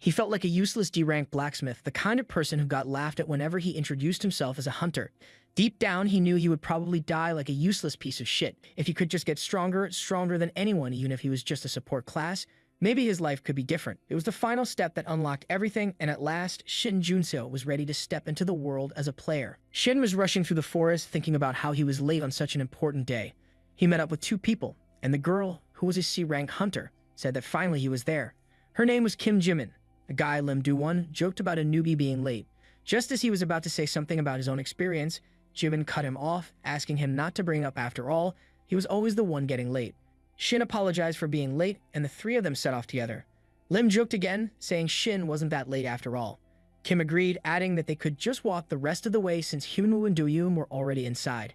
He felt like a useless D-rank blacksmith, the kind of person who got laughed at whenever he introduced himself as a hunter. Deep down, he knew he would probably die like a useless piece of shit. If he could just get stronger than anyone, even if he was just a support class, maybe his life could be different. It was the final step that unlocked everything, and at last, Shin Junseo was ready to step into the world as a player. Shin was rushing through the forest, thinking about how he was late on such an important day. He met up with two people, and the girl, who was a C-rank hunter, said that finally he was there. Her name was Kim Jimin. The guy, Lim Do-won, joked about a newbie being late. Just as he was about to say something about his own experience, Jimin cut him off, asking him not to bring up after all. He was always the one getting late. Shin apologized for being late, and the three of them set off together. Lim joked again, saying Shin wasn't that late after all. Kim agreed, adding that they could just walk the rest of the way since Hyunwoo and Do-yoon were already inside.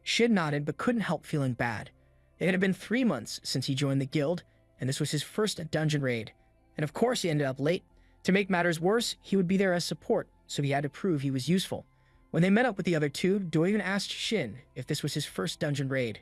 Shin nodded but couldn't help feeling bad. It had been 3 months since he joined the guild, and this was his first dungeon raid. And of course he ended up late. To make matters worse, he would be there as support, so he had to prove he was useful. When they met up with the other two, Do-yoon asked Shin if this was his first dungeon raid.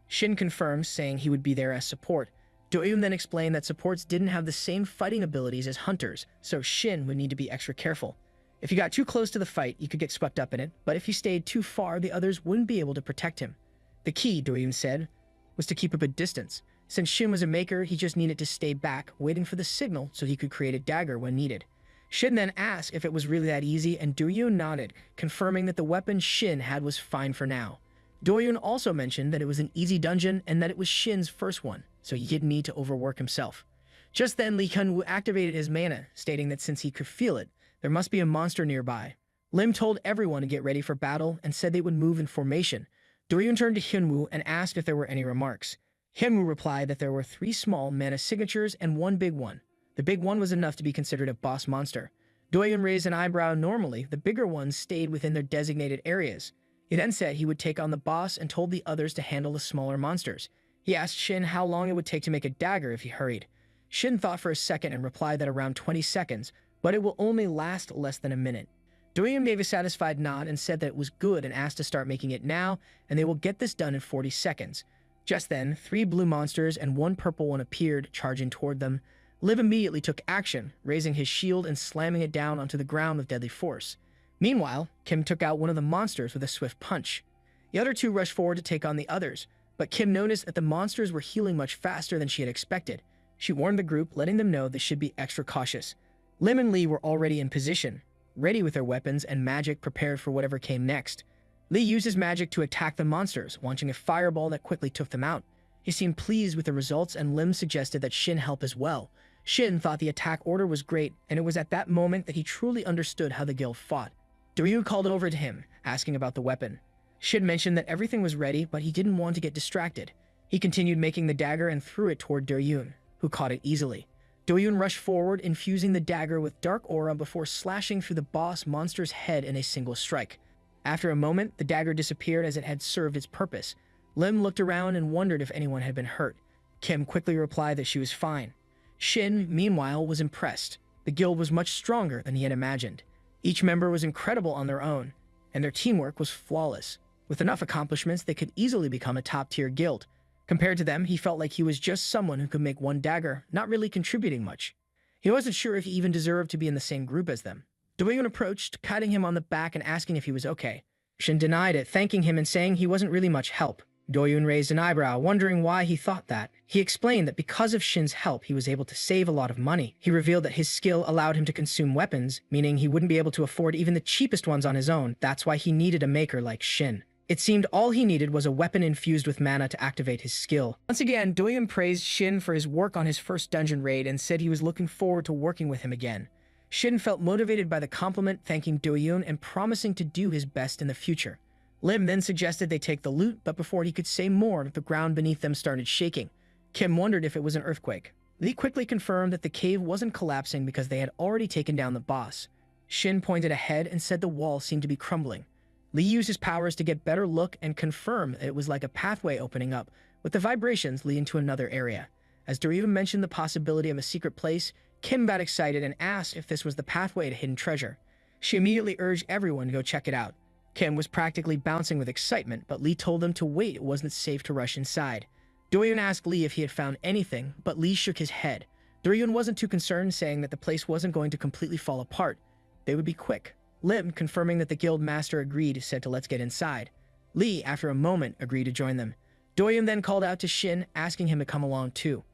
Shin confirmed, saying he would be there as support. Do-yoon then explained that supports didn't have the same fighting abilities as hunters, so Shin would need to be extra careful. If he got too close to the fight, he could get swept up in it, but if he stayed too far, the others wouldn't be able to protect him. The key, Do-yoon said, was to keep up a distance. Since Shin was a maker, he just needed to stay back, waiting for the signal so he could create a dagger when needed. Shin then asked if it was really that easy, and Do-yoon nodded, confirming that the weapon Shin had was fine for now. Do-yoon also mentioned that it was an easy dungeon and that it was Shin's first one, so he didn't need to overwork himself. Just then, Lee Hyunwoo activated his mana, stating that since he could feel it, there must be a monster nearby. Lim told everyone to get ready for battle and said they would move in formation. Do-yoon turned to Hyunwoo and asked if there were any remarks. Hyunwoo replied that there were 3 small mana signatures and 1 big one. The big one was enough to be considered a boss monster. Do-yoon raised an eyebrow. Normally, the bigger ones stayed within their designated areas. He then said he would take on the boss and told the others to handle the smaller monsters. He asked Shin how long it would take to make a dagger if he hurried. Shin thought for a second and replied that around 20 seconds, but it will only last less than a minute. Do-yoon gave a satisfied nod and said that it was good and asked to start making it now, and they will get this done in 40 seconds. Just then, 3 blue monsters and 1 purple one appeared, charging toward them. Liv immediately took action, raising his shield and slamming it down onto the ground with deadly force. Meanwhile, Kim took out one of the monsters with a swift punch. The other 2 rushed forward to take on the others, but Kim noticed that the monsters were healing much faster than she had expected. She warned the group, letting them know they should be extra cautious. Lim and Lee were already in position, ready with their weapons and magic prepared for whatever came next. Lee used his magic to attack the monsters, launching a fireball that quickly took them out. He seemed pleased with the results, and Lim suggested that Shin help as well. Shin thought the attack order was great, and it was at that moment that he truly understood how the guild fought. Do-yoon called it over to him, asking about the weapon. Shin mentioned that everything was ready, but he didn't want to get distracted. He continued making the dagger and threw it toward Do-yoon, who caught it easily. Do-yoon rushed forward, infusing the dagger with dark aura before slashing through the boss monster's head in a single strike. After a moment, the dagger disappeared as it had served its purpose. Lim looked around and wondered if anyone had been hurt. Kim quickly replied that she was fine. Shin, meanwhile, was impressed. The guild was much stronger than he had imagined. Each member was incredible on their own, and their teamwork was flawless. With enough accomplishments, they could easily become a top-tier guild. Compared to them, he felt like he was just someone who could make one dagger, not really contributing much. He wasn't sure if he even deserved to be in the same group as them. Do-yoon approached, patting him on the back and asking if he was okay. Shin denied it, thanking him and saying he wasn't really much help. Do-yoon raised an eyebrow, wondering why he thought that. He explained that because of Shin's help, he was able to save a lot of money. He revealed that his skill allowed him to consume weapons, meaning he wouldn't be able to afford even the cheapest ones on his own. That's why he needed a maker like Shin. It seemed all he needed was a weapon infused with mana to activate his skill. Once again, Do-yoon praised Shin for his work on his first dungeon raid and said he was looking forward to working with him again. Shin felt motivated by the compliment, thanking Do-yoon and promising to do his best in the future. Lim then suggested they take the loot, but before he could say more, the ground beneath them started shaking. Kim wondered if it was an earthquake. Lee quickly confirmed that the cave wasn't collapsing because they had already taken down the boss. Shin pointed ahead and said the wall seemed to be crumbling. Lee used his powers to get better look and confirm that it was like a pathway opening up, with the vibrations leading to another area. As Do-yoon mentioned the possibility of a secret place, Kim got excited and asked if this was the pathway to hidden treasure. She immediately urged everyone to go check it out. Kim was practically bouncing with excitement, but Lee told them to wait, it wasn't safe to rush inside. Do-yoon asked Lee if he had found anything, but Lee shook his head. Do-ryun wasn't too concerned, saying that the place wasn't going to completely fall apart. They would be quick. Lim, confirming that the guild master agreed, said to let's get inside. Lee, after a moment, agreed to join them. Do-ryun then called out to Shin, asking him to come along too.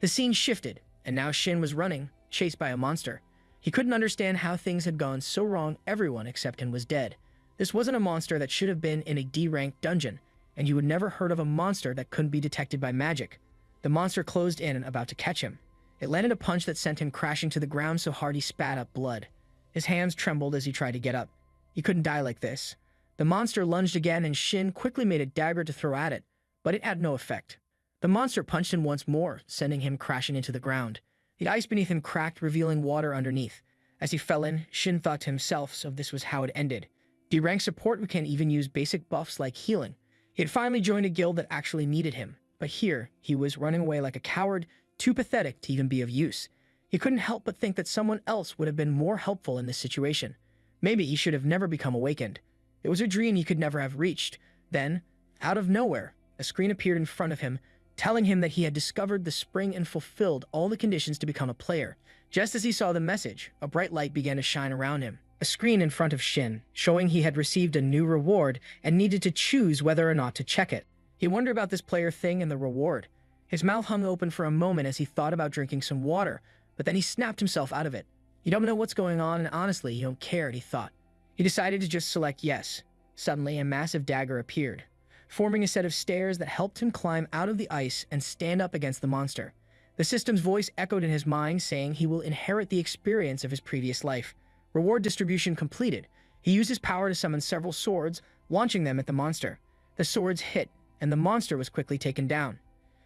The scene shifted, and now Shin was running, chased by a monster. He couldn't understand how things had gone so wrong. Everyone except him was dead. This wasn't a monster that should have been in a D-ranked dungeon, and you had never heard of a monster that couldn't be detected by magic. The monster closed in, about to catch him. It landed a punch that sent him crashing to the ground so hard he spat up blood. His hands trembled as he tried to get up. He couldn't die like this. The monster lunged again, and Shin quickly made a dagger to throw at it, but it had no effect. The monster punched him once more, sending him crashing into the ground. The ice beneath him cracked, revealing water underneath. As he fell in, Shin thought to himself, so this was how it ended. D-rank support who can't even use basic buffs like healing. He had finally joined a guild that actually needed him, but here, he was running away like a coward, too pathetic to even be of use. He couldn't help but think that someone else would have been more helpful in this situation. Maybe he should have never become awakened. It was a dream he could never have reached. Then, out of nowhere, a screen appeared in front of him, telling him that he had discovered the spring and fulfilled all the conditions to become a player. Just as he saw the message, a bright light began to shine around him. A screen in front of Shin, showing he had received a new reward and needed to choose whether or not to check it. He wondered about this player thing and the reward. His mouth hung open for a moment as he thought about drinking some water, but then he snapped himself out of it. You don't know what's going on, and honestly, you don't care, he thought. He decided to just select yes. Suddenly, a massive dagger appeared, forming a set of stairs that helped him climb out of the ice and stand up against the monster. The system's voice echoed in his mind, saying he will inherit the experience of his previous life. Reward distribution completed. He used his power to summon several swords, launching them at the monster. The swords hit, and the monster was quickly taken down.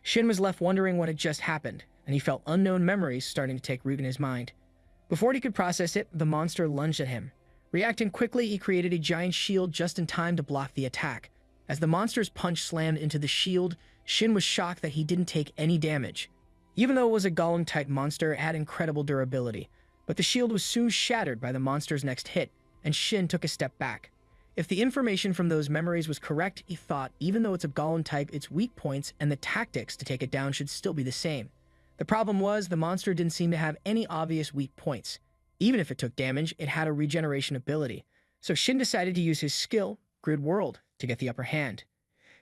Shin was left wondering what had just happened, and he felt unknown memories starting to take root in his mind. Before he could process it, the monster lunged at him. Reacting quickly, he created a giant shield just in time to block the attack. As the monster's punch slammed into the shield, Shin was shocked that he didn't take any damage. Even though it was a golem-type monster, it had incredible durability. But the shield was soon shattered by the monster's next hit, and Shin took a step back. If the information from those memories was correct, he thought, even though it's a golem type, its weak points and the tactics to take it down should still be the same. The problem was, the monster didn't seem to have any obvious weak points. Even if it took damage, it had a regeneration ability. So Shin decided to use his skill, Grid World, to get the upper hand.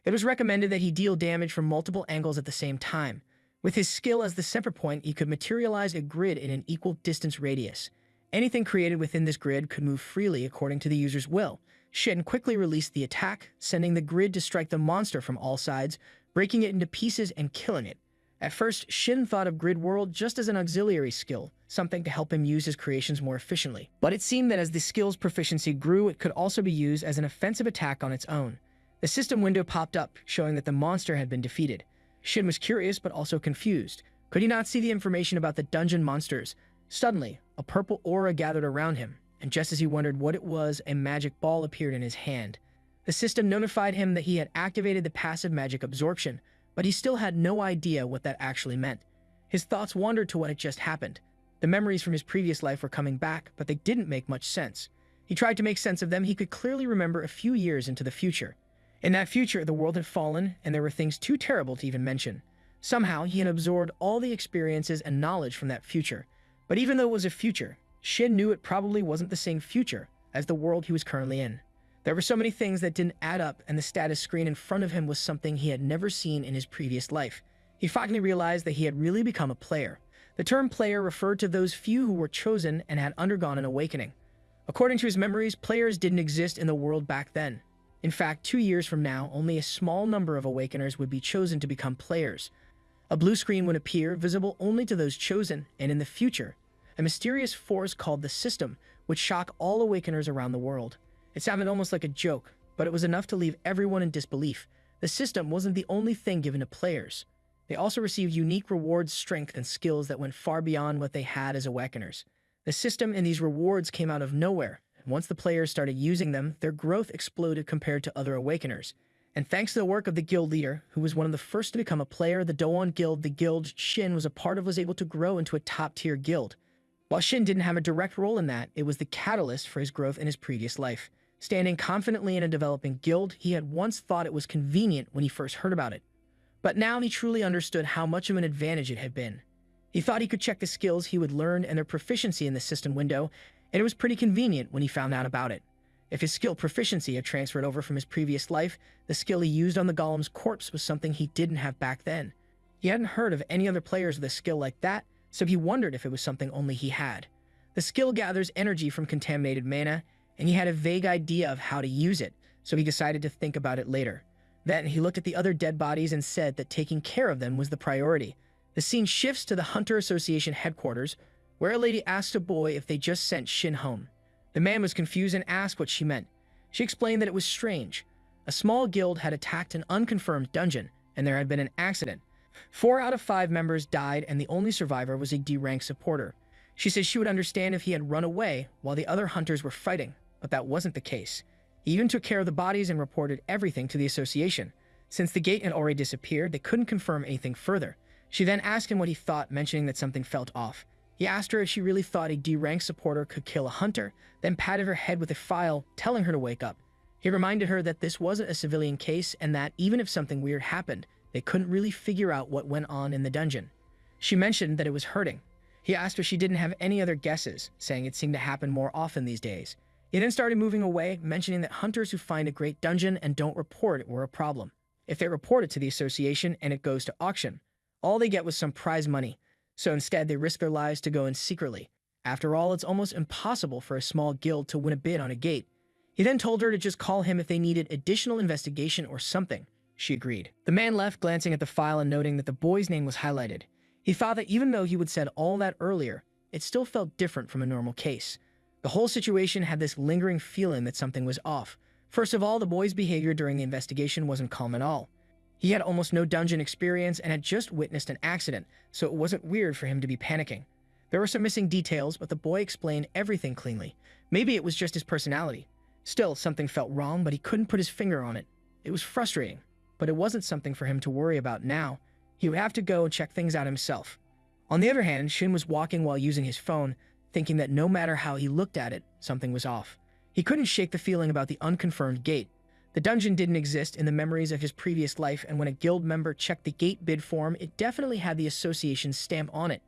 It was recommended that he deal damage from multiple angles at the same time. With his skill as the center point, he could materialize a grid in an equal distance radius. Anything created within this grid could move freely according to the user's will. Shin quickly released the attack, sending the grid to strike the monster from all sides, breaking it into pieces and killing it. At first, Shin thought of Grid World just as an auxiliary skill, something to help him use his creations more efficiently. But it seemed that as the skill's proficiency grew, it could also be used as an offensive attack on its own. The system window popped up, showing that the monster had been defeated. Shin was curious, but also confused. Could he not see the information about the dungeon monsters? Suddenly, a purple aura gathered around him, and just as he wondered what it was, a magic ball appeared in his hand. The system notified him that he had activated the passive magic absorption, but he still had no idea what that actually meant. His thoughts wandered to what had just happened. The memories from his previous life were coming back, but they didn't make much sense. He tried to make sense of them. He could clearly remember a few years into the future. In that future, the world had fallen, and there were things too terrible to even mention. Somehow, he had absorbed all the experiences and knowledge from that future. But even though it was a future, Shin knew it probably wasn't the same future as the world he was currently in. There were so many things that didn't add up, and the status screen in front of him was something he had never seen in his previous life. He finally realized that he had really become a player. The term player referred to those few who were chosen and had undergone an awakening. According to his memories, players didn't exist in the world back then. In fact, 2 years from now, only a small number of awakeners would be chosen to become players. A blue screen would appear, visible only to those chosen, and in the future, a mysterious force called the System would shock all awakeners around the world. It sounded almost like a joke, but it was enough to leave everyone in disbelief. The System wasn't the only thing given to players. They also received unique rewards, strength, and skills that went far beyond what they had as awakeners. The System and these rewards came out of nowhere. Once the players started using them, their growth exploded compared to other awakeners. And thanks to the work of the guild leader, who was one of the first to become a player, the Doan Guild, the guild Shin was a part of, was able to grow into a top-tier guild. While Shin didn't have a direct role in that, it was the catalyst for his growth in his previous life. Standing confidently in a developing guild, he had once thought it was convenient when he first heard about it. But now he truly understood how much of an advantage it had been. He thought he could check the skills he would learn and their proficiency in the system window, and it was pretty convenient when he found out about it. If his skill proficiency had transferred over from his previous life, the skill he used on the golem's corpse was something he didn't have back then. He hadn't heard of any other players with a skill like that, so he wondered if it was something only he had. The skill gathers energy from contaminated mana, and he had a vague idea of how to use it, so he decided to think about it later. Then he looked at the other dead bodies and said that taking care of them was the priority. The scene shifts to the Hunter Association headquarters, where a lady asked a boy if they just sent Shin home. The man was confused and asked what she meant. She explained that it was strange. A small guild had attacked an unconfirmed dungeon, and there had been an accident. 4 out of 5 members died, and the only survivor was a D-rank supporter. She said she would understand if he had run away while the other hunters were fighting, but that wasn't the case. He even took care of the bodies and reported everything to the association. Since the gate had already disappeared, they couldn't confirm anything further. She then asked him what he thought, mentioning that something felt off. He asked her if she really thought a D-rank supporter could kill a hunter, then patted her head with a file, telling her to wake up. He reminded her that this wasn't a civilian case and that even if something weird happened, they couldn't really figure out what went on in the dungeon. She mentioned that it was hurting. He asked her if she didn't have any other guesses, saying it seemed to happen more often these days. He then started moving away, mentioning that hunters who find a great dungeon and don't report it were a problem. If they report it to the association and it goes to auction, all they get was some prize money. So instead, they risk their lives to go in secretly. After all, it's almost impossible for a small guild to win a bid on a gate. He then told her to just call him if they needed additional investigation or something. She agreed. The man left, glancing at the file and noting that the boy's name was highlighted. He thought that even though he would said all that earlier, it still felt different from a normal case. The whole situation had this lingering feeling that something was off. First of all, the boy's behavior during the investigation wasn't calm at all. He had almost no dungeon experience and had just witnessed an accident, so it wasn't weird for him to be panicking. There were some missing details, but the boy explained everything cleanly. Maybe it was just his personality. Still, something felt wrong, but he couldn't put his finger on it. It was frustrating, but it wasn't something for him to worry about now. He would have to go and check things out himself. On the other hand, Shin was walking while using his phone, thinking that no matter how he looked at it, something was off. He couldn't shake the feeling about the unconfirmed gate. The dungeon didn't exist in the memories of his previous life, and when a guild member checked the gate bid form, it definitely had the association's stamp on it.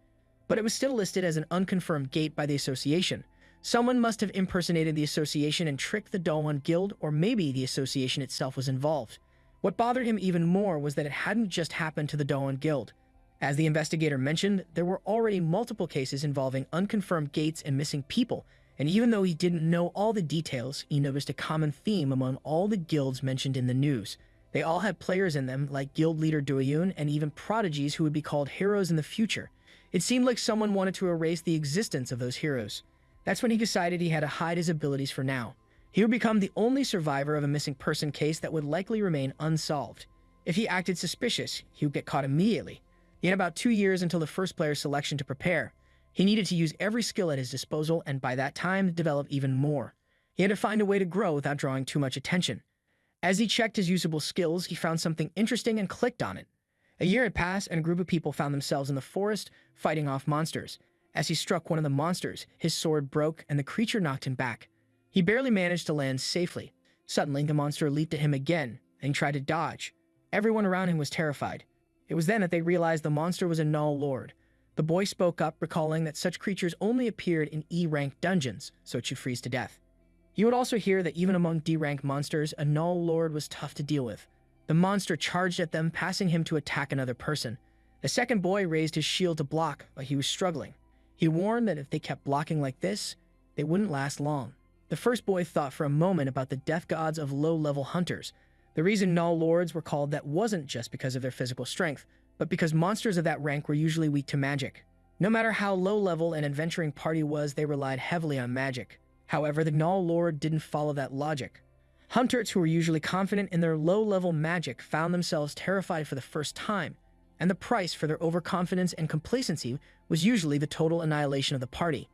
But it was still listed as an unconfirmed gate by the association. Someone must have impersonated the association and tricked the Daewon Guild, or maybe the association itself was involved. What bothered him even more was that it hadn't just happened to the Daewon Guild. As the investigator mentioned, there were already multiple cases involving unconfirmed gates and missing people, and even though he didn't know all the details, he noticed a common theme among all the guilds mentioned in the news. They all had players in them, like guild leader Doyoon, and even prodigies who would be called heroes in the future. It seemed like someone wanted to erase the existence of those heroes. That's when he decided he had to hide his abilities for now. He would become the only survivor of a missing person case that would likely remain unsolved. If he acted suspicious, he would get caught immediately. He had about 2 years until the first player's selection to prepare. He needed to use every skill at his disposal, and by that time, develop even more. He had to find a way to grow without drawing too much attention. As he checked his usable skills, he found something interesting and clicked on it. A year had passed, and a group of people found themselves in the forest, fighting off monsters. As he struck one of the monsters, his sword broke, and the creature knocked him back. He barely managed to land safely. Suddenly, the monster leaped at him again, and he tried to dodge. Everyone around him was terrified. It was then that they realized the monster was a Null Lord. The boy spoke up, recalling that such creatures only appeared in E-rank dungeons, so it should freeze to death. You would also hear that even among D-rank monsters, a Null Lord was tough to deal with. The monster charged at them, passing him to attack another person. The second boy raised his shield to block, but he was struggling. He warned that if they kept blocking like this, they wouldn't last long. The first boy thought for a moment about the death gods of low-level hunters. The reason Null Lords were called that wasn't just because of their physical strength, but because monsters of that rank were usually weak to magic. No matter how low-level an adventuring party was, they relied heavily on magic. However, the Null Lord didn't follow that logic. Hunters who were usually confident in their low-level magic found themselves terrified for the first time, and the price for their overconfidence and complacency was usually the total annihilation of the party.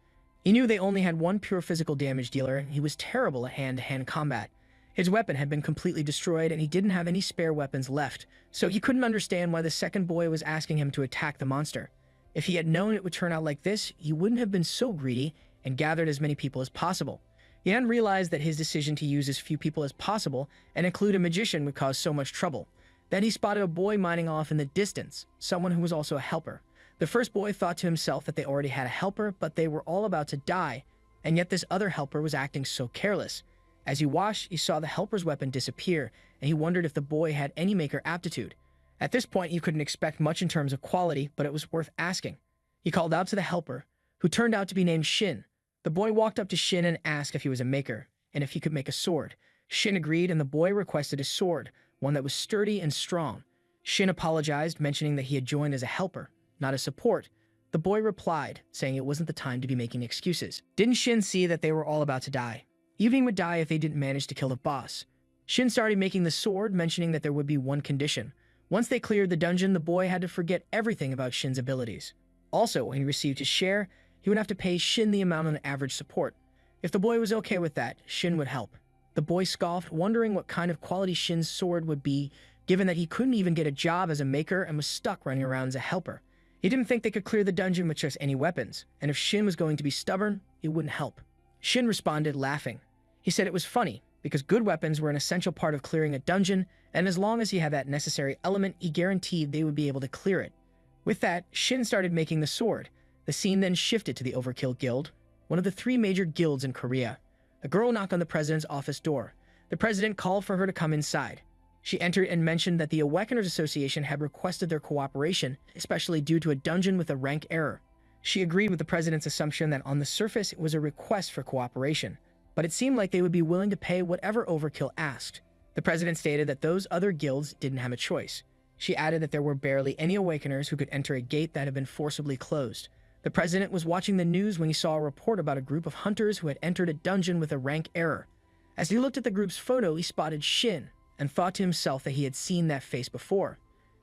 He knew they only had one pure physical damage dealer, and he was terrible at hand-to-hand combat. His weapon had been completely destroyed, and he didn't have any spare weapons left, so he couldn't understand why the second boy was asking him to attack the monster. If he had known it would turn out like this, he wouldn't have been so greedy and gathered as many people as possible. He hadn't realized that his decision to use as few people as possible and include a magician would cause so much trouble. Then he spotted a boy mining off in the distance, someone who was also a helper. The first boy thought to himself that they already had a helper, but they were all about to die, and yet this other helper was acting so careless. As he watched, he saw the helper's weapon disappear, and he wondered if the boy had any maker aptitude. At this point, you couldn't expect much in terms of quality, but it was worth asking. He called out to the helper, who turned out to be named Shin. The boy walked up to Shin and asked if he was a maker, and if he could make a sword. Shin agreed, and the boy requested a sword, one that was sturdy and strong. Shin apologized, mentioning that he had joined as a helper, not as support. The boy replied, saying it wasn't the time to be making excuses. Didn't Shin see that they were all about to die? Evening would die if they didn't manage to kill the boss. Shin started making the sword, mentioning that there would be one condition. Once they cleared the dungeon, the boy had to forget everything about Shin's abilities. Also, when he received his share, he would have to pay Shin the amount on average support. If the boy was okay with that, Shin would help. The boy scoffed, wondering what kind of quality Shin's sword would be, given that he couldn't even get a job as a maker and was stuck running around as a helper. He didn't think they could clear the dungeon with just any weapons, and if Shin was going to be stubborn, it wouldn't help. Shin responded, laughing. He said it was funny, because good weapons were an essential part of clearing a dungeon, and as long as he had that necessary element, he guaranteed they would be able to clear it. With that, Shin started making the sword. The scene then shifted to the Overkill Guild, one of the 3 major guilds in Korea. A girl knocked on the president's office door. The president called for her to come inside. She entered and mentioned that the Awakeners Association had requested their cooperation, especially due to a dungeon with a rank error. She agreed with the president's assumption that on the surface it was a request for cooperation, but it seemed like they would be willing to pay whatever Overkill asked. The president stated that those other guilds didn't have a choice. She added that there were barely any Awakeners who could enter a gate that had been forcibly closed. The president was watching the news when he saw a report about a group of hunters who had entered a dungeon with a rank error. As he looked at the group's photo, he spotted Shin and thought to himself that he had seen that face before.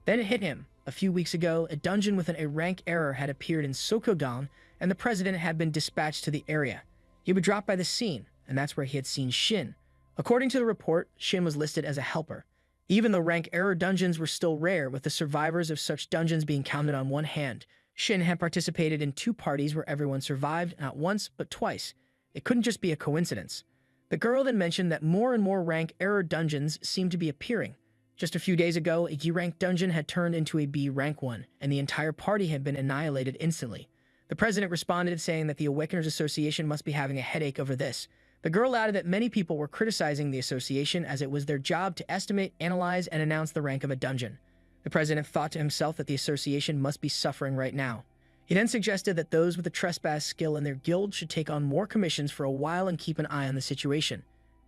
Then it hit him. A few weeks ago, a dungeon with a rank error had appeared in Sokodon, and the president had been dispatched to the area. He would drop by the scene, and that's where he had seen Shin. According to the report, Shin was listed as a helper. Even though rank error dungeons were still rare, with the survivors of such dungeons being counted on one hand, Shin had participated in 2 parties where everyone survived, not once, but twice. It couldn't just be a coincidence. The girl then mentioned that more and more rank error dungeons seemed to be appearing. Just a few days ago, a D-rank dungeon had turned into a B rank one, and the entire party had been annihilated instantly. The president responded saying that the Awakeners Association must be having a headache over this. The girl added that many people were criticizing the association as it was their job to estimate, analyze, and announce the rank of a dungeon. The president thought to himself that the association must be suffering right now. He then suggested that those with a trespass skill in their guild should take on more commissions for a while and keep an eye on the situation.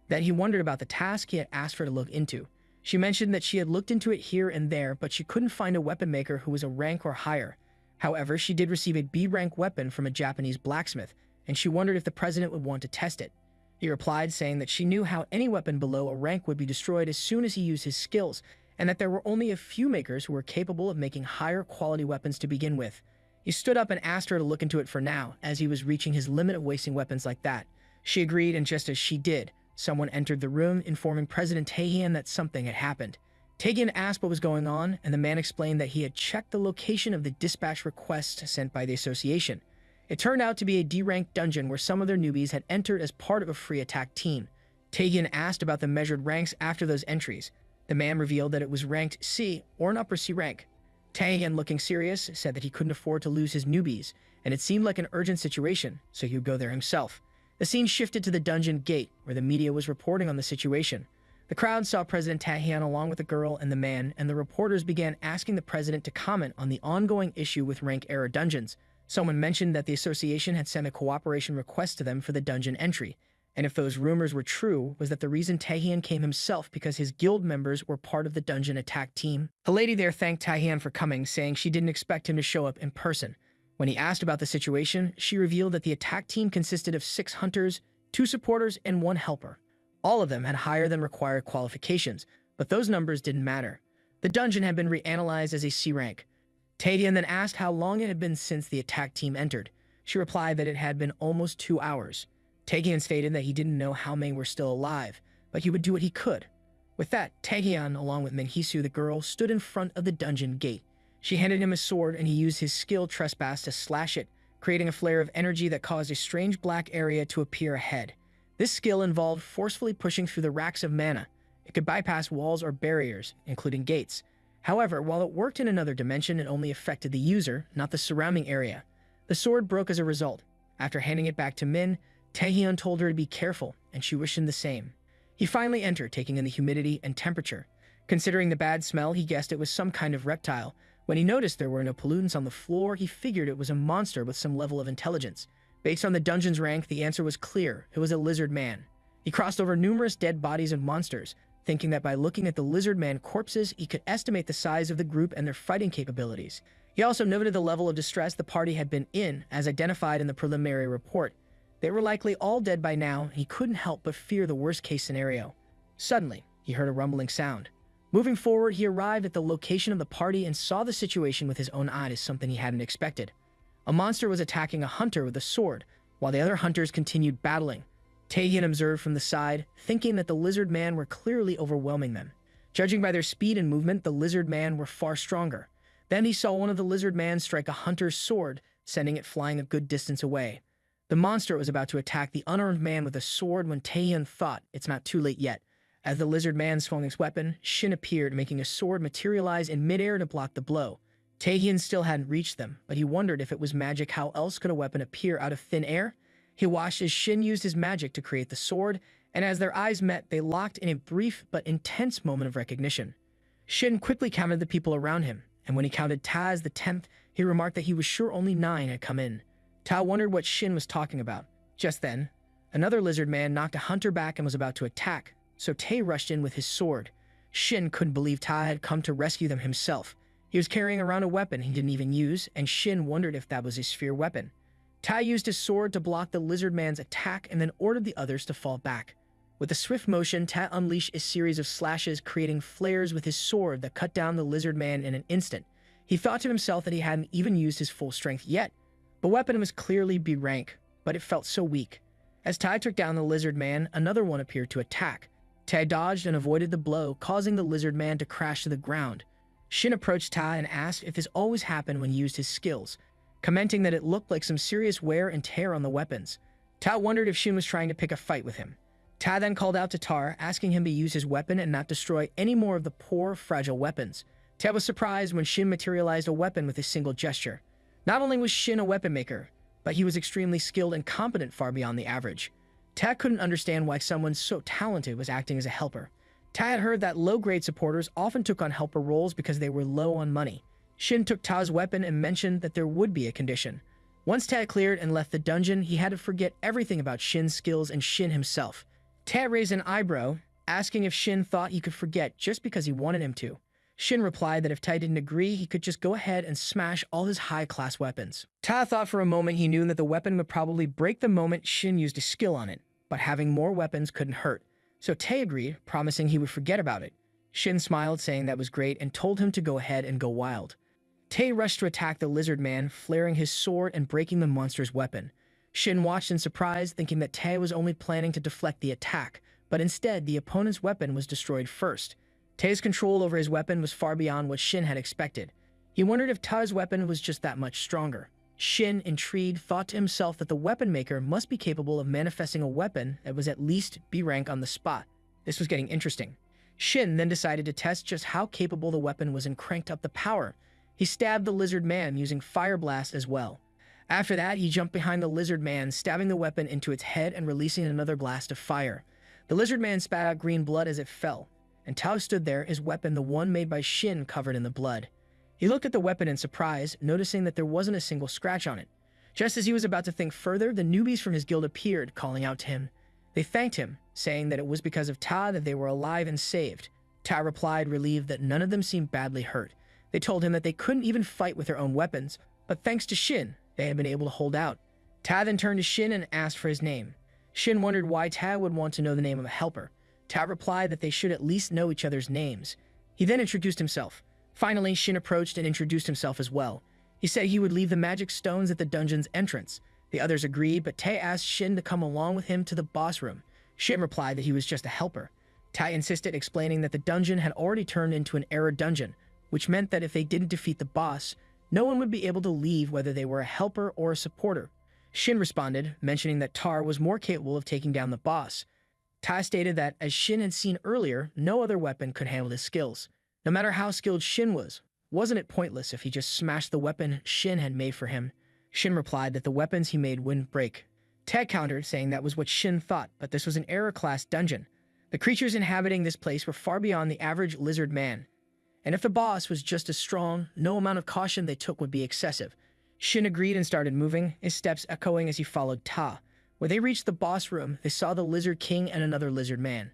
That he wondered about the task he had asked her to look into. She mentioned that she had looked into it here and there, but she couldn't find a weapon maker who was a rank or higher. However, she did receive a B-rank weapon from a Japanese blacksmith, and she wondered if the president would want to test it. He replied saying that she knew how any weapon below a rank would be destroyed as soon as he used his skills, and that there were only a few makers who were capable of making higher quality weapons to begin with. He stood up and asked her to look into it for now, as he was reaching his limit of wasting weapons like that. She agreed, and just as she did, someone entered the room, informing President Tahan that something had happened. Tahan asked what was going on, and the man explained that he had checked the location of the dispatch request sent by the association. It turned out to be a D-rank dungeon where some of their newbies had entered as part of a free attack team. Tahan asked about the measured ranks after those entries. The man revealed that it was ranked C or an upper C rank. Tahan, looking serious, said that he couldn't afford to lose his newbies, and it seemed like an urgent situation, so he would go there himself. The scene shifted to the dungeon gate, where the media was reporting on the situation. The crowd saw President Tahan along with the girl and the man, and the reporters began asking the president to comment on the ongoing issue with rank error dungeons. Someone mentioned that the association had sent a cooperation request to them for the dungeon entry, and if those rumors were true, was that the reason Tahan came himself because his guild members were part of the dungeon attack team. A lady there thanked Tahan for coming, saying she didn't expect him to show up in person. When he asked about the situation, she revealed that the attack team consisted of 6 hunters, 2 supporters, and 1 helper. All of them had higher than required qualifications, but those numbers didn't matter. The dungeon had been reanalyzed as a C rank. Tahan then asked how long it had been since the attack team entered. She replied that it had been almost 2 hours. Tahan stated that he didn't know how many were still alive, but he would do what he could. With that, Tahan, along with Minhisu the girl, stood in front of the dungeon gate. She handed him a sword, and he used his skill trespass to slash it, creating a flare of energy that caused a strange black area to appear ahead. This skill involved forcefully pushing through the racks of mana. It could bypass walls or barriers, including gates. However, while it worked in another dimension, it only affected the user, not the surrounding area. The sword broke as a result. After handing it back to Min, Taehyun told her to be careful, and she wished him the same. He finally entered, taking in the humidity and temperature. Considering the bad smell, he guessed it was some kind of reptile. When he noticed there were no pollutants on the floor, he figured it was a monster with some level of intelligence. Based on the dungeon's rank, the answer was clear. It was a lizard man. He crossed over numerous dead bodies and monsters, thinking that by looking at the lizard man corpses, he could estimate the size of the group and their fighting capabilities. He also noted the level of distress the party had been in, as identified in the preliminary report. They were likely all dead by now, and he couldn't help but fear the worst-case scenario. Suddenly, he heard a rumbling sound. Moving forward, he arrived at the location of the party and saw the situation with his own eyes, something he hadn't expected. A monster was attacking a hunter with a sword, while the other hunters continued battling. Taehyun observed from the side, thinking that the lizard man were clearly overwhelming them. Judging by their speed and movement, the lizard man were far stronger. Then he saw one of the lizard men strike a hunter's sword, sending it flying a good distance away. The monster was about to attack the unarmed man with a sword when Taehyun thought, it's not too late yet. As the lizard man swung his weapon, Shin appeared, making a sword materialize in midair to block the blow. Taehyun still hadn't reached them, but he wondered if it was magic, how else could a weapon appear out of thin air? He watched as Shin used his magic to create the sword, and as their eyes met, they locked in a brief but intense moment of recognition. Shin quickly counted the people around him, and when he counted Ta as the 10th, he remarked that he was sure only 9 had come in. Ta wondered what Shin was talking about. Just then, another lizard man knocked a hunter back and was about to attack, so Tae rushed in with his sword. Shin couldn't believe Ta had come to rescue them himself. He was carrying around a weapon he didn't even use, and Shin wondered if that was his sphere weapon. Ta used his sword to block the lizard man's attack and then ordered the others to fall back. With a swift motion, Ta unleashed a series of slashes, creating flares with his sword that cut down the lizard man in an instant. He thought to himself that he hadn't even used his full strength yet. The weapon was clearly B rank, but it felt so weak. As Ta took down the lizard man, another one appeared to attack. Ta dodged and avoided the blow, causing the lizard man to crash to the ground. Shin approached Ta and asked if this always happened when he used his skills, commenting that it looked like some serious wear and tear on the weapons. Ta wondered if Shin was trying to pick a fight with him. Ta then called out to Tar, asking him to use his weapon and not destroy any more of the poor, fragile weapons. Ta was surprised when Shin materialized a weapon with a single gesture. Not only was Shin a weapon maker, but he was extremely skilled and competent, far beyond the average. Ta couldn't understand why someone so talented was acting as a helper. Ta had heard that low-grade supporters often took on helper roles because they were low on money. Shin took Ta's weapon and mentioned that there would be a condition. Once Ta cleared and left the dungeon, he had to forget everything about Shin's skills and Shin himself. Ta raised an eyebrow, asking if Shin thought he could forget just because he wanted him to. Shin replied that if Ta didn't agree, he could just go ahead and smash all his high-class weapons. Ta thought for a moment he knew that the weapon would probably break the moment Shin used a skill on it, but having more weapons couldn't hurt. So Ta agreed, promising he would forget about it. Shin smiled, saying that was great, and told him to go ahead and go wild. Ta rushed to attack the lizard man, flaring his sword and breaking the monster's weapon. Shin watched in surprise, thinking that Ta was only planning to deflect the attack, but instead the opponent's weapon was destroyed first. Ta's control over his weapon was far beyond what Shin had expected. He wondered if Ta's weapon was just that much stronger. Shin, intrigued, thought to himself that the weapon maker must be capable of manifesting a weapon that was at least B rank on the spot. This was getting interesting. Shin then decided to test just how capable the weapon was and cranked up the power. He stabbed the lizard man using Fire Blast as well. After that, he jumped behind the lizard man, stabbing the weapon into its head and releasing another blast of fire. The lizard man spat out green blood as it fell, and Tao stood there, his weapon, the one made by Shin, covered in the blood. He looked at the weapon in surprise, noticing that there wasn't a single scratch on it. Just as he was about to think further, the newbies from his guild appeared, calling out to him. They thanked him, saying that it was because of Ta that they were alive and saved. Ta replied, relieved that none of them seemed badly hurt. They told him that they couldn't even fight with their own weapons, but thanks to Shin, they had been able to hold out. Ta then turned to Shin and asked for his name. Shin wondered why Ta would want to know the name of a helper. Ta replied that they should at least know each other's names. He then introduced himself. Finally, Shin approached and introduced himself as well. He said he would leave the magic stones at the dungeon's entrance. The others agreed, but Ta asked Shin to come along with him to the boss room. Shin replied that he was just a helper. Ta insisted, explaining that the dungeon had already turned into an error dungeon, which meant that if they didn't defeat the boss, no one would be able to leave whether they were a helper or a supporter. Shin responded, mentioning that Tar was more capable of taking down the boss. Ta stated that, as Shin had seen earlier, no other weapon could handle his skills. No matter how skilled Shin was, wasn't it pointless if he just smashed the weapon Shin had made for him? Shin replied that the weapons he made wouldn't break. Tae countered, saying that was what Shin thought, but this was an error-class dungeon. The creatures inhabiting this place were far beyond the average lizard man. And if the boss was just as strong, no amount of caution they took would be excessive. Shin agreed and started moving, his steps echoing as he followed Ta. When they reached the boss room, they saw the Lizard King and another lizard man.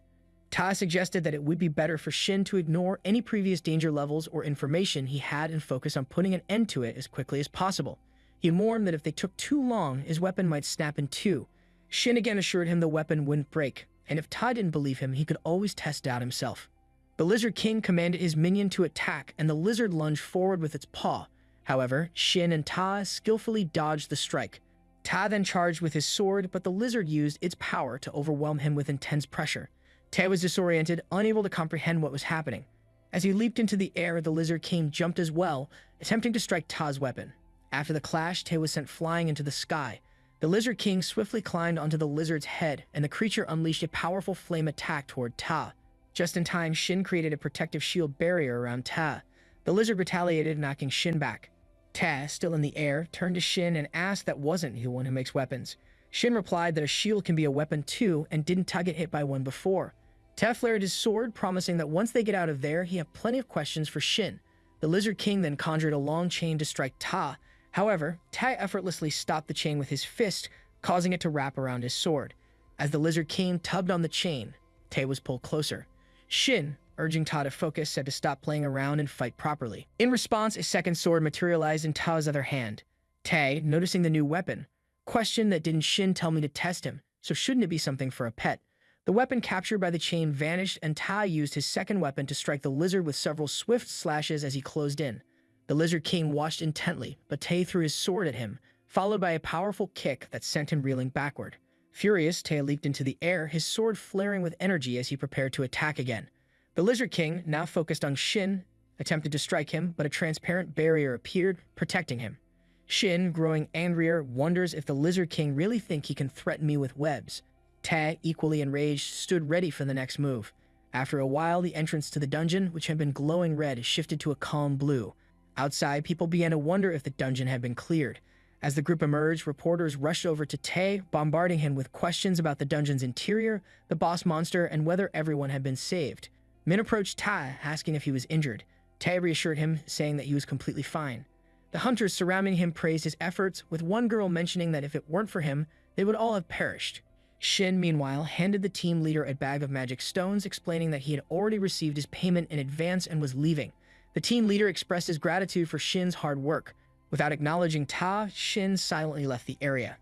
Ta suggested that it would be better for Shin to ignore any previous danger levels or information he had and focus on putting an end to it as quickly as possible. He warned that if they took too long, his weapon might snap in two. Shin again assured him the weapon wouldn't break, and if Ta didn't believe him, he could always test it out himself. The Lizard King commanded his minion to attack, and the lizard lunged forward with its paw. However, Shin and Ta skillfully dodged the strike. Ta then charged with his sword, but the lizard used its power to overwhelm him with intense pressure. Tae was disoriented, unable to comprehend what was happening. As he leaped into the air, the Lizard King jumped as well, attempting to strike Ta's weapon. After the clash, Tae was sent flying into the sky. The Lizard King swiftly climbed onto the lizard's head, and the creature unleashed a powerful flame attack toward Ta. Just in time, Shin created a protective shield barrier around Ta. The lizard retaliated, knocking Shin back. Ta, still in the air, turned to Shin and asked that wasn't the one who makes weapons. Shin replied that a shield can be a weapon too, and didn't Ta get hit by one before. Ta flared his sword, promising that once they get out of there, he had plenty of questions for Shin. The Lizard King then conjured a long chain to strike Ta. However, Ta effortlessly stopped the chain with his fist, causing it to wrap around his sword. As the Lizard King tugged on the chain, Ta was pulled closer. Shin, urging Ta to focus, said to stop playing around and fight properly. In response, a second sword materialized in Ta's other hand. Ta, noticing the new weapon, questioned that didn't Shin tell me to test him, so shouldn't it be something for a pet? The weapon captured by the chain vanished, and Ta used his second weapon to strike the lizard with several swift slashes as he closed in. The Lizard King watched intently, but Ta threw his sword at him, followed by a powerful kick that sent him reeling backward. Furious, Ta leaped into the air, his sword flaring with energy as he prepared to attack again. The Lizard King, now focused on Shin, attempted to strike him, but a transparent barrier appeared, protecting him. Shin, growing angrier, wonders if the Lizard King really think he can threaten me with webs. Ta, equally enraged, stood ready for the next move. After a while, the entrance to the dungeon, which had been glowing red, shifted to a calm blue. Outside, people began to wonder if the dungeon had been cleared. As the group emerged, reporters rushed over to Tae, bombarding him with questions about the dungeon's interior, the boss monster, and whether everyone had been saved. Min approached Ta, asking if he was injured. Tae reassured him, saying that he was completely fine. The hunters surrounding him praised his efforts, with one girl mentioning that if it weren't for him, they would all have perished. Shin, meanwhile, handed the team leader a bag of magic stones, explaining that he had already received his payment in advance and was leaving. The team leader expressed his gratitude for Shin's hard work. Without acknowledging Ta, Shin silently left the area.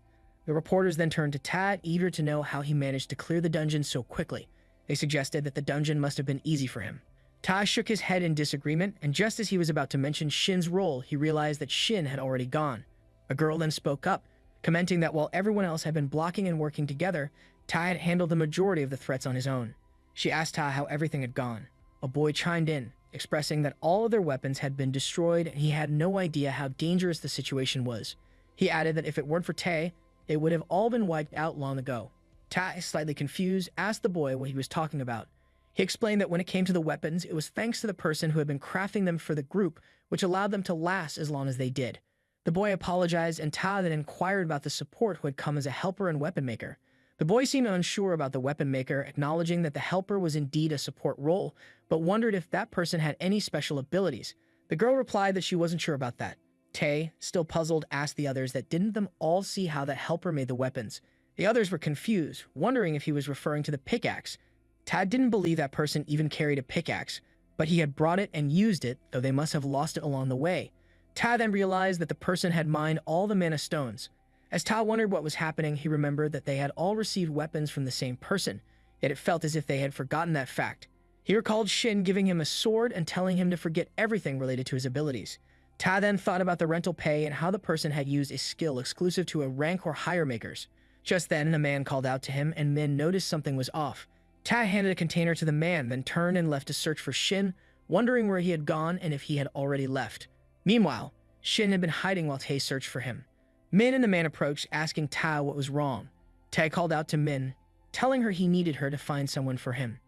The reporters then turned to Ta, eager to know how he managed to clear the dungeon so quickly. They suggested that the dungeon must have been easy for him. Ta shook his head in disagreement, and just as he was about to mention Shin's role, he realized that Shin had already gone. A girl then spoke up, commenting that while everyone else had been blocking and working together, Ta had handled the majority of the threats on his own. She asked Ta how everything had gone. A boy chimed in, expressing that all of their weapons had been destroyed and he had no idea how dangerous the situation was. He added that if it weren't for Tae, they would have all been wiped out long ago. Ta, slightly confused, asked the boy what he was talking about. He explained that when it came to the weapons, it was thanks to the person who had been crafting them for the group, which allowed them to last as long as they did. The boy apologized, and Ta then inquired about the support who had come as a helper and weapon maker. The boy seemed unsure about the weapon maker, acknowledging that the helper was indeed a support role, but wondered if that person had any special abilities. The girl replied that she wasn't sure about that. Tae, still puzzled, asked the others that didn't them all see how that helper made the weapons. The others were confused, wondering if he was referring to the pickaxe. Tad didn't believe that person even carried a pickaxe, but he had brought it and used it, though they must have lost it along the way. Ta then realized that the person had mined all the mana stones. As Ta wondered what was happening, he remembered that they had all received weapons from the same person, yet it felt as if they had forgotten that fact. He recalled Shin giving him a sword and telling him to forget everything related to his abilities. Ta then thought about the rental pay and how the person had used a skill exclusive to a rank or higher makers. Just then, a man called out to him, and Min noticed something was off. Ta handed a container to the man, then turned and left to search for Shin, wondering where he had gone and if he had already left. Meanwhile, Shin had been hiding while Tae searched for him. Min and the man approached, asking Ta what was wrong. Tae called out to Min, telling her he needed her to find someone for him.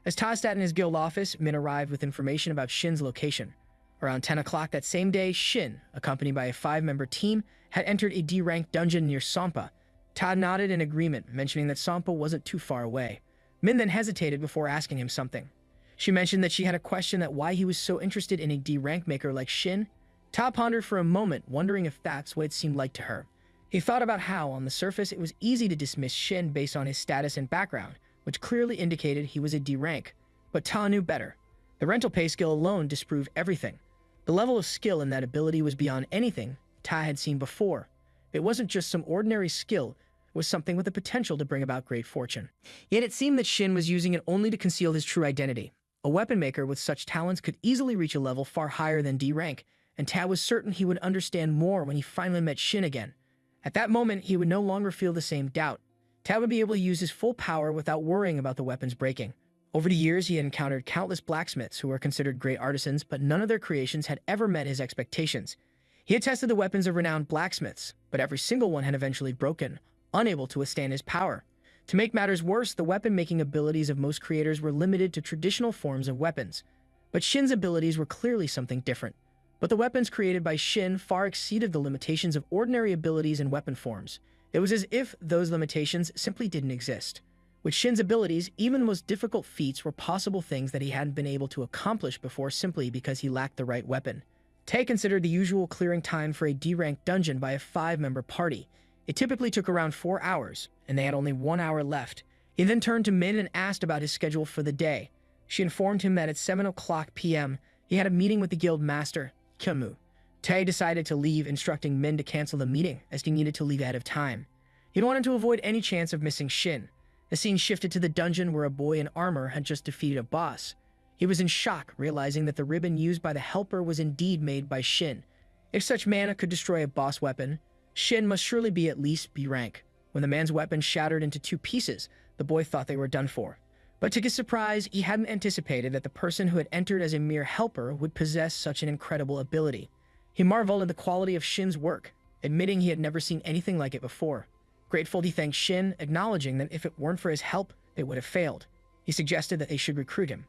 As Ta sat in his guild office, Min arrived with information about Shin's location. Around 10 o'clock that same day, Shin, accompanied by a 5-member team, had entered a D-ranked dungeon near Sampa. Ta nodded in agreement, mentioning that Sampa wasn't too far away. Min then hesitated before asking him something. She mentioned that she had a question that why he was so interested in a D-rank maker like Shin. Ta pondered for a moment, wondering if that's what it seemed like to her. He thought about how, on the surface, it was easy to dismiss Shin based on his status and background, which clearly indicated he was a D-rank. But Ta knew better. The rental pay skill alone disproved everything. The level of skill in that ability was beyond anything Ta had seen before. It wasn't just some ordinary skill, it was something with the potential to bring about great fortune. Yet it seemed that Shin was using it only to conceal his true identity. A weapon maker with such talents could easily reach a level far higher than D rank, and Ta was certain he would understand more when he finally met Shin again. At that moment, he would no longer feel the same doubt. Ta would be able to use his full power without worrying about the weapons breaking. Over the years, he had encountered countless blacksmiths who were considered great artisans, but none of their creations had ever met his expectations. He had tested the weapons of renowned blacksmiths, but every single one had eventually broken, unable to withstand his power. To make matters worse, the weapon-making abilities of most creators were limited to traditional forms of weapons. But Shin's abilities were clearly something different. But the weapons created by Shin far exceeded the limitations of ordinary abilities and weapon forms. It was as if those limitations simply didn't exist. With Shin's abilities, even the most difficult feats were possible things that he hadn't been able to accomplish before simply because he lacked the right weapon. Tae considered the usual clearing time for a D-ranked dungeon by a 5-member party. It typically took around 4 hours, and they had only 1 hour left. He then turned to Min and asked about his schedule for the day. She informed him that at 7 o'clock p.m., he had a meeting with the guild master, Kyunmu. Tae decided to leave, instructing Min to cancel the meeting as he needed to leave ahead of time. He wanted to avoid any chance of missing Shin. The scene shifted to the dungeon where a boy in armor had just defeated a boss. He was in shock, realizing that the ribbon used by the helper was indeed made by Shin. If such mana could destroy a boss weapon, Shin must surely be at least B rank. When the man's weapon shattered into 2 pieces, the boy thought they were done for. But to his surprise, he hadn't anticipated that the person who had entered as a mere helper would possess such an incredible ability. He marveled at the quality of Shin's work, admitting he had never seen anything like it before. Grateful, he thanked Shin, acknowledging that if it weren't for his help, they would have failed. He suggested that they should recruit him.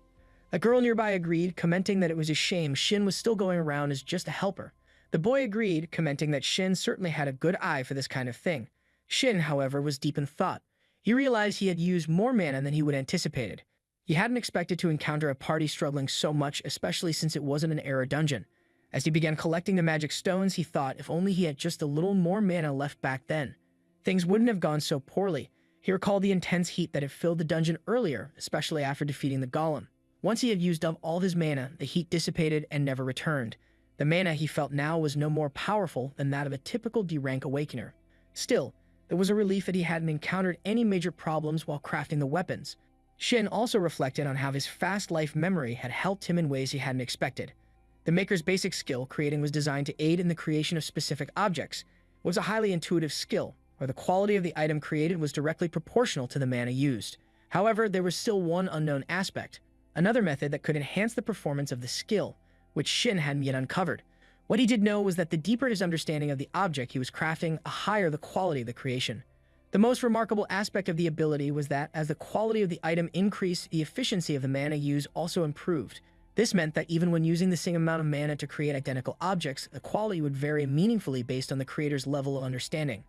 A girl nearby agreed, commenting that it was a shame Shin was still going around as just a helper. The boy agreed, commenting that Shin certainly had a good eye for this kind of thing. Shin, however, was deep in thought. He realized he had used more mana than he would anticipated. He hadn't expected to encounter a party struggling so much, especially since it wasn't an era dungeon. As he began collecting the magic stones, he thought if only he had just a little more mana left back then, things wouldn't have gone so poorly. He recalled the intense heat that had filled the dungeon earlier, especially after defeating the golem. Once he had used up all of his mana, the heat dissipated and never returned. The mana he felt now was no more powerful than that of a typical D-rank awakener. Still, there was a relief that he hadn't encountered any major problems while crafting the weapons. Shin also reflected on how his fast life memory had helped him in ways he hadn't expected. The maker's basic skill, creating, was designed to aid in the creation of specific objects. It was a highly intuitive skill, where the quality of the item created was directly proportional to the mana used. However, there was still one unknown aspect, another method that could enhance the performance of the skill, which Shin hadn't yet uncovered. What he did know was that the deeper his understanding of the object he was crafting, the higher the quality of the creation. The most remarkable aspect of the ability was that as the quality of the item increased, the efficiency of the mana used also improved. This meant that even when using the same amount of mana to create identical objects, the quality would vary meaningfully based on the creator's level of understanding.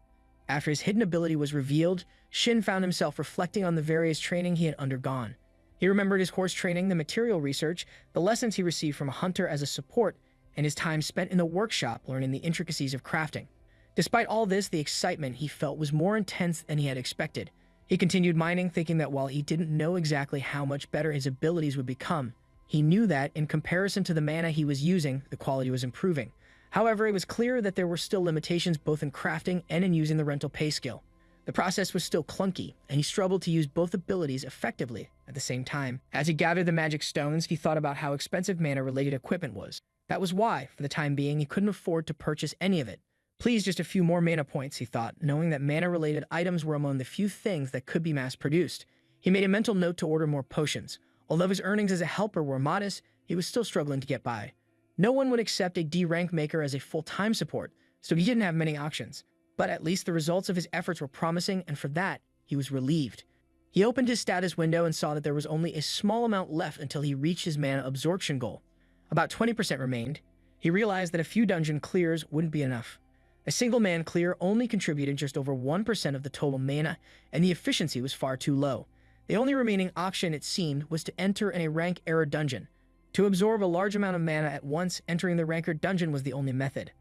After his hidden ability was revealed, Shin found himself reflecting on the various training he had undergone. He remembered his horse training, the material research, the lessons he received from a hunter as a support, and his time spent in the workshop learning the intricacies of crafting. Despite all this, the excitement he felt was more intense than he had expected. He continued mining, thinking that while he didn't know exactly how much better his abilities would become, he knew that, in comparison to the mana he was using, the quality was improving. However, it was clear that there were still limitations both in crafting and in using the rental pay skill. The process was still clunky, and he struggled to use both abilities effectively at the same time. As he gathered the magic stones, he thought about how expensive mana-related equipment was. That was why, for the time being, he couldn't afford to purchase any of it. Please, just a few more mana points, he thought, knowing that mana-related items were among the few things that could be mass-produced. He made a mental note to order more potions. Although his earnings as a helper were modest, he was still struggling to get by. No one would accept a D-rank maker as a full-time support, so he didn't have many options. But at least the results of his efforts were promising, and for that, he was relieved. He opened his status window and saw that there was only a small amount left until he reached his mana absorption goal. About 20% remained. He realized that a few dungeon clears wouldn't be enough. A single man clear only contributed just over 1% of the total mana, and the efficiency was far too low. The only remaining option, it seemed, was to enter in a rank error dungeon. To absorb a large amount of mana at once, entering the ranker dungeon was the only method.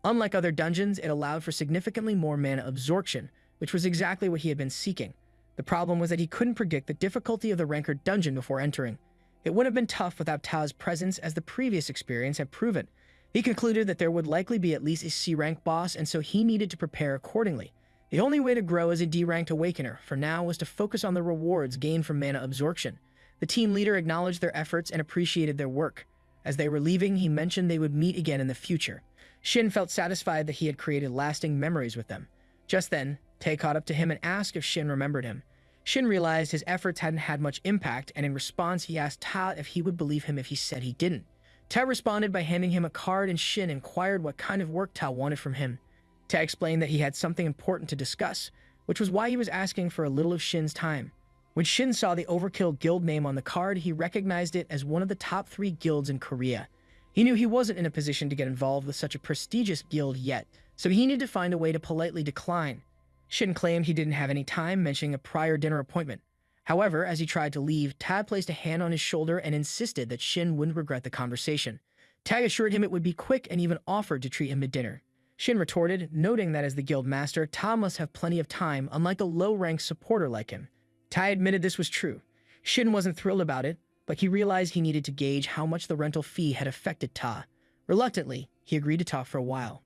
Unlike other dungeons, it allowed for significantly more mana absorption, which was exactly what he had been seeking. The problem was that he couldn't predict the difficulty of the ranker dungeon before entering. It would have been tough without Ta's presence, as the previous experience had proven. He concluded that there would likely be at least a C-rank boss, and so he needed to prepare accordingly. The only way to grow as a D-ranked awakener for now was to focus on the rewards gained from mana absorption. The team leader acknowledged their efforts and appreciated their work. As they were leaving, he mentioned they would meet again in the future. Shin felt satisfied that he had created lasting memories with them. Just then, Tae caught up to him and asked if Shin remembered him. Shin realized his efforts hadn't had much impact, and in response he asked Ta if he would believe him if he said he didn't. Ta responded by handing him a card, and Shin inquired what kind of work Ta wanted from him. Ta explained that he had something important to discuss, which was why he was asking for a little of Shin's time. When Shin saw the Overkill Guild name on the card, he recognized it as one of the top 3 guilds in Korea. He knew he wasn't in a position to get involved with such a prestigious guild yet, so he needed to find a way to politely decline. Shin claimed he didn't have any time, mentioning a prior dinner appointment. However, as he tried to leave, Tad placed a hand on his shoulder and insisted that Shin wouldn't regret the conversation. Tag assured him it would be quick and even offered to treat him to dinner. Shin retorted, noting that as the guild master, Ta must have plenty of time, unlike a low-ranked supporter like him. Ta admitted this was true. Shin wasn't thrilled about it, but he realized he needed to gauge how much the rental fee had affected Ta. Reluctantly, he agreed to talk for a while.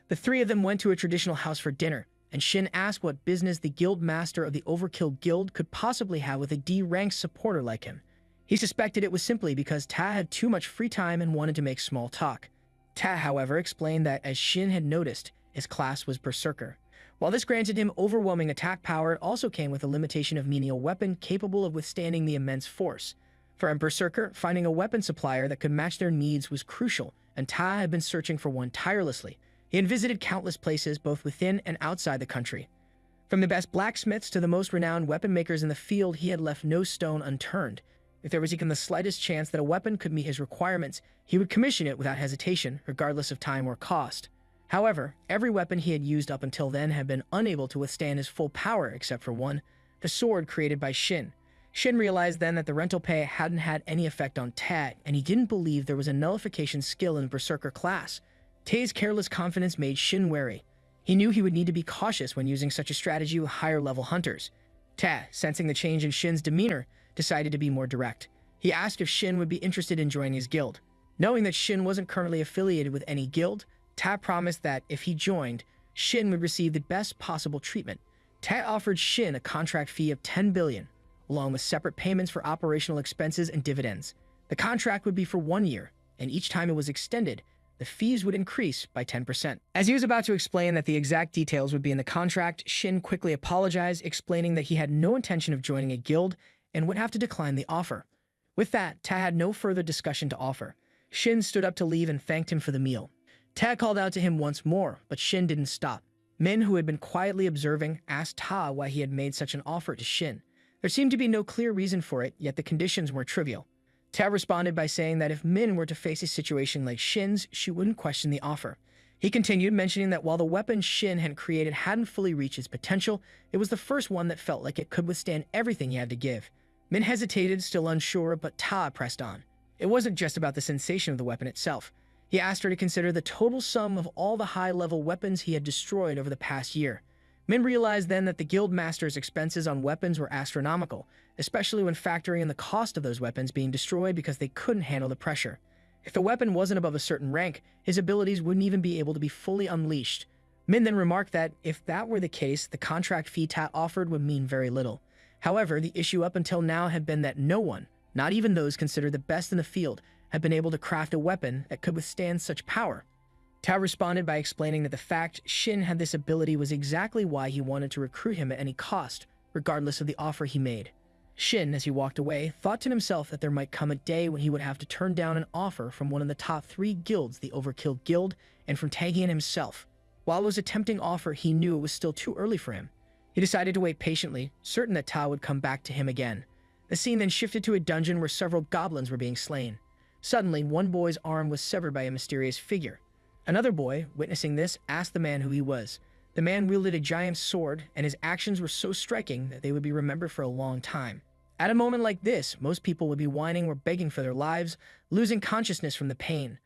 The 3 of them went to a traditional house for dinner, and Shin asked what business the guild master of the Overkill Guild could possibly have with a D-ranked supporter like him. He suspected it was simply because Ta had too much free time and wanted to make small talk. Ta, however, explained that, as Shin had noticed, his class was Berserker. While this granted him overwhelming attack power, it also came with a limitation of menial weapon capable of withstanding the immense force. For a Berserker, finding a weapon supplier that could match their needs was crucial, and Ta had been searching for one tirelessly. He had visited countless places both within and outside the country. From the best blacksmiths to the most renowned weapon makers in the field, he had left no stone unturned. If there was even the slightest chance that a weapon could meet his requirements, he would commission it without hesitation, regardless of time or cost. However, every weapon he had used up until then had been unable to withstand his full power except for one, the sword created by Shin. Shin realized then that the rental pay hadn't had any effect on Ta, and he didn't believe there was a nullification skill in the Berserker class. Tae's careless confidence made Shin wary. He knew he would need to be cautious when using such a strategy with higher-level hunters. Ta, sensing the change in Shin's demeanor, decided to be more direct. He asked if Shin would be interested in joining his guild. Knowing that Shin wasn't currently affiliated with any guild, Ta promised that, if he joined, Shin would receive the best possible treatment. Ta offered Shin a contract fee of 10 billion, along with separate payments for operational expenses and dividends. The contract would be for 1 year, and each time it was extended, the fees would increase by 10%. As he was about to explain that the exact details would be in the contract, Shin quickly apologized, explaining that he had no intention of joining a guild and would have to decline the offer. With that, Ta had no further discussion to offer. Shin stood up to leave and thanked him for the meal. Ta called out to him once more, but Shin didn't stop. Min, who had been quietly observing, asked Ta why he had made such an offer to Shin. There seemed to be no clear reason for it, yet the conditions were trivial. Ta responded by saying that if Min were to face a situation like Shin's, she wouldn't question the offer. He continued, mentioning that while the weapon Shin had created hadn't fully reached its potential, it was the first one that felt like it could withstand everything he had to give. Min hesitated, still unsure, but Ta pressed on. It wasn't just about the sensation of the weapon itself. He asked her to consider the total sum of all the high-level weapons he had destroyed over the past year. Min realized then that the guild master's expenses on weapons were astronomical, especially when factoring in the cost of those weapons being destroyed because they couldn't handle the pressure. If the weapon wasn't above a certain rank, his abilities wouldn't even be able to be fully unleashed. Min then remarked that, if that were the case, the contract fee Ta offered would mean very little. However, the issue up until now had been that no one, not even those considered the best in the field, had been able to craft a weapon that could withstand such power. Ta responded by explaining that the fact Shin had this ability was exactly why he wanted to recruit him at any cost, regardless of the offer he made. Shin, as he walked away, thought to himself that there might come a day when he would have to turn down an offer from one of the top 3 guilds, the Overkill Guild, and from Tagian himself. While it was a tempting offer, he knew it was still too early for him. He decided to wait patiently, certain that Ta would come back to him again. The scene then shifted to a dungeon where several goblins were being slain. Suddenly, one boy's arm was severed by a mysterious figure. Another boy, witnessing this, asked the man who he was. The man wielded a giant sword, and his actions were so striking that they would be remembered for a long time. At a moment like this, most people would be whining or begging for their lives, losing consciousness from the pain.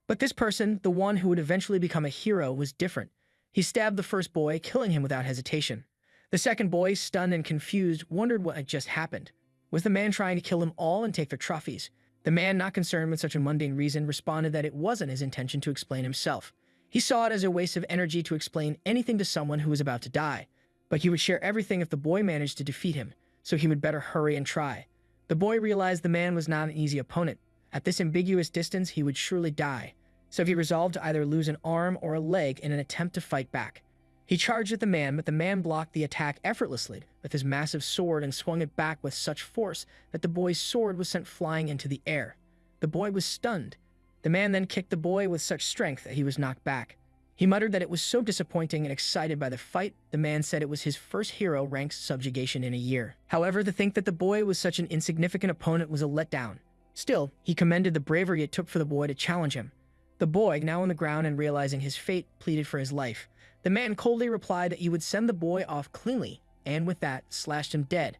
But this person, the one who would eventually become a hero, was different. He stabbed the first boy, killing him without hesitation. The second boy, stunned and confused, wondered what had just happened. Was the man trying to kill them all and take their trophies? The man, not concerned with such a mundane reason, responded that it wasn't his intention to explain himself. He saw it as a waste of energy to explain anything to someone who was about to die. But he would share everything if the boy managed to defeat him, so he would better hurry and try. The boy realized the man was not an easy opponent. At this ambiguous distance, he would surely die. So he resolved to either lose an arm or a leg in an attempt to fight back. He charged at the man, but the man blocked the attack effortlessly with his massive sword and swung it back with such force that the boy's sword was sent flying into the air. The boy was stunned. The man then kicked the boy with such strength that he was knocked back. He muttered that it was so disappointing and excited by the fight. The man said it was his first hero-ranked subjugation in a year. However, to think that the boy was such an insignificant opponent was a letdown. Still, he commended the bravery it took for the boy to challenge him. The boy, now on the ground and realizing his fate, pleaded for his life. The man coldly replied that he would send the boy off cleanly, and with that, slashed him dead.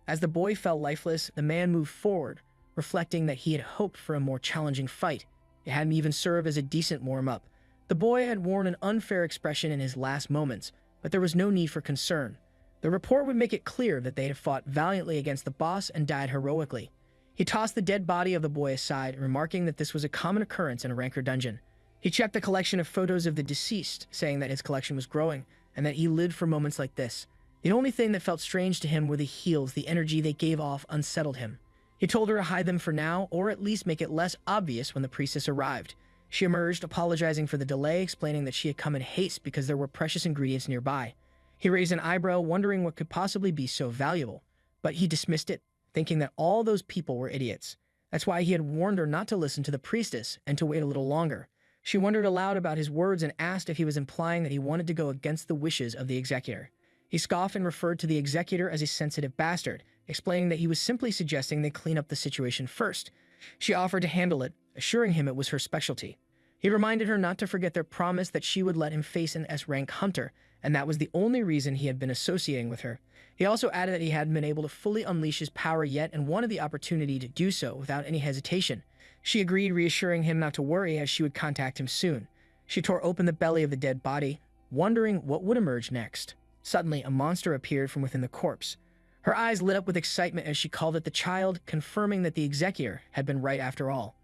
As the boy fell lifeless, the man moved forward, reflecting that he had hoped for a more challenging fight. It hadn't even served as a decent warm-up. The boy had worn an unfair expression in his last moments, but there was no need for concern. The report would make it clear that they had fought valiantly against the boss and died heroically. He tossed the dead body of the boy aside, remarking that this was a common occurrence in a rancor dungeon. He checked the collection of photos of the deceased, saying that his collection was growing, and that he lived for moments like this. The only thing that felt strange to him were the heals. The energy they gave off unsettled him. He told her to hide them for now, or at least make it less obvious when the priestess arrived. She emerged, apologizing for the delay, explaining that she had come in haste because there were precious ingredients nearby. He raised an eyebrow, wondering what could possibly be so valuable, but he dismissed it, thinking that all those people were idiots. That's why he had warned her not to listen to the priestess and to wait a little longer. She wondered aloud about his words and asked if he was implying that he wanted to go against the wishes of the executor. He scoffed and referred to the executor as a sensitive bastard, explaining that he was simply suggesting they clean up the situation first. She offered to handle it, assuring him it was her specialty. He reminded her not to forget their promise that she would let him face an S-rank hunter, and that was the only reason he had been associating with her. He also added that he hadn't been able to fully unleash his power yet and wanted the opportunity to do so without any hesitation. She agreed, reassuring him not to worry as she would contact him soon. She tore open the belly of the dead body, wondering what would emerge next. Suddenly, a monster appeared from within the corpse. Her eyes lit up with excitement as she called it the child, confirming that the executor had been right after all.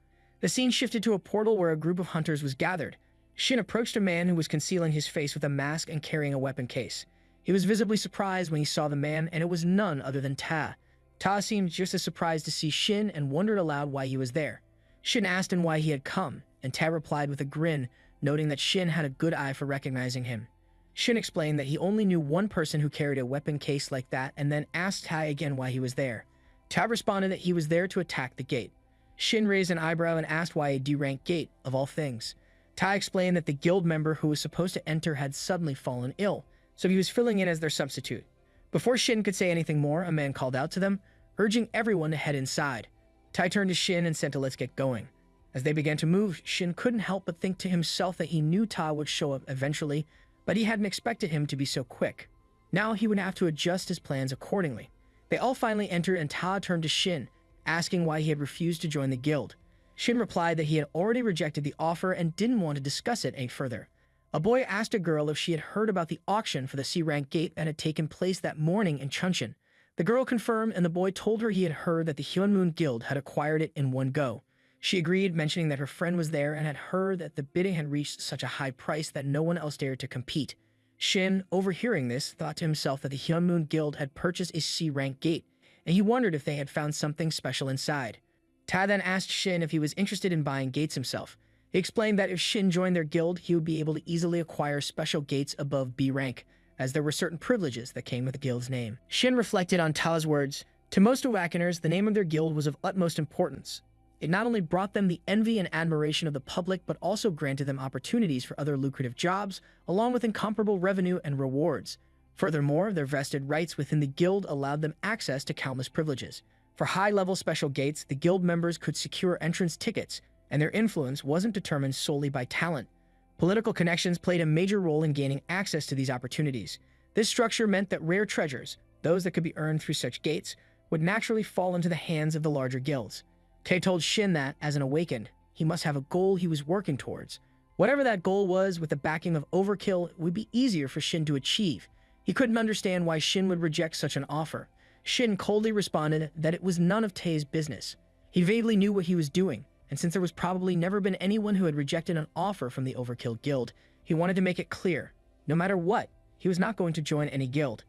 The scene shifted to a portal where a group of hunters was gathered. Shin approached a man who was concealing his face with a mask and carrying a weapon case. He was visibly surprised when he saw the man, and it was none other than Ta. Ta seemed just as surprised to see Shin and wondered aloud why he was there. Shin asked him why he had come, and Ta replied with a grin, noting that Shin had a good eye for recognizing him. Shin explained that he only knew one person who carried a weapon case like that, and then asked Ta again why he was there. Ta responded that he was there to attack the gate. Shin raised an eyebrow and asked why a D-rank gate, of all things. Ta explained that the guild member who was supposed to enter had suddenly fallen ill, so he was filling in as their substitute. Before Shin could say anything more, a man called out to them, urging everyone to head inside. Tai turned to Shin and said to let's get going. As they began to move, Shin couldn't help but think to himself that he knew Ta would show up eventually, but he hadn't expected him to be so quick. Now he would have to adjust his plans accordingly. They all finally entered and Ta turned to Shin, asking why he had refused to join the guild. Shin replied that he had already rejected the offer and didn't want to discuss it any further. A boy asked a girl if she had heard about the auction for the C-rank gate that had taken place that morning in Chunshin. The girl confirmed, and the boy told her he had heard that the Hyunmoon Guild had acquired it in one go. She agreed, mentioning that her friend was there and had heard that the bidding had reached such a high price that no one else dared to compete. Shin, overhearing this, thought to himself that the Hyunmoon Guild had purchased a C-rank gate, and he wondered if they had found something special inside. Ta then asked Shin if he was interested in buying gates himself. He explained that if Shin joined their guild, he would be able to easily acquire special gates above B rank, as there were certain privileges that came with the guild's name. Shin reflected on Ta's words. To most Awakeners, the name of their guild was of utmost importance. It not only brought them the envy and admiration of the public, but also granted them opportunities for other lucrative jobs, along with incomparable revenue and rewards. Furthermore, their vested rights within the guild allowed them access to countless privileges. For high-level special gates, the guild members could secure entrance tickets, and their influence wasn't determined solely by talent. Political connections played a major role in gaining access to these opportunities. This structure meant that rare treasures, those that could be earned through such gates, would naturally fall into the hands of the larger guilds. Tay told Shin that, as an awakened, he must have a goal he was working towards. Whatever that goal was, with the backing of Overkill, it would be easier for Shin to achieve. He couldn't understand why Shin would reject such an offer. Shin coldly responded that it was none of Tay's business. He vaguely knew what he was doing, and since there was probably never been anyone who had rejected an offer from the Overkill Guild, he wanted to make it clear, no matter what, he was not going to join any guild.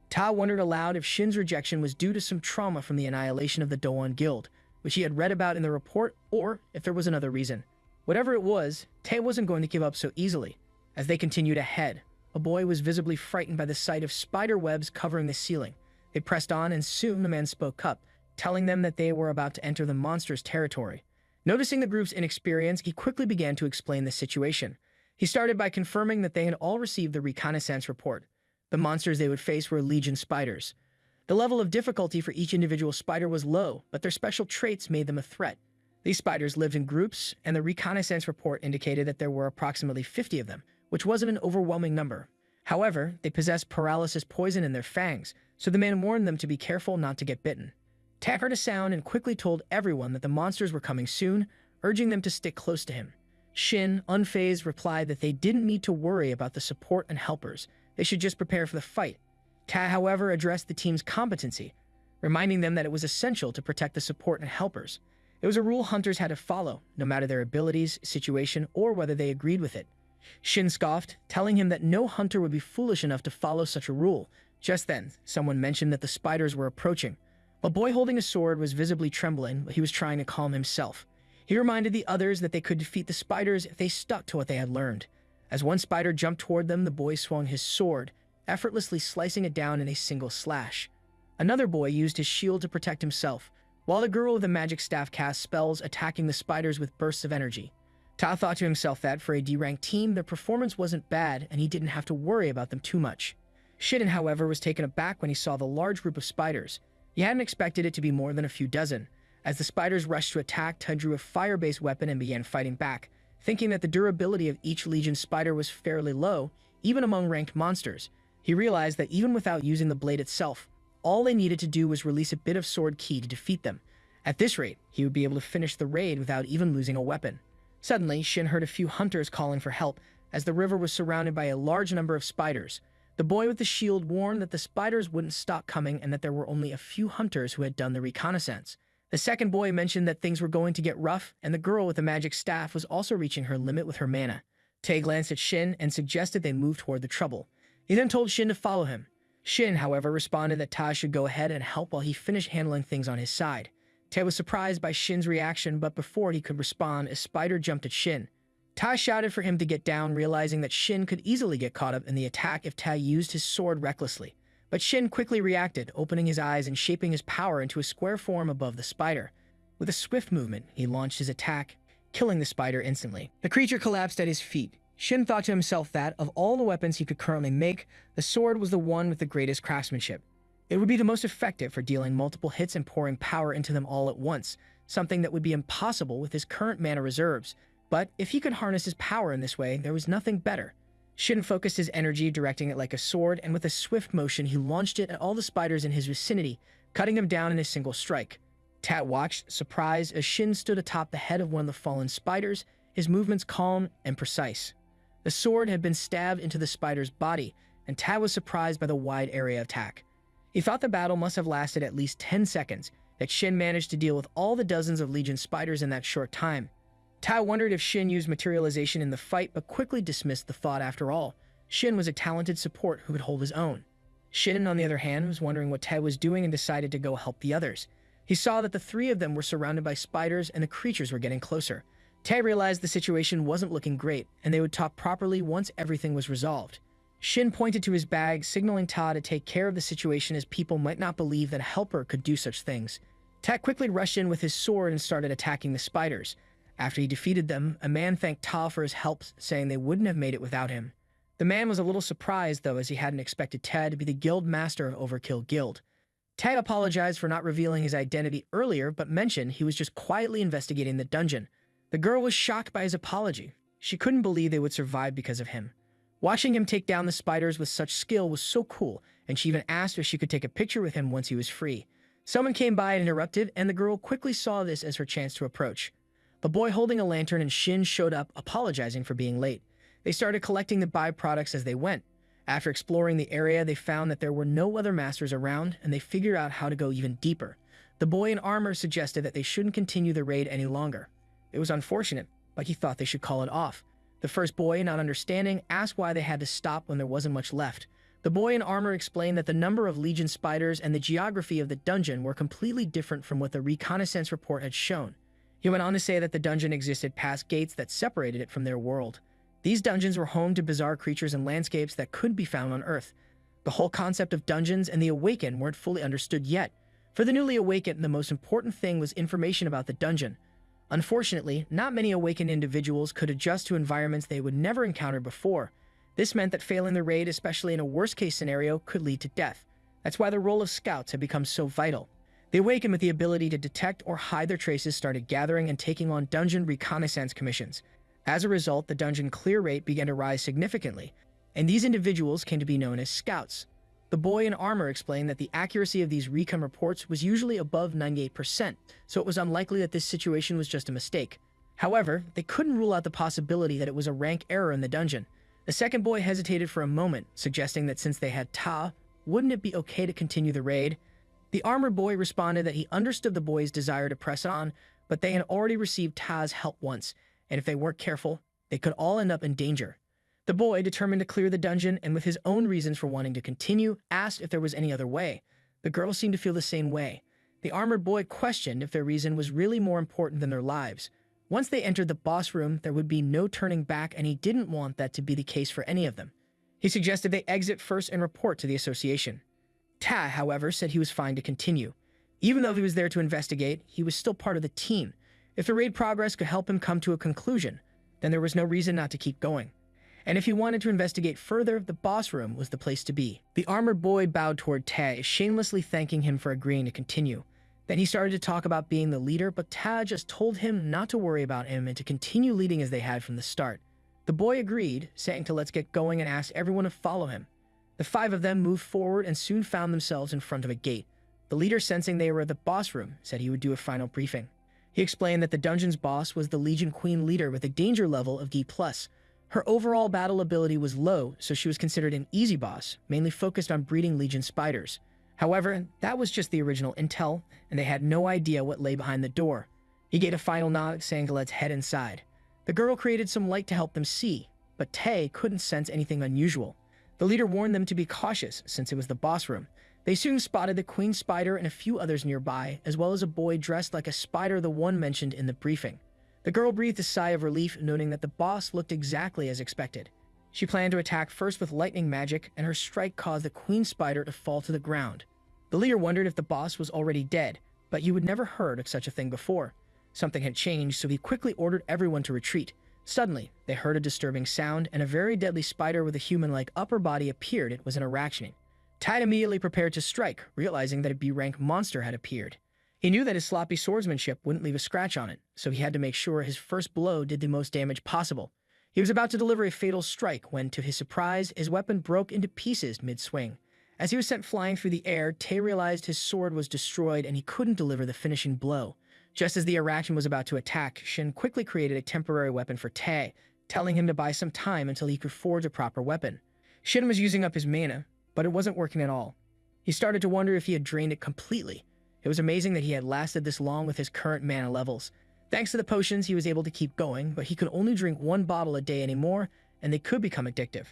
Ta wondered aloud if Shin's rejection was due to some trauma from the annihilation of the Doan Guild, which he had read about in the report, or if there was another reason. Whatever it was, Tay wasn't going to give up so easily. As they continued ahead, a boy was visibly frightened by the sight of spider webs covering the ceiling. They pressed on, and soon the man spoke up, telling them that they were about to enter the monster's territory. Noticing the group's inexperience, he quickly began to explain the situation. He started by confirming that they had all received the reconnaissance report. The monsters they would face were legion spiders. The level of difficulty for each individual spider was low, but their special traits made them a threat. These spiders lived in groups, and the reconnaissance report indicated that there were approximately 50 of them, which wasn't an overwhelming number. However, they possessed paralysis poison in their fangs, so the man warned them to be careful not to get bitten. Tak heard a sound and quickly told everyone that the monsters were coming soon, urging them to stick close to him. Shin, unfazed, replied that they didn't need to worry about the support and helpers. They should just prepare for the fight. Ta, however, addressed the team's competency, reminding them that it was essential to protect the support and helpers. It was a rule hunters had to follow, no matter their abilities, situation, or whether they agreed with it. Shin scoffed, telling him that no hunter would be foolish enough to follow such a rule. Just then, someone mentioned that the spiders were approaching. A boy holding a sword was visibly trembling, but he was trying to calm himself. He reminded the others that they could defeat the spiders if they stuck to what they had learned. As one spider jumped toward them, the boy swung his sword, effortlessly slicing it down in a single slash. Another boy used his shield to protect himself, while the girl with the magic staff cast spells, attacking the spiders with bursts of energy. Ta thought to himself that for a D-ranked team, their performance wasn't bad and he didn't have to worry about them too much. Shiden, however, was taken aback when he saw the large group of spiders. He hadn't expected it to be more than a few dozen. As the spiders rushed to attack, Ta drew a fire-based weapon and began fighting back, thinking that the durability of each legion spider was fairly low, even among ranked monsters. He realized that even without using the blade itself, all they needed to do was release a bit of sword ki to defeat them. At this rate, he would be able to finish the raid without even losing a weapon. Suddenly, Shin heard a few hunters calling for help, as the river was surrounded by a large number of spiders. The boy with the shield warned that the spiders wouldn't stop coming and that there were only a few hunters who had done the reconnaissance. The second boy mentioned that things were going to get rough, and the girl with the magic staff was also reaching her limit with her mana. Tae glanced at Shin and suggested they move toward the trouble. He then told Shin to follow him. Shin, however, responded that Ta should go ahead and help while he finished handling things on his side. Tae was surprised by Shin's reaction, but before he could respond, a spider jumped at Shin. Ta shouted for him to get down, realizing that Shin could easily get caught up in the attack if Ta used his sword recklessly. But Shin quickly reacted, opening his eyes and shaping his power into a square form above the spider. With a swift movement, he launched his attack, killing the spider instantly. The creature collapsed at his feet. Shin thought to himself that, of all the weapons he could currently make, the sword was the one with the greatest craftsmanship. It would be the most effective for dealing multiple hits and pouring power into them all at once, something that would be impossible with his current mana reserves. But if he could harness his power in this way, there was nothing better. Shin focused his energy, directing it like a sword, and with a swift motion, he launched it at all the spiders in his vicinity, cutting them down in a single strike. Tat watched, surprised, as Shin stood atop the head of one of the fallen spiders, his movements calm and precise. The sword had been stabbed into the spider's body, and Tat was surprised by the wide area of attack. He thought the battle must have lasted at least 10 seconds, that Shin managed to deal with all the dozens of Legion spiders in that short time. Ta wondered if Shin used materialization in the fight, but quickly dismissed the thought after all. Shin was a talented support who could hold his own. Shin, on the other hand, was wondering what Ta was doing and decided to go help the others. He saw that the three of them were surrounded by spiders and the creatures were getting closer. Ta realized the situation wasn't looking great, and they would talk properly once everything was resolved. Shin pointed to his bag, signaling Ta to take care of the situation as people might not believe that a helper could do such things. Ta quickly rushed in with his sword and started attacking the spiders. After he defeated them, a man thanked Ta for his help, saying they wouldn't have made it without him. The man was a little surprised, though, as he hadn't expected Ted to be the guild master of Overkill Guild. Ted apologized for not revealing his identity earlier, but mentioned he was just quietly investigating the dungeon. The girl was shocked by his apology. She couldn't believe they would survive because of him. Watching him take down the spiders with such skill was so cool, and she even asked if she could take a picture with him once he was free. Someone came by and interrupted, and the girl quickly saw this as her chance to approach. The boy holding a lantern and Shin showed up, apologizing for being late. They started collecting the byproducts as they went. After exploring the area, they found that there were no other masters around, and they figured out how to go even deeper. The boy in armor suggested that they shouldn't continue the raid any longer. It was unfortunate, but he thought they should call it off. The first boy, not understanding, asked why they had to stop when there wasn't much left. The boy in armor explained that the number of legion spiders and the geography of the dungeon were completely different from what the reconnaissance report had shown. He went on to say that the dungeon existed past gates that separated it from their world. These dungeons were home to bizarre creatures and landscapes that couldn't be found on Earth. The whole concept of dungeons and the Awakened weren't fully understood yet. For the newly awakened, the most important thing was information about the dungeon. Unfortunately, not many awakened individuals could adjust to environments they would never encounter before. This meant that failing the raid, especially in a worst-case scenario, could lead to death. That's why the role of scouts had become so vital. The awakened with the ability to detect or hide their traces started gathering and taking on dungeon reconnaissance commissions. As a result, the dungeon clear rate began to rise significantly, and these individuals came to be known as scouts. The boy in armor explained that the accuracy of these recon reports was usually above 98%, so it was unlikely that this situation was just a mistake. However, they couldn't rule out the possibility that it was a rank error in the dungeon. The second boy hesitated for a moment, suggesting that since they had Ta, wouldn't it be okay to continue the raid? The armored boy responded that he understood the boy's desire to press on, but they had already received Ta's help once, and if they weren't careful, they could all end up in danger. The boy, determined to clear the dungeon and with his own reasons for wanting to continue, asked if there was any other way. The girl seemed to feel the same way. The armored boy questioned if their reason was really more important than their lives. Once they entered the boss room, there would be no turning back, and he didn't want that to be the case for any of them. He suggested they exit first and report to the association. Ta, however, said he was fine to continue. Even though he was there to investigate, he was still part of the team. If the raid progress could help him come to a conclusion, then there was no reason not to keep going. And if he wanted to investigate further, the boss room was the place to be. The armored boy bowed toward Ta, shamelessly thanking him for agreeing to continue. Then he started to talk about being the leader, but Ta just told him not to worry about him and to continue leading as they had from the start. The boy agreed, saying to let's get going and asked everyone to follow him. The five of them moved forward and soon found themselves in front of a gate. The leader, sensing they were at the boss room, said he would do a final briefing. He explained that the dungeon's boss was the Legion Queen leader with a danger level of D+. Her overall battle ability was low, so she was considered an easy boss, mainly focused on breeding Legion spiders. However, that was just the original intel, and they had no idea what lay behind the door. He gave a final nod, saying to let's head inside. The girl created some light to help them see, but Tae couldn't sense anything unusual. The leader warned them to be cautious, since it was the boss room. They soon spotted the queen spider and a few others nearby, as well as a boy dressed like a spider, the one mentioned in the briefing. The girl breathed a sigh of relief, noting that the boss looked exactly as expected. She planned to attack first with lightning magic, and her strike caused the queen spider to fall to the ground. The leader wondered if the boss was already dead, but you had never heard of such a thing before. Something had changed, so he quickly ordered everyone to retreat. Suddenly, they heard a disturbing sound, and a very deadly spider with a human-like upper body appeared. It was an Arachne. Tide immediately prepared to strike, realizing that a B-rank monster had appeared. He knew that his sloppy swordsmanship wouldn't leave a scratch on it, so he had to make sure his first blow did the most damage possible. He was about to deliver a fatal strike when, to his surprise, his weapon broke into pieces mid-swing. As he was sent flying through the air, Tae realized his sword was destroyed and he couldn't deliver the finishing blow. Just as the Arachne was about to attack, Shin quickly created a temporary weapon for Tae, telling him to buy some time until he could forge a proper weapon. Shin was using up his mana, but it wasn't working at all. He started to wonder if he had drained it completely. It was amazing that he had lasted this long with his current mana levels. Thanks to the potions, he was able to keep going, but he could only drink one bottle a day anymore, and they could become addictive.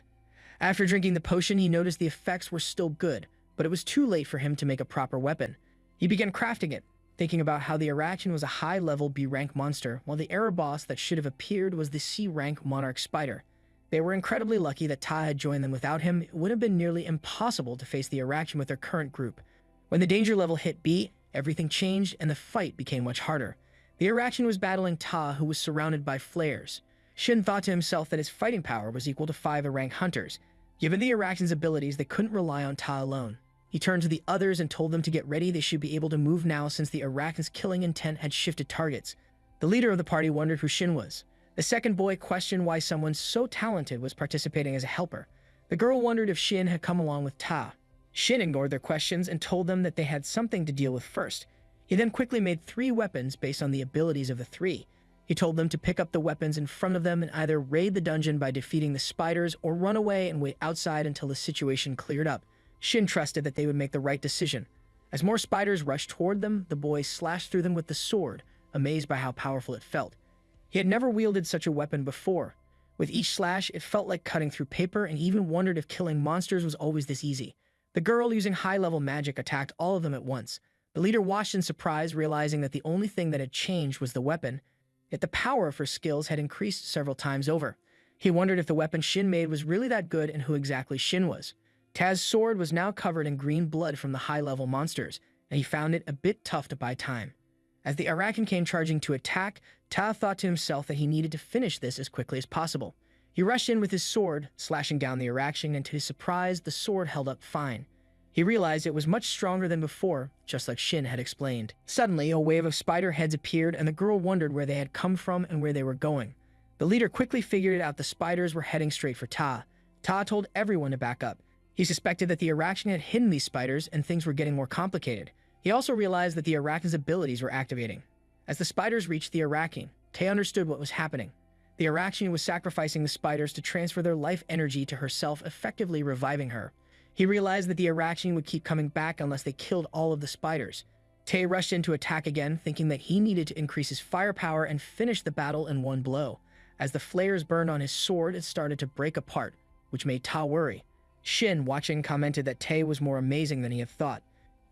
After drinking the potion, he noticed the effects were still good, but it was too late for him to make a proper weapon. He began crafting it, thinking about how the Arachne was a high-level B-rank monster, while the error boss that should have appeared was the C-rank monarch spider. They were incredibly lucky that Ta had joined them. Without him, it would have been nearly impossible to face the Arachne with their current group. When the danger level hit B, everything changed and the fight became much harder. The Arachne was battling Ta, who was surrounded by flares. Shin thought to himself that his fighting power was equal to 5 A-rank hunters. Given the Iraqis' abilities, they couldn't rely on Ta alone. He turned to the others and told them to get ready. They should be able to move now since the Iraqis' killing intent had shifted targets. The leader of the party wondered who Shin was. The second boy questioned why someone so talented was participating as a helper. The girl wondered if Shin had come along with Ta. Shin ignored their questions and told them that they had something to deal with first. He then quickly made 3 weapons based on the abilities of the 3. He told them to pick up the weapons in front of them and either raid the dungeon by defeating the spiders or run away and wait outside until the situation cleared up. Shin trusted that they would make the right decision. As more spiders rushed toward them, the boy slashed through them with the sword, amazed by how powerful it felt. He had never wielded such a weapon before. With each slash, it felt like cutting through paper, and even wondered if killing monsters was always this easy. The girl, using high-level magic, attacked all of them at once. The leader watched in surprise, realizing that the only thing that had changed was the weapon, yet the power of her skills had increased several times over. He wondered if the weapon Shin made was really that good and who exactly Shin was. Ta's sword was now covered in green blood from the high-level monsters, and he found it a bit tough to buy time. As the Arakan came charging to attack, Ta thought to himself that he needed to finish this as quickly as possible. He rushed in with his sword, slashing down the Arakan, and to his surprise, the sword held up fine. He realized it was much stronger than before, just like Shin had explained. Suddenly, a wave of spider heads appeared, and the girl wondered where they had come from and where they were going. The leader quickly figured it out. The spiders were heading straight for Ta. Ta told everyone to back up. He suspected that the Arakan had hidden these spiders, and things were getting more complicated. He also realized that the Arakan's abilities were activating. As the spiders reached the Arakan, Tae understood what was happening. The Arakan was sacrificing the spiders to transfer their life energy to herself, effectively reviving her. He realized that the Arakan would keep coming back unless they killed all of the spiders. Tae rushed in to attack again, thinking that he needed to increase his firepower and finish the battle in one blow. As the flares burned on his sword, it started to break apart, which made Ta worry. Shin, watching, commented that Tae was more amazing than he had thought.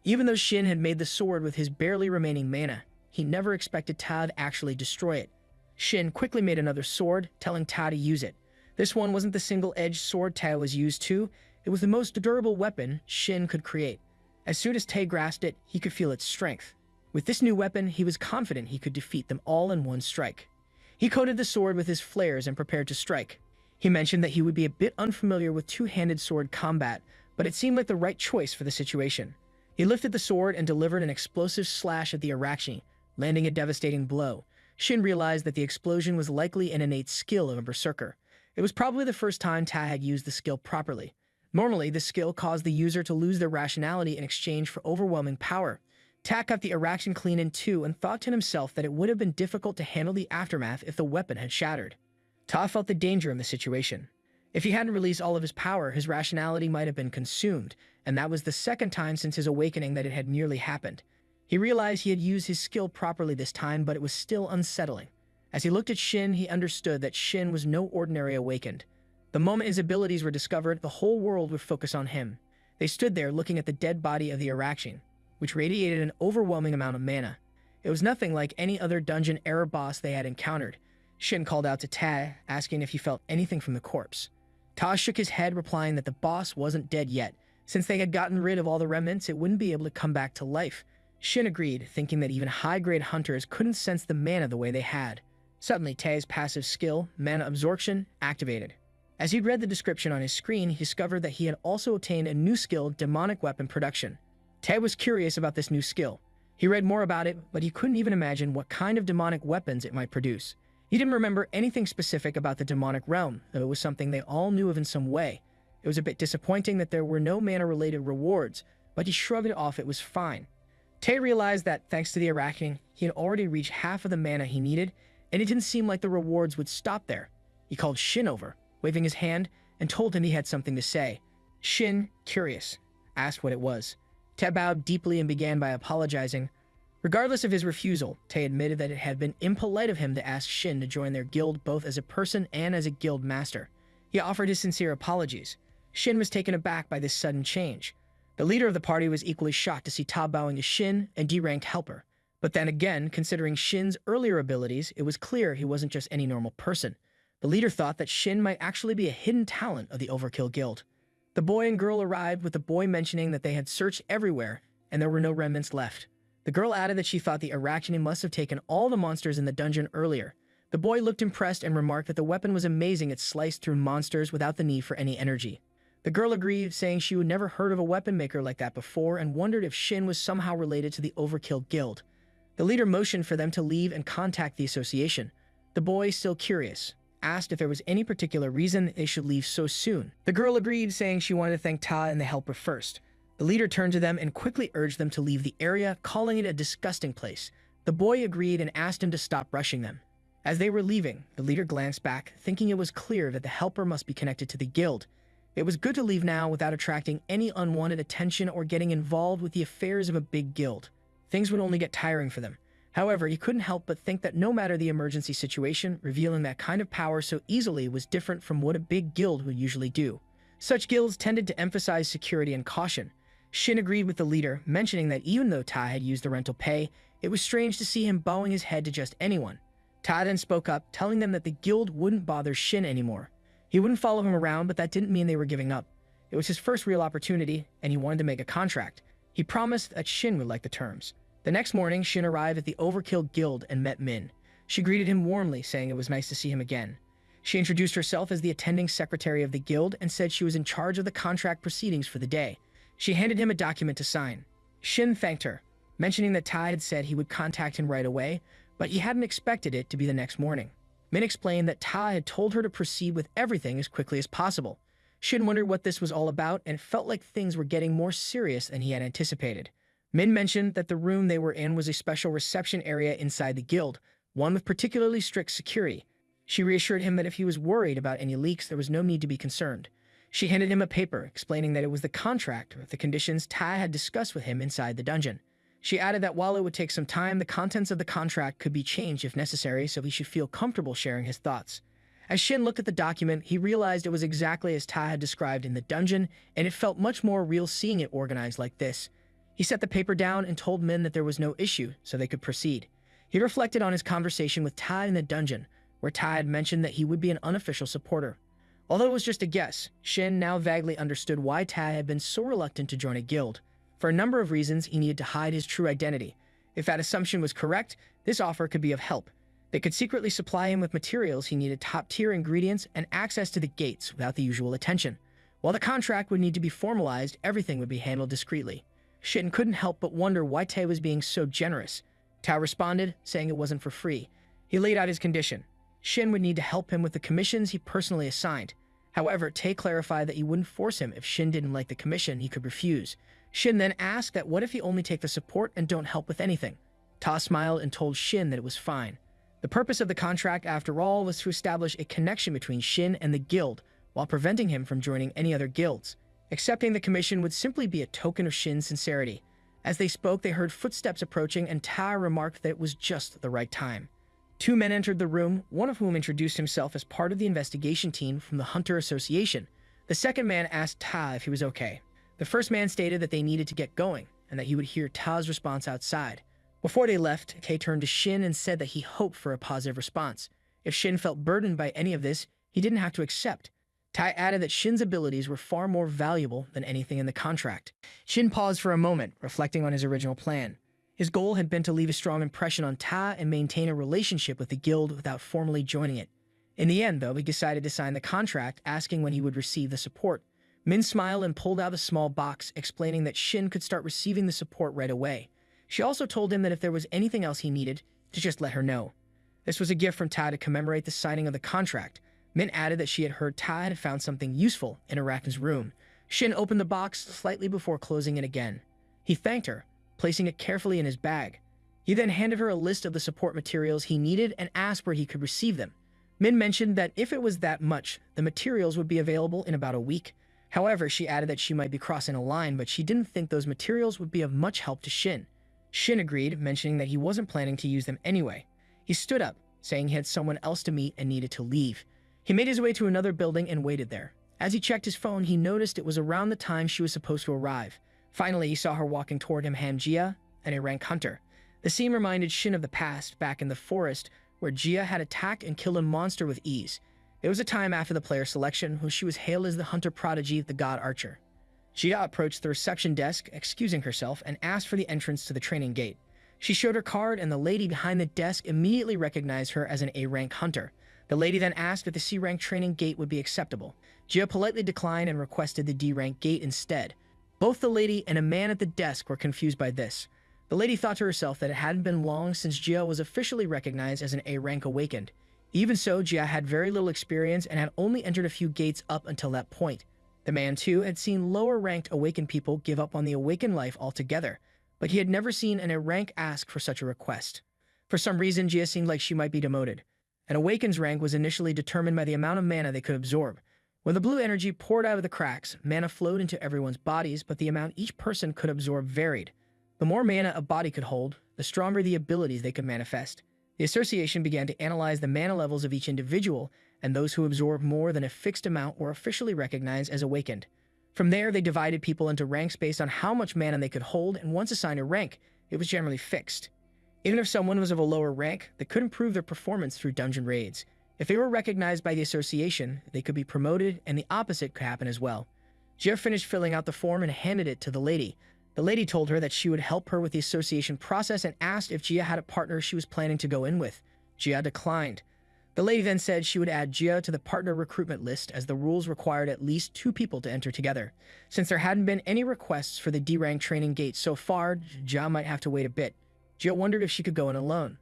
Even though Shin had made the sword with his barely remaining mana, he never expected Ta to actually destroy it. Shin quickly made another sword, telling Ta to use it. This one wasn't the single-edged sword Ta was used to. It was the most durable weapon Shin could create. As soon as Tae grasped it, he could feel its strength. With this new weapon, he was confident he could defeat them all in one strike. He coated the sword with his flares and prepared to strike. He mentioned that he would be a bit unfamiliar with two-handed sword combat, but it seemed like the right choice for the situation. He lifted the sword and delivered an explosive slash at the Arakan, landing a devastating blow. Shin realized that the explosion was likely an innate skill of a berserker. It was probably the first time Ta had used the skill properly. Normally, this skill caused the user to lose their rationality in exchange for overwhelming power. Ta cut the Arakan clean in two and thought to himself that it would have been difficult to handle the aftermath if the weapon had shattered. Ta felt the danger in the situation. If he hadn't released all of his power, his rationality might have been consumed, and that was the second time since his awakening that it had nearly happened. He realized he had used his skill properly this time, but it was still unsettling. As he looked at Shin, he understood that Shin was no ordinary awakened. The moment his abilities were discovered, the whole world would focus on him. They stood there looking at the dead body of the Arakan, which radiated an overwhelming amount of mana. It was nothing like any other dungeon era boss they had encountered. Shin called out to Ta, asking if he felt anything from the corpse. Ta shook his head, replying that the boss wasn't dead yet. Since they had gotten rid of all the remnants, it wouldn't be able to come back to life. Shin agreed, thinking that even high-grade hunters couldn't sense the mana the way they had. Suddenly, Tae's passive skill, Mana Absorption, activated. As he read the description on his screen, he discovered that he had also obtained a new skill, Demonic Weapon Production. Tae was curious about this new skill. He read more about it, but he couldn't even imagine what kind of demonic weapons it might produce. He didn't remember anything specific about the demonic realm, though it was something they all knew of in some way. It was a bit disappointing that there were no mana-related rewards, but he shrugged it off. It was fine. Tae realized that, thanks to the Arakan, he had already reached half of the mana he needed, and it didn't seem like the rewards would stop there. He called Shin over, waving his hand, and told him he had something to say. Shin, curious, asked what it was. Tae bowed deeply and began by apologizing. Regardless of his refusal, Tae admitted that it had been impolite of him to ask Shin to join their guild both as a person and as a guild master. He offered his sincere apologies. Shin was taken aback by this sudden change. The leader of the party was equally shocked to see Ta bowing to Shin, a D-ranked helper. But then again, considering Shin's earlier abilities, it was clear he wasn't just any normal person. The leader thought that Shin might actually be a hidden talent of the Overkill Guild. The boy and girl arrived, with the boy mentioning that they had searched everywhere and there were no remnants left. The girl added that she thought the Arakan must have taken all the monsters in the dungeon earlier, The boy looked impressed and remarked that the weapon was amazing. It sliced through monsters without the need for any energy. The girl agreed, saying she had never heard of a weapon maker like that before and wondered if Shin was somehow related to the Overkill Guild. The leader motioned for them to leave and contact the association. The boy, still curious, asked if there was any particular reason they should leave so soon. The girl agreed, saying she wanted to thank Ta and the helper first. The leader turned to them and quickly urged them to leave the area, calling it a disgusting place. The boy agreed and asked him to stop rushing them. As they were leaving, the leader glanced back, thinking it was clear that the helper must be connected to the guild. It was good to leave now without attracting any unwanted attention or getting involved with the affairs of a big guild. Things would only get tiring for them. However, he couldn't help but think that no matter the emergency situation, revealing that kind of power so easily was different from what a big guild would usually do. Such guilds tended to emphasize security and caution. Shin agreed with the leader, mentioning that even though Ta had used the rental pay, it was strange to see him bowing his head to just anyone. Ta then spoke up, telling them that the guild wouldn't bother Shin anymore. He wouldn't follow him around, but that didn't mean they were giving up. It was his first real opportunity, and he wanted to make a contract. He promised that Shin would like the terms. The next morning, Shin arrived at the Overkill Guild and met Min. She greeted him warmly, saying it was nice to see him again. She introduced herself as the attending secretary of the guild and said she was in charge of the contract proceedings for the day. She handed him a document to sign. Shin thanked her, mentioning that Tai had said he would contact him right away, but he hadn't expected it to be the next morning. Min explained that Ta had told her to proceed with everything as quickly as possible. Shin wondered what this was all about and felt like things were getting more serious than he had anticipated. Min mentioned that the room they were in was a special reception area inside the guild, one with particularly strict security. She reassured him that if he was worried about any leaks, there was no need to be concerned. She handed him a paper explaining that it was the contract with the conditions Ta had discussed with him inside the dungeon. She added that while it would take some time, the contents of the contract could be changed if necessary, so he should feel comfortable sharing his thoughts. As Shin looked at the document, he realized it was exactly as Ta had described in the dungeon, and it felt much more real seeing it organized like this. He set the paper down and told Min that there was no issue, so they could proceed. He reflected on his conversation with Ta in the dungeon, where Ta had mentioned that he would be an unofficial supporter. Although it was just a guess, Shin now vaguely understood why Ta had been so reluctant to join a guild. For a number of reasons, he needed to hide his true identity. If that assumption was correct, this offer could be of help. They could secretly supply him with materials he needed, top-tier ingredients, and access to the gates without the usual attention. While the contract would need to be formalized, everything would be handled discreetly. Shin couldn't help but wonder why Ta was being so generous. Ta responded, saying it wasn't for free. He laid out his condition. Shin would need to help him with the commissions he personally assigned. However, Ta clarified that he wouldn't force him. If Shin didn't like the commission, he could refuse. Shin then asked that what if he only take the support and don't help with anything? Ta smiled and told Shin that it was fine. The purpose of the contract, after all, was to establish a connection between Shin and the guild, while preventing him from joining any other guilds. Accepting the commission would simply be a token of Shin's sincerity. As they spoke, they heard footsteps approaching, and Ta remarked that it was just the right time. Two men entered the room, one of whom introduced himself as part of the investigation team from the Hunter Association. The second man asked Ta if he was okay. The first man stated that they needed to get going, and that he would hear Ta's response outside. Before they left, Ta turned to Shin and said that he hoped for a positive response. If Shin felt burdened by any of this, he didn't have to accept. Ta added that Shin's abilities were far more valuable than anything in the contract. Shin paused for a moment, reflecting on his original plan. His goal had been to leave a strong impression on Ta and maintain a relationship with the guild without formally joining it. In the end, though, he decided to sign the contract, asking when he would receive the support. Min smiled and pulled out a small box, explaining that Shin could start receiving the support right away. She also told him that if there was anything else he needed, to just let her know. This was a gift from Ta to commemorate the signing of the contract. Min added that she had heard Ta had found something useful in Arachne's room. Shin opened the box slightly before closing it again. He thanked her, placing it carefully in his bag. He then handed her a list of the support materials he needed and asked where he could receive them. Min mentioned that if it was that much, the materials would be available in about a week. However, she added that she might be crossing a line, but she didn't think those materials would be of much help to Shin. Shin agreed, mentioning that he wasn't planning to use them anyway. He stood up, saying he had someone else to meet and needed to leave. He made his way to another building and waited there. As he checked his phone, he noticed it was around the time she was supposed to arrive. Finally, he saw her walking toward him, Jia, and a rank hunter. The scene reminded Shin of the past, back in the forest, where Jia had attacked and killed a monster with ease. It was a time after the player selection, when she was hailed as the hunter prodigy, the god archer. Jia approached the reception desk, excusing herself, and asked for the entrance to the training gate. She showed her card, and the lady behind the desk immediately recognized her as an A-rank hunter. The lady then asked if the C-rank training gate would be acceptable. Jia politely declined and requested the D-rank gate instead. Both the lady and a man at the desk were confused by this. The lady thought to herself that it hadn't been long since Jia was officially recognized as an A-rank awakened. Even so, Jia had very little experience and had only entered a few gates up until that point. The man, too, had seen lower-ranked awakened people give up on the awakened life altogether, but he had never seen an A-rank ask for such a request. For some reason, Jia seemed like she might be demoted. An awakened's rank was initially determined by the amount of mana they could absorb. When the blue energy poured out of the cracks, mana flowed into everyone's bodies, but the amount each person could absorb varied. The more mana a body could hold, the stronger the abilities they could manifest. The association began to analyze the mana levels of each individual, and those who absorbed more than a fixed amount were officially recognized as awakened. From there, they divided people into ranks based on how much mana they could hold, and once assigned a rank, it was generally fixed. Even if someone was of a lower rank, they could improve their performance through dungeon raids. If they were recognized by the association, they could be promoted, and the opposite could happen as well. Jia finished filling out the form and handed it to the lady. The lady told her that she would help her with the association process and asked if Jia had a partner she was planning to go in with. Jia declined. The lady then said she would add Jia to the partner recruitment list as the rules required at least 2 people to enter together. Since there hadn't been any requests for the D-rank training gate so far, Jia might have to wait a bit. Jia wondered if she could go in alone.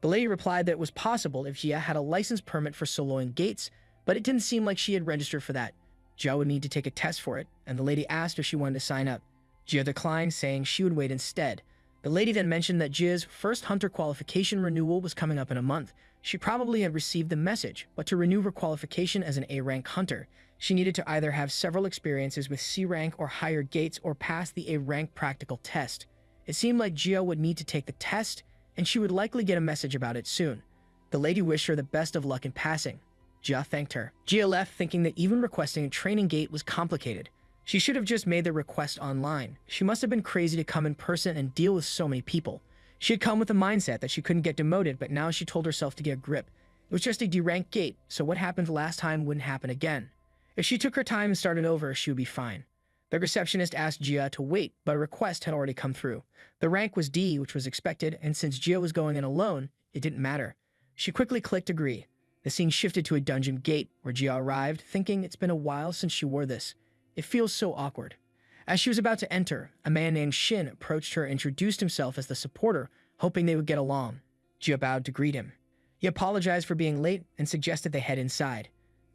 The lady replied that it was possible if Jia had a license permit for soloing gates, but it didn't seem like she had registered for that. Jia would need to take a test for it, and the lady asked if she wanted to sign up. Jia declined, saying she would wait instead. The lady then mentioned that Jia's first hunter qualification renewal was coming up in a month. She probably had received the message, but to renew her qualification as an A-rank hunter, she needed to either have several experiences with C-rank or higher gates or pass the A-rank practical test. It seemed like Jia would need to take the test, and she would likely get a message about it soon. The lady wished her the best of luck in passing. Jia thanked her. Jia left thinking that even requesting a training gate was complicated. She should have just made the request online. She must have been crazy to come in person and deal with so many people. She had come with the mindset that she couldn't get demoted, but now she told herself to get a grip. It was just a D-rank gate, so what happened last time wouldn't happen again. If she took her time and started over, she would be fine. The receptionist asked Jia to wait, but a request had already come through. The rank was D, which was expected, and since Jia was going in alone, it didn't matter. She quickly clicked agree. The scene shifted to a dungeon gate, where Jia arrived, thinking it's been a while since she wore this. It feels so awkward. As she was about to enter, a man named Shin approached her and introduced himself as the supporter, hoping they would get along. Jia bowed to greet him. He apologized for being late and suggested they head inside.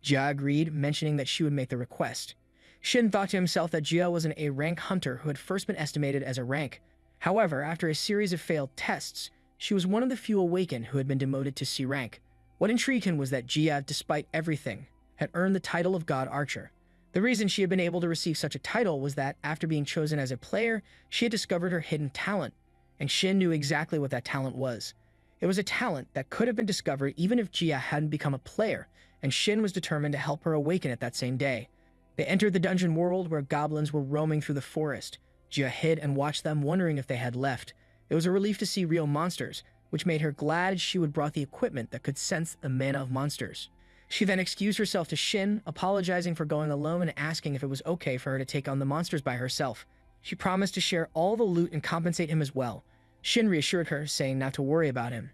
Jia agreed, mentioning that she would make the request. Shin thought to himself that Jia was an A-rank hunter who had first been estimated as a rank. However, after a series of failed tests, she was one of the few awakened who had been demoted to C rank. What intrigued him was that Jia, despite everything, had earned the title of God Archer. The reason she had been able to receive such a title was that, after being chosen as a player, she had discovered her hidden talent, and Shin knew exactly what that talent was. It was a talent that could have been discovered even if Jia hadn't become a player, and Shin was determined to help her awaken it that same day. They entered the dungeon world where goblins were roaming through the forest. Jia hid and watched them, wondering if they had left. It was a relief to see real monsters, which made her glad she would brought the equipment that could sense the mana of monsters. She then excused herself to Shin, apologizing for going alone and asking if it was okay for her to take on the monsters by herself. She promised to share all the loot and compensate him as well. Shin reassured her, saying not to worry about him.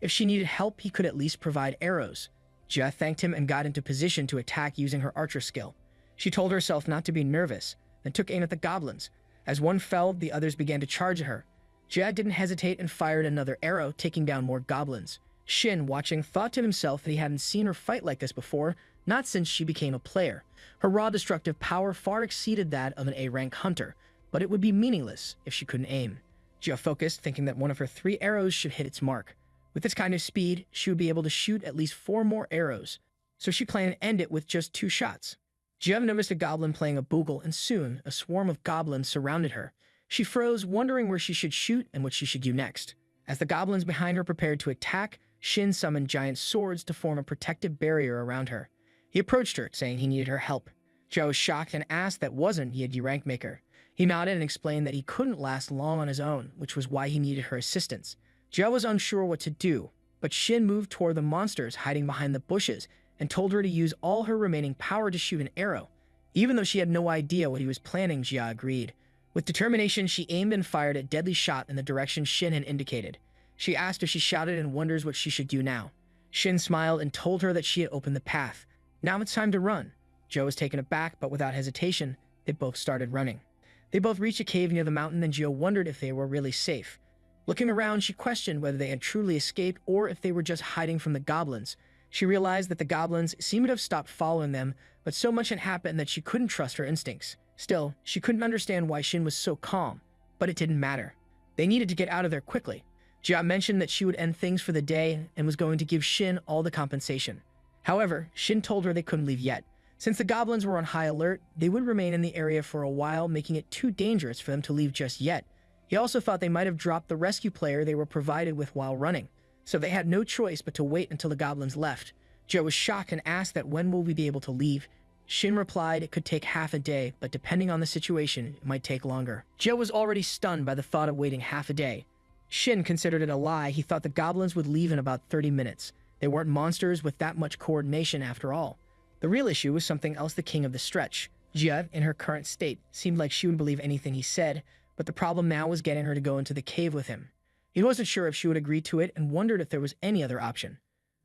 If she needed help, he could at least provide arrows. Jia thanked him and got into position to attack using her archer skill. She told herself not to be nervous, then took aim at the goblins. As one fell, the others began to charge at her. Jia didn't hesitate and fired another arrow, taking down more goblins. Shin, watching, thought to himself that he hadn't seen her fight like this before, not since she became a player. Her raw destructive power far exceeded that of an A-rank hunter, but it would be meaningless if she couldn't aim. Jia focused, thinking that one of her 3 arrows should hit its mark. With this kind of speed, she would be able to shoot at least 4 more arrows, so she planned to end it with just 2 shots. Jia noticed a goblin playing a bugle, and soon a swarm of goblins surrounded her. She froze, wondering where she should shoot and what she should do next. As the goblins behind her prepared to attack, Shin summoned giant swords to form a protective barrier around her. He approached her, saying he needed her help. Jia was shocked and asked that wasn't he a D-rank maker. He nodded and explained that he couldn't last long on his own, which was why he needed her assistance. Jia was unsure what to do, but Shin moved toward the monsters hiding behind the bushes and told her to use all her remaining power to shoot an arrow. Even though she had no idea what he was planning, Jia agreed. With determination, she aimed and fired a deadly shot in the direction Shin had indicated. She asked if she shouted and wonders what she should do now. Shin smiled and told her that she had opened the path. Now it's time to run. Joe was taken aback, but without hesitation, they both started running. They both reached a cave near the mountain, and Gio wondered if they were really safe. Looking around, she questioned whether they had truly escaped or if they were just hiding from the goblins. She realized that the goblins seemed to have stopped following them, but so much had happened that she couldn't trust her instincts. Still, she couldn't understand why Shin was so calm, but it didn't matter. They needed to get out of there quickly. Jia mentioned that she would end things for the day and was going to give Shin all the compensation. However, Shin told her they couldn't leave yet. Since the goblins were on high alert, they would remain in the area for a while, making it too dangerous for them to leave just yet. He also thought they might have dropped the rescue player they were provided with while running, so they had no choice but to wait until the goblins left. Joe was shocked and asked that when will we be able to leave. Shin replied it could take half a day, but depending on the situation, it might take longer. Joe was already stunned by the thought of waiting half a day. Shin considered it a lie. He thought the goblins would leave in about 30 minutes. They weren't monsters with that much coordination after all. The real issue was something else. The king of the stretch. Jia, in her current state, seemed like she would believe anything he said, but the problem now was getting her to go into the cave with him. He wasn't sure if she would agree to it and wondered if there was any other option.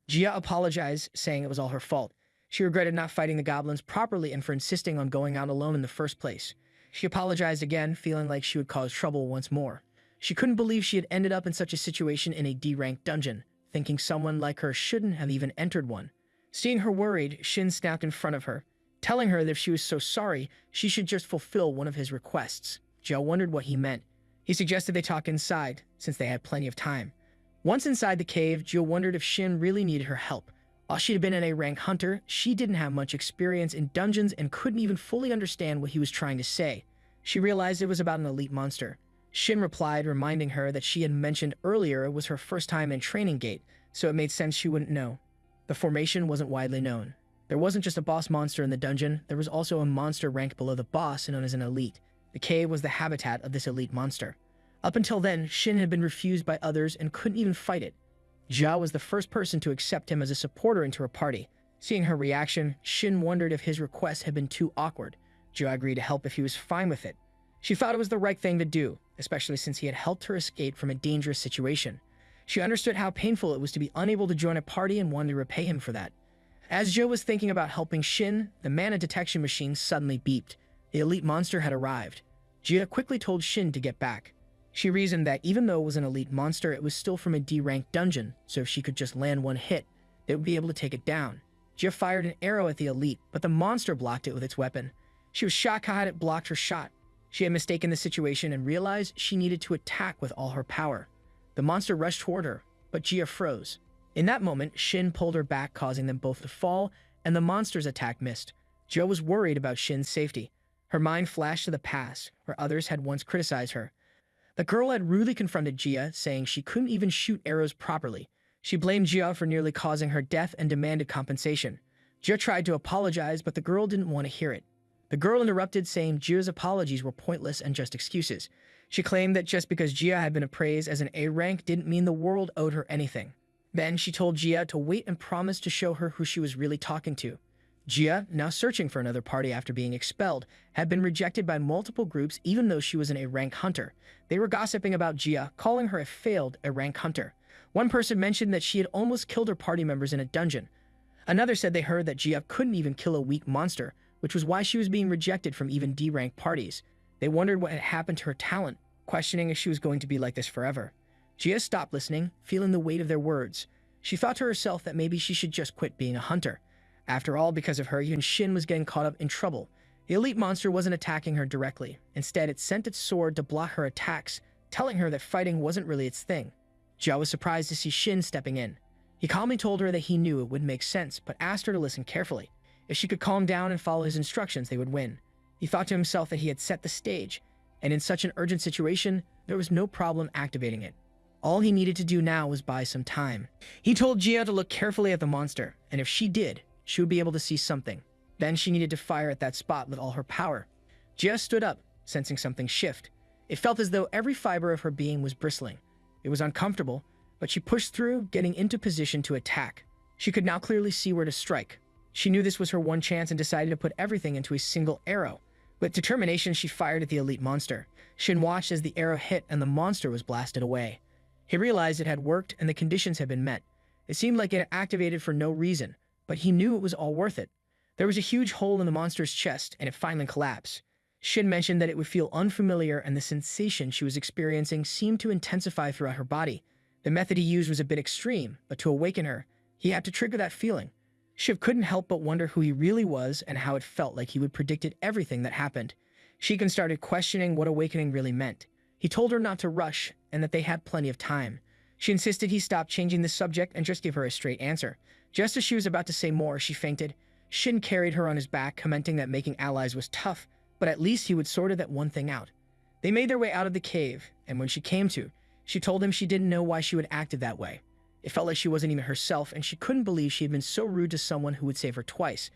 Jia apologized, saying it was all her fault. She regretted not fighting the goblins properly and for insisting on going out alone in the first place. She apologized again, feeling like she would cause trouble once more. She couldn't believe she had ended up in such a situation in a D-ranked dungeon, thinking someone like her shouldn't have even entered one. Seeing her worried, Shin snapped in front of her, telling her that if she was so sorry, she should just fulfill one of his requests. Jia wondered what he meant. He suggested they talk inside, since they had plenty of time. Once inside the cave, Jia wondered if Shin really needed her help. While she had been an A-rank hunter, she didn't have much experience in dungeons and couldn't even fully understand what he was trying to say. She realized it was about an elite monster. Shin replied, reminding her that she had mentioned earlier it was her first time in Training Gate, so it made sense she wouldn't know. The formation wasn't widely known. There wasn't just a boss monster in the dungeon, there was also a monster ranked below the boss known as an elite. The cave was the habitat of this elite monster. Up until then, Shin had been refused by others and couldn't even fight it. Jia was the first person to accept him as a supporter into her party. Seeing her reaction, Shin wondered if his request had been too awkward. Jia agreed to help if he was fine with it. She thought it was the right thing to do, especially since he had helped her escape from a dangerous situation. She understood how painful it was to be unable to join a party and wanted to repay him for that. As Jia was thinking about helping Shin, the mana detection machine suddenly beeped. The elite monster had arrived. Jia quickly told Shin to get back. She reasoned that even though it was an elite monster, it was still from a D-ranked dungeon, so if she could just land one hit, they would be able to take it down. Jia fired an arrow at the elite, but the monster blocked it with its weapon. She was shocked how it blocked her shot. She had mistaken the situation and realized she needed to attack with all her power. The monster rushed toward her, but Jia froze. In that moment, Shin pulled her back, causing them both to fall, and the monster's attack missed. Jia was worried about Shin's safety. Her mind flashed to the past, where others had once criticized her. The girl had rudely confronted Jia, saying she couldn't even shoot arrows properly. She blamed Jia for nearly causing her death and demanded compensation. Jia tried to apologize, but the girl didn't want to hear it. The girl interrupted, saying Jia's apologies were pointless and just excuses. She claimed that just because Jia had been appraised as an A rank didn't mean the world owed her anything. Then she told Jia to wait and promised to show her who she was really talking to. Jia, now searching for another party after being expelled, had been rejected by multiple groups even though she was an A-rank hunter. They were gossiping about Jia, calling her a failed A-rank hunter. One person mentioned that she had almost killed her party members in a dungeon. Another said they heard that Jia couldn't even kill a weak monster, which was why she was being rejected from even D-rank parties. They wondered what had happened to her talent, questioning if she was going to be like this forever. Jia stopped listening, feeling the weight of their words. She thought to herself that maybe she should just quit being a hunter. After all, because of her, even Shin was getting caught up in trouble. The elite monster wasn't attacking her directly. Instead, it sent its sword to block her attacks, telling her that fighting wasn't really its thing. Jia was surprised to see Shin stepping in. He calmly told her that he knew it wouldn't make sense, but asked her to listen carefully. If she could calm down and follow his instructions, they would win. He thought to himself that he had set the stage, and in such an urgent situation, there was no problem activating it. All he needed to do now was buy some time. He told Jia to look carefully at the monster, and if she did, she would be able to see something. Then she needed to fire at that spot with all her power. Jia stood up, sensing something shift. It felt as though every fiber of her being was bristling. It was uncomfortable, but she pushed through, getting into position to attack. She could now clearly see where to strike. She knew this was her one chance and decided to put everything into a single arrow. With determination, she fired at the elite monster. Shin watched as the arrow hit and the monster was blasted away. He realized it had worked and the conditions had been met. It seemed like it had activated for no reason, but he knew it was all worth it. There was a huge hole in the monster's chest, and it finally collapsed. Shin mentioned that it would feel unfamiliar, and the sensation she was experiencing seemed to intensify throughout her body. The method he used was a bit extreme, but to awaken her, he had to trigger that feeling. Shiv couldn't help but wonder who he really was and how it felt like he would predicted everything that happened. Shiken started questioning what awakening really meant. He told her not to rush, and that they had plenty of time. She insisted he stop changing the subject and just give her a straight answer. Just as she was about to say more, she fainted. Shin carried her on his back, commenting that making allies was tough, but at least he would sort that one thing out. They made their way out of the cave, and when she came to, she told him she didn't know why she would acted that way. It felt like she wasn't even herself, and she couldn't believe she had been so rude to someone who would save her twice.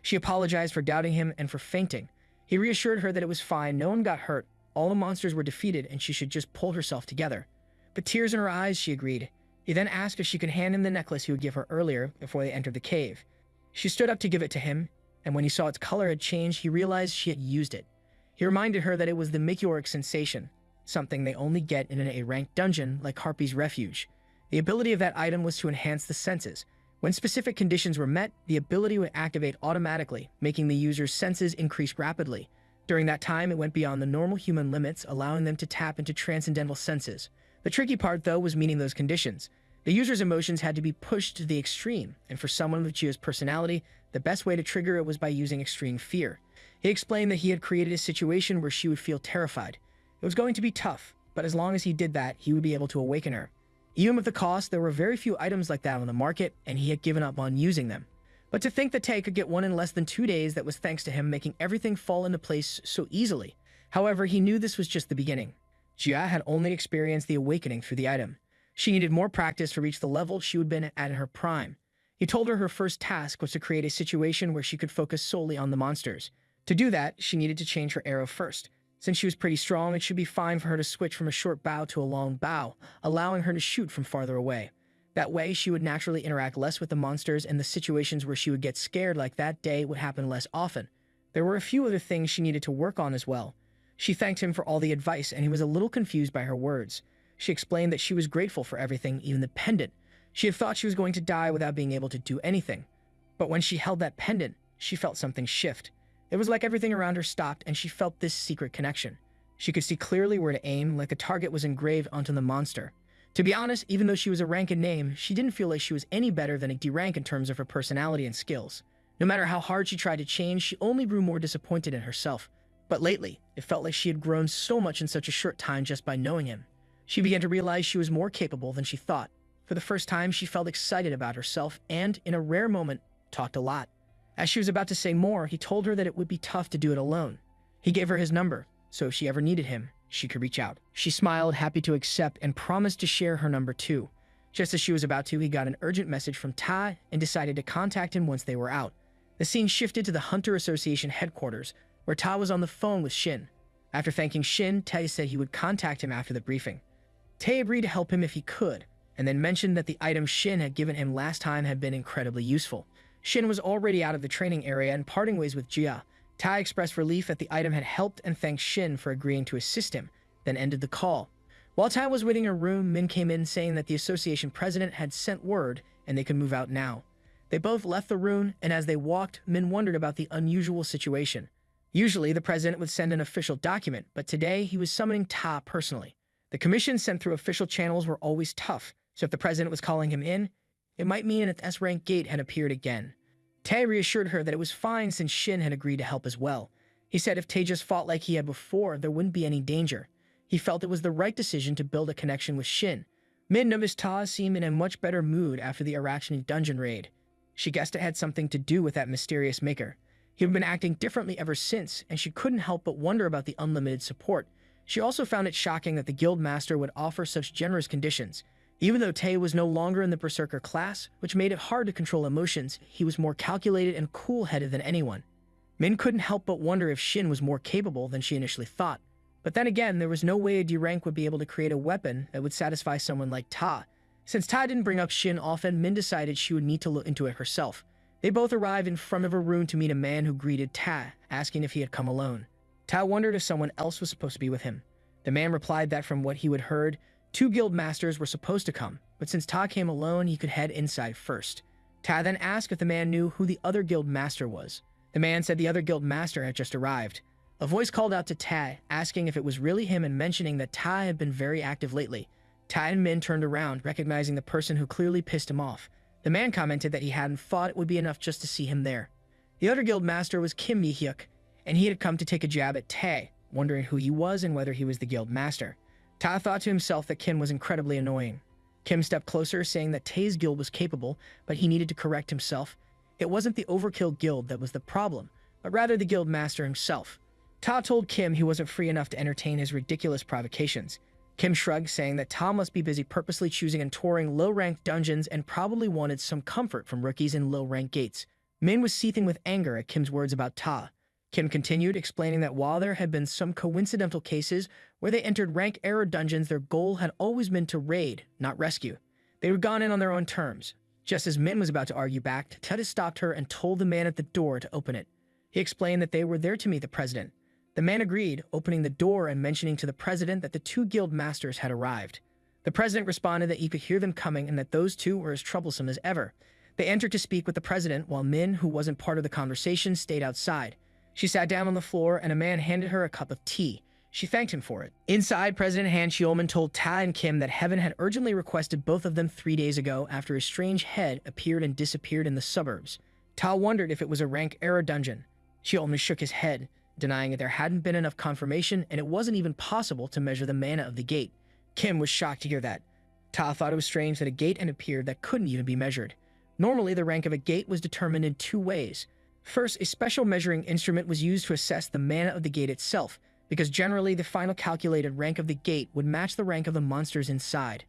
She apologized for doubting him and for fainting. He reassured her that it was fine, no one got hurt, all the monsters were defeated, and she should just pull herself together. But tears in her eyes, she agreed. He then asked if she could hand him the necklace he would give her earlier before they entered the cave. She stood up to give it to him, and when he saw its color had changed, he realized she had used it. He reminded her that it was the meteoric sensation, something they only get in an A-ranked dungeon like Harpy's Refuge. The ability of that item was to enhance the senses. When specific conditions were met, the ability would activate automatically, making the user's senses increase rapidly. During that time, it went beyond the normal human limits, allowing them to tap into transcendental senses. The tricky part, though, was meeting those conditions. The user's emotions had to be pushed to the extreme, and for someone with Jia's personality, the best way to trigger it was by using extreme fear. He explained that he had created a situation where she would feel terrified. It was going to be tough, but as long as he did that, he would be able to awaken her. Even with the cost, there were very few items like that on the market, and he had given up on using them. But to think that Tae could get one in less than 2 days, that was thanks to him making everything fall into place so easily. However, he knew this was just the beginning. Jia had only experienced the awakening through the item. She needed more practice to reach the level she would have been at in her prime. He told her first task was to create a situation where she could focus solely on the monsters. To do that, she needed to change her arrow first. Since she was pretty strong, it should be fine for her to switch from a short bow to a long bow, allowing her to shoot from farther away. That way, she would naturally interact less with the monsters, and the situations where she would get scared like that day would happen less often. There were a few other things she needed to work on as well. She thanked him for all the advice, and he was a little confused by her words. She explained that she was grateful for everything, even the pendant. She had thought she was going to die without being able to do anything. But when she held that pendant, she felt something shift. It was like everything around her stopped, and she felt this secret connection. She could see clearly where to aim, like a target was engraved onto the monster. To be honest, even though she was a rank in name, she didn't feel like she was any better than a D rank in terms of her personality and skills. No matter how hard she tried to change, she only grew more disappointed in herself. But lately, it felt like she had grown so much in such a short time just by knowing him. She began to realize she was more capable than she thought. For the first time, she felt excited about herself and, in a rare moment, talked a lot. As she was about to say more, he told her that it would be tough to do it alone. He gave her his number, so if she ever needed him, she could reach out. She smiled, happy to accept, and promised to share her number too. Just as she was about to, he got an urgent message from Ta and decided to contact him once they were out. The scene shifted to the Hunter Association headquarters, where Ta was on the phone with Shin. After thanking Shin, Tae said he would contact him after the briefing. Tae agreed to help him if he could, and then mentioned that the item Shin had given him last time had been incredibly useful. Shin was already out of the training area and parting ways with Jia. Tai expressed relief that the item had helped and thanked Shin for agreeing to assist him, then ended the call. While Tai was waiting in her room, Min came in saying that the association president had sent word and they could move out now. They both left the room, and as they walked, Min wondered about the unusual situation. Usually, the president would send an official document, but today he was summoning Ta personally. The commission sent through official channels were always tough, so if the president was calling him in, it might mean an S-rank gate had appeared again. Tae reassured her that it was fine since Shin had agreed to help as well. He said if Tae just fought like he had before, there wouldn't be any danger. He felt it was the right decision to build a connection with Shin. Min noticed Ta seemed in a much better mood after the Araxini dungeon raid. She guessed it had something to do with that mysterious maker. He had been acting differently ever since, and she couldn't help but wonder about the unlimited support. She also found it shocking that the guild master would offer such generous conditions. Even though Tae was no longer in the Berserker class, which made it hard to control emotions, he was more calculated and cool-headed than anyone. Min couldn't help but wonder if Shin was more capable than she initially thought. But then again, there was no way a D rank would be able to create a weapon that would satisfy someone like Ta. Since Ta didn't bring up Shin often, Min decided she would need to look into it herself. They both arrived in front of a room to meet a man who greeted Ta, asking if he had come alone. Ta wondered if someone else was supposed to be with him. The man replied that from what he had heard, 2 guild masters were supposed to come, but since Ta came alone, he could head inside first. Ta then asked if the man knew who the other guild master was. The man said the other guild master had just arrived. A voice called out to Ta, asking if it was really him and mentioning that Ta had been very active lately. Ta and Min turned around, recognizing the person who clearly pissed him off. The man commented that he hadn't thought it would be enough just to see him there. The other guild master was Kim Yi-hyuk, and he had come to take a jab at Ta, wondering who he was and whether he was the guild master. Ta thought to himself that Kim was incredibly annoying. Kim stepped closer, saying that Tae's guild was capable, but he needed to correct himself. It wasn't the overkill guild that was the problem, but rather the guild master himself. Ta told Kim he wasn't free enough to entertain his ridiculous provocations. Kim shrugged, saying that Ta must be busy purposely choosing and touring low-ranked dungeons and probably wanted some comfort from rookies in low-ranked gates. Min was seething with anger at Kim's words about Ta. Kim continued, explaining that while there had been some coincidental cases where they entered rank error dungeons, their goal had always been to raid, not rescue. They had gone in on their own terms. Just as Min was about to argue back, Ta stopped her and told the man at the door to open it. He explained that they were there to meet the president. The man agreed, opening the door and mentioning to the president that the 2 guild masters had arrived. The president responded that he could hear them coming and that those 2 were as troublesome as ever. They entered to speak with the president, while Min, who wasn't part of the conversation, stayed outside. She sat down on the floor, and a man handed her a cup of tea. She thanked him for it. Inside, President Han Xiuman told Ta and Kim that Heaven had urgently requested both of them 3 days ago after a strange head appeared and disappeared in the suburbs. Ta wondered if it was a rank error dungeon. Xiuman shook his head, denying that there hadn't been enough confirmation and it wasn't even possible to measure the mana of the gate. Kim was shocked to hear that. Ta thought it was strange that a gate had appeared that couldn't even be measured. Normally, the rank of a gate was determined in 2 ways. First, a special measuring instrument was used to assess the mana of the gate itself, because generally the final calculated rank of the gate would match the rank of the monsters inside.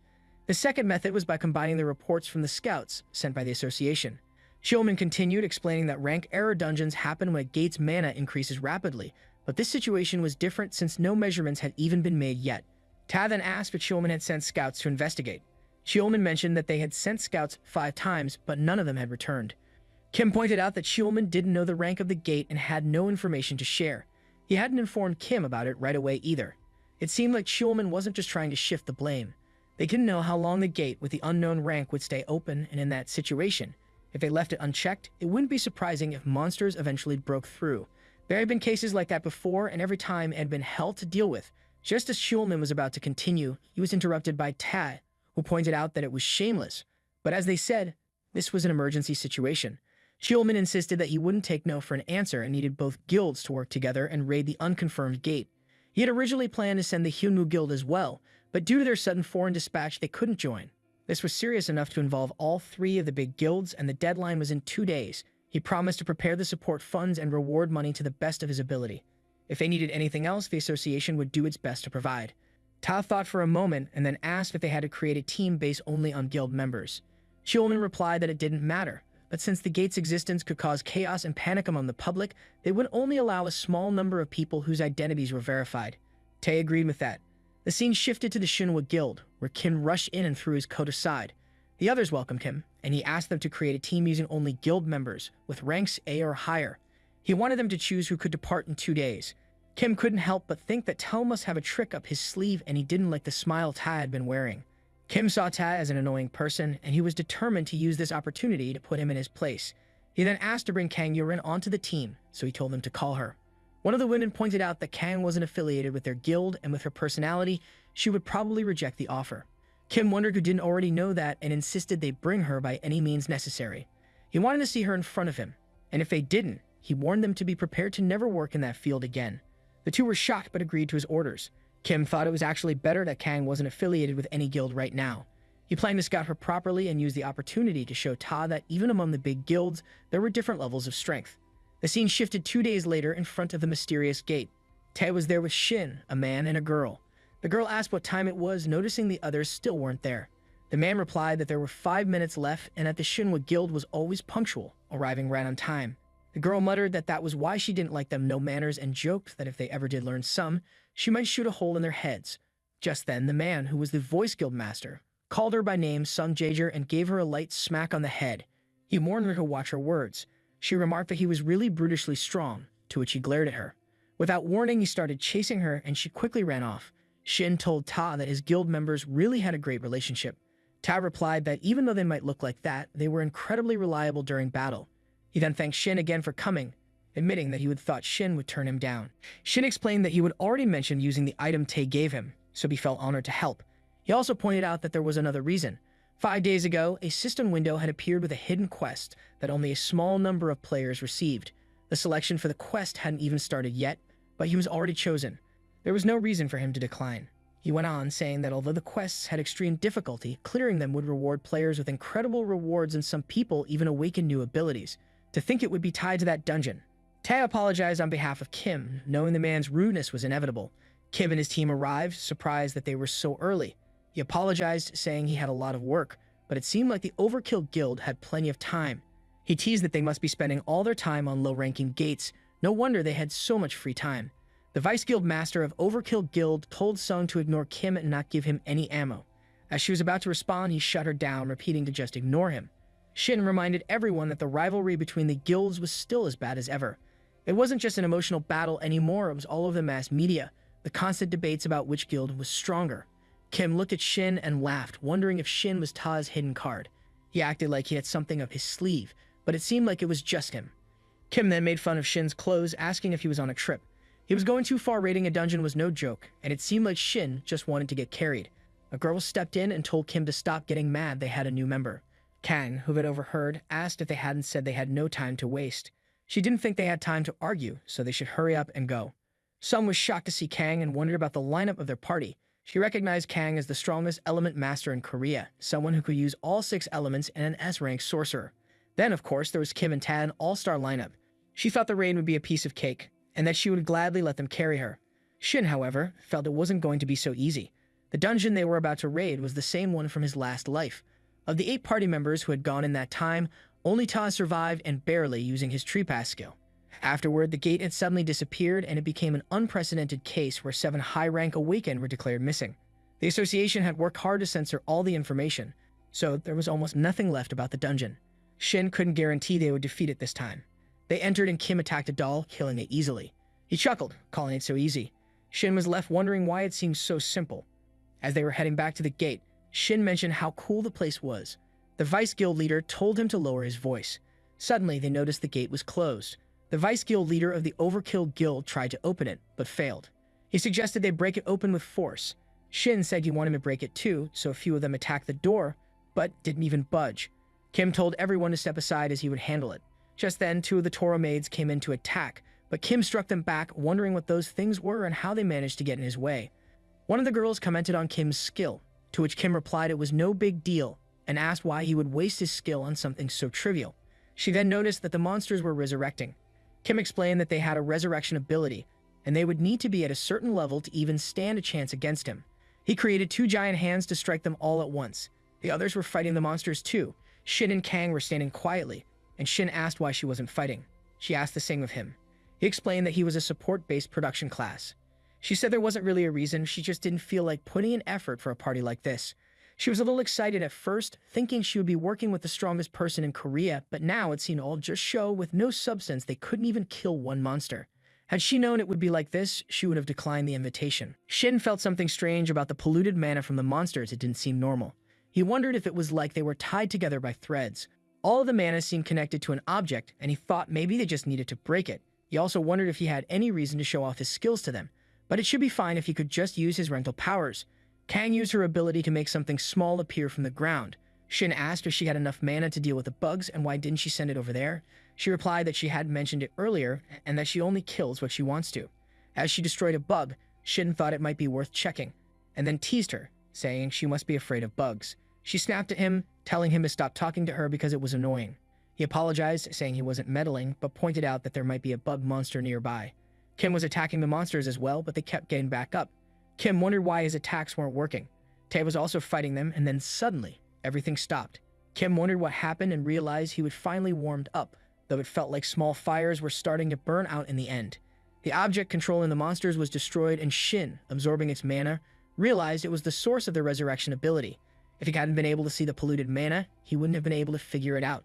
The second method was by combining the reports from the scouts sent by the association. Xiuman continued, explaining that rank error dungeons happen when a gate's mana increases rapidly, but this situation was different since no measurements had even been made yet. Ta then asked if Xiuman had sent scouts to investigate. Xiuman mentioned that they had sent scouts 5 times, but none of them had returned. Kim pointed out that Xiuman didn't know the rank of the gate and had no information to share. He hadn't informed Kim about it right away either. It seemed like Xiuman wasn't just trying to shift the blame. They didn't know how long the gate with the unknown rank would stay open, and in that situation, if they left it unchecked, it wouldn't be surprising if monsters eventually broke through. There had been cases like that before, and every time it had been hell to deal with. Just as Xiuman was about to continue, he was interrupted by Ta, who pointed out that it was shameless. But as they said, this was an emergency situation. Xiuman insisted that he wouldn't take no for an answer and needed both guilds to work together and raid the unconfirmed gate. He had originally planned to send the Hyunwoo Guild as well, but due to their sudden foreign dispatch, they couldn't join. This was serious enough to involve all 3 of the big guilds, and the deadline was in 2 days. He promised to prepare the support funds and reward money to the best of his ability. If they needed anything else, the association would do its best to provide. Ta thought for a moment and then asked if they had to create a team based only on guild members. Xiuman replied that it didn't matter, but since the gate's existence could cause chaos and panic among the public, they would only allow a small number of people whose identities were verified. Tae agreed with that. The scene shifted to the Shinhwa Guild, where Kim rushed in and threw his coat aside. The others welcomed him, and he asked them to create a team using only guild members, with ranks A or higher. He wanted them to choose who could depart in 2 days. Kim couldn't help but think that Ta must have a trick up his sleeve, and he didn't like the smile Ta had been wearing. Kim saw Ta as an annoying person, and he was determined to use this opportunity to put him in his place. He then asked to bring Kang Yurin onto the team, so he told them to call her. One of the women pointed out that Kang wasn't affiliated with their guild, and with her personality, she would probably reject the offer. Kim wondered who didn't already know that and insisted they bring her by any means necessary. He wanted to see her in front of him, and if they didn't, he warned them to be prepared to never work in that field again. The 2 were shocked but agreed to his orders. Kim thought it was actually better that Kang wasn't affiliated with any guild right now. He planned to scout her properly and use the opportunity to show Ta that even among the big guilds, there were different levels of strength. The scene shifted 2 days later in front of the mysterious gate. Tae was there with Shin, a man and a girl. The girl asked what time it was, noticing the others still weren't there. The man replied that there were 5 minutes left and that the Shinhwa Guild was always punctual, arriving right on time. The girl muttered that was why she didn't like them no manners and joked that if they ever did learn some, she might shoot a hole in their heads. Just then, the man, who was the voice guild master, called her by name Sung Jaeger and gave her a light smack on the head. He warned her to watch her words. She remarked that he was really brutishly strong, to which he glared at her. Without warning, he started chasing her and she quickly ran off. Shin told Ta that his guild members really had a great relationship. Ta replied that even though they might look like that, they were incredibly reliable during battle. He then thanked Shin again for coming, admitting that he would thought Shin would turn him down. Shin explained that he would already mentioned using the item Tae gave him, so he felt honored to help. He also pointed out that there was another reason. 5 days ago, a system window had appeared with a hidden quest that only a small number of players received. The selection for the quest hadn't even started yet, but he was already chosen. There was no reason for him to decline. He went on, saying that although the quests had extreme difficulty, clearing them would reward players with incredible rewards and some people even awaken new abilities. To think it would be tied to that dungeon. Tae apologized on behalf of Kim, knowing the man's rudeness was inevitable. Kim and his team arrived, surprised that they were so early. He apologized, saying he had a lot of work, but it seemed like the Overkill Guild had plenty of time. He teased that they must be spending all their time on low-ranking gates. No wonder they had so much free time. The Vice Guild Master of Overkill Guild told Sung to ignore Kim and not give him any ammo. As she was about to respond, he shut her down, repeating to just ignore him. Shin reminded everyone that the rivalry between the guilds was still as bad as ever. It wasn't just an emotional battle anymore, it was all over the mass media, the constant debates about which guild was stronger. Kim looked at Shin and laughed, wondering if Shin was Ta's hidden card. He acted like he had something up his sleeve, but it seemed like it was just him. Kim then made fun of Shin's clothes, asking if he was on a trip. He was going too far. Raiding a dungeon was no joke, and it seemed like Shin just wanted to get carried. A girl stepped in and told Kim to stop getting mad they had a new member. Kang, who had overheard, asked if they hadn't said they had no time to waste. She didn't think they had time to argue, so they should hurry up and go. Sung was shocked to see Kang and wondered about the lineup of their party. She recognized Kang as the strongest element master in Korea, someone who could use all 6 elements and an S-rank sorcerer. Then, of course, there was Kim and Tahan all-star lineup. She thought the raid would be a piece of cake, and that she would gladly let them carry her. Shin, however, felt it wasn't going to be so easy. The dungeon they were about to raid was the same one from his last life. Of the 8 party members who had gone in that time, only Ta survived, and barely, using his tree pass skill. Afterward, the gate had suddenly disappeared, and it became an unprecedented case where 7 high-rank Awakened were declared missing. The association had worked hard to censor all the information, so there was almost nothing left about the dungeon. Shin couldn't guarantee they would defeat it this time. They entered and Kim attacked a doll, killing it easily. He chuckled, calling it so easy. Shin was left wondering why it seemed so simple. As they were heading back to the gate, Shin mentioned how cool the place was. The Vice Guild leader told him to lower his voice. Suddenly, they noticed the gate was closed. The Vice Guild leader of the Overkill Guild tried to open it, but failed. He suggested they break it open with force. Shin said he wanted him to break it too, so a few of them attacked the door, but didn't even budge. Kim told everyone to step aside as he would handle it. Just then, 2 of the Toro maids came in to attack, but Kim struck them back, wondering what those things were and how they managed to get in his way. One of the girls commented on Kim's skill, to which Kim replied it was no big deal, and asked why he would waste his skill on something so trivial. She then noticed that the monsters were resurrecting. Kim explained that they had a resurrection ability, and they would need to be at a certain level to even stand a chance against him. He created 2 giant hands to strike them all at once. The others were fighting the monsters too. Shin and Kang were standing quietly, and Shin asked why she wasn't fighting. She asked the same of him. He explained that he was a support-based production class. She said there wasn't really a reason, she just didn't feel like putting in effort for a party like this. She was a little excited at first, thinking she would be working with the strongest person in Korea, but now it seemed all just show with no substance. They couldn't even kill 1 monster. Had she known it would be like this, she would have declined the invitation. Shin felt something strange about the polluted mana from the monsters. It didn't seem normal. He wondered if it was like they were tied together by threads. All of the mana seemed connected to an object, and he thought maybe they just needed to break it. He also wondered if he had any reason to show off his skills to them, but it should be fine if he could just use his rental powers. Kang used her ability to make something small appear from the ground. Shin asked if she had enough mana to deal with the bugs and why didn't she send it over there. She replied that she hadn't mentioned it earlier and that she only kills what she wants to. As she destroyed a bug, Shin thought it might be worth checking, and then teased her, saying she must be afraid of bugs. She snapped at him, telling him to stop talking to her because it was annoying. He apologized, saying he wasn't meddling, but pointed out that there might be a bug monster nearby. Kim was attacking the monsters as well, but they kept getting back up. Kim wondered why his attacks weren't working. Tae was also fighting them, and then suddenly, everything stopped. Kim wondered what happened and realized he would finally warmed up, though it felt like small fires were starting to burn out in the end. The object controlling the monsters was destroyed, and Shin, absorbing its mana, realized it was the source of the resurrection ability. If he hadn't been able to see the polluted mana, he wouldn't have been able to figure it out.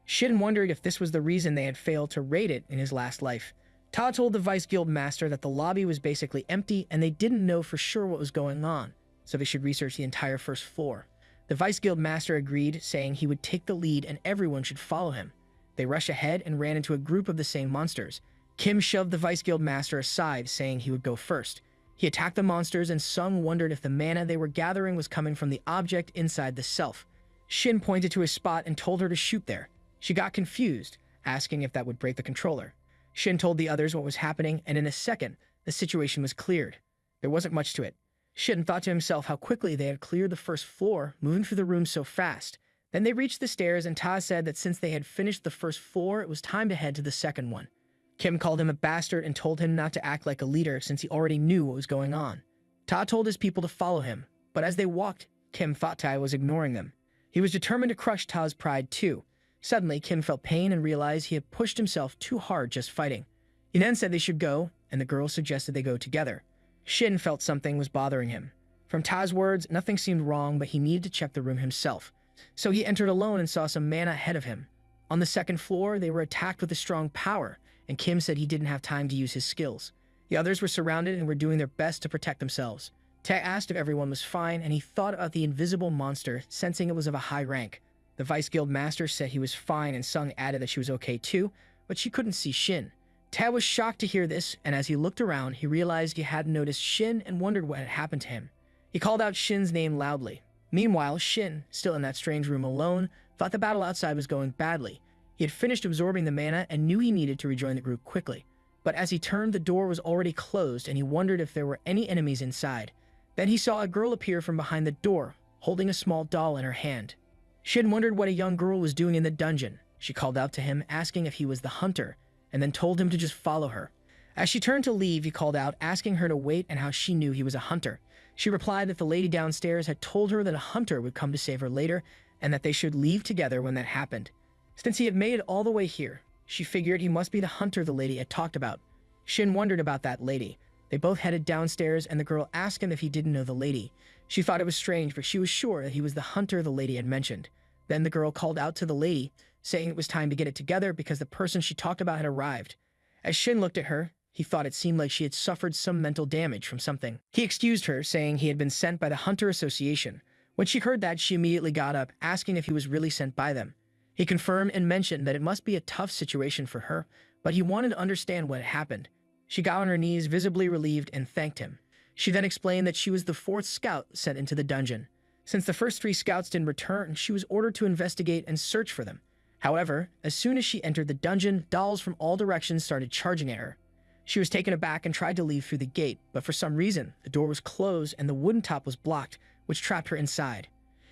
Shin wondered if this was the reason they had failed to raid it in his last life. Ta told the Vice Guild Master that the lobby was basically empty and they didn't know for sure what was going on, so they should research the entire first floor. The Vice Guild Master agreed, saying he would take the lead and everyone should follow him. They rushed ahead and ran into a group of the same monsters. Kim shoved the Vice Guild Master aside, saying he would go first. He attacked the monsters and Sung wondered if the mana they were gathering was coming from the object inside the self. Shin pointed to a spot and told her to shoot there. She got confused, asking if that would break the controller. Shin told the others what was happening, and in a second, the situation was cleared. There wasn't much to it. Shin thought to himself how quickly they had cleared the first floor, moving through the room so fast. Then they reached the stairs, and Ta said that since they had finished the first floor, it was time to head to the second one. Kim called him a bastard and told him not to act like a leader since he already knew what was going on. Ta told his people to follow him, but as they walked, Kim thought Ta was ignoring them. He was determined to crush Ta's pride too. Suddenly, Kim felt pain and realized he had pushed himself too hard just fighting. He then said they should go, and the girls suggested they go together. Shin felt something was bothering him. From Ta's words, nothing seemed wrong, but he needed to check the room himself. So he entered alone and saw some mana ahead of him. On the second floor, they were attacked with a strong power, and Kim said he didn't have time to use his skills. The others were surrounded and were doing their best to protect themselves. Ta asked if everyone was fine, and he thought about the invisible monster, sensing it was of a high rank. The Vice Guild Master said he was fine, and Sung added that she was okay too, but she couldn't see Shin. Ta was shocked to hear this, and as he looked around, he realized he hadn't noticed Shin and wondered what had happened to him. He called out Shin's name loudly. Meanwhile, Shin, still in that strange room alone, thought the battle outside was going badly. He had finished absorbing the mana and knew he needed to rejoin the group quickly. But as he turned, the door was already closed, and he wondered if there were any enemies inside. Then he saw a girl appear from behind the door, holding a small doll in her hand. Shin wondered what a young girl was doing in the dungeon. She called out to him, asking if he was the hunter, and then told him to just follow her. As she turned to leave, he called out, asking her to wait and how she knew he was a hunter. She replied that the lady downstairs had told her that a hunter would come to save her later, and that they should leave together when that happened. Since he had made it all the way here, she figured he must be the hunter the lady had talked about. Shin wondered about that lady. They both headed downstairs, and the girl asked him if he didn't know the lady. She thought it was strange, but she was sure that he was the hunter the lady had mentioned. Then the girl called out to the lady, saying it was time to get it together because the person she talked about had arrived. As Shin looked at her, he thought it seemed like she had suffered some mental damage from something. He excused her, saying he had been sent by the Hunter Association. When she heard that, she immediately got up, asking if he was really sent by them. He confirmed and mentioned that it must be a tough situation for her, but he wanted to understand what had happened. She got on her knees, visibly relieved, and thanked him. She then explained that she was the 4th scout sent into the dungeon. Since the first 3 scouts didn't return, she was ordered to investigate and search for them. However, as soon as she entered the dungeon, dolls from all directions started charging at her. She was taken aback and tried to leave through the gate, but for some reason, the door was closed and the wooden top was blocked, which trapped her inside.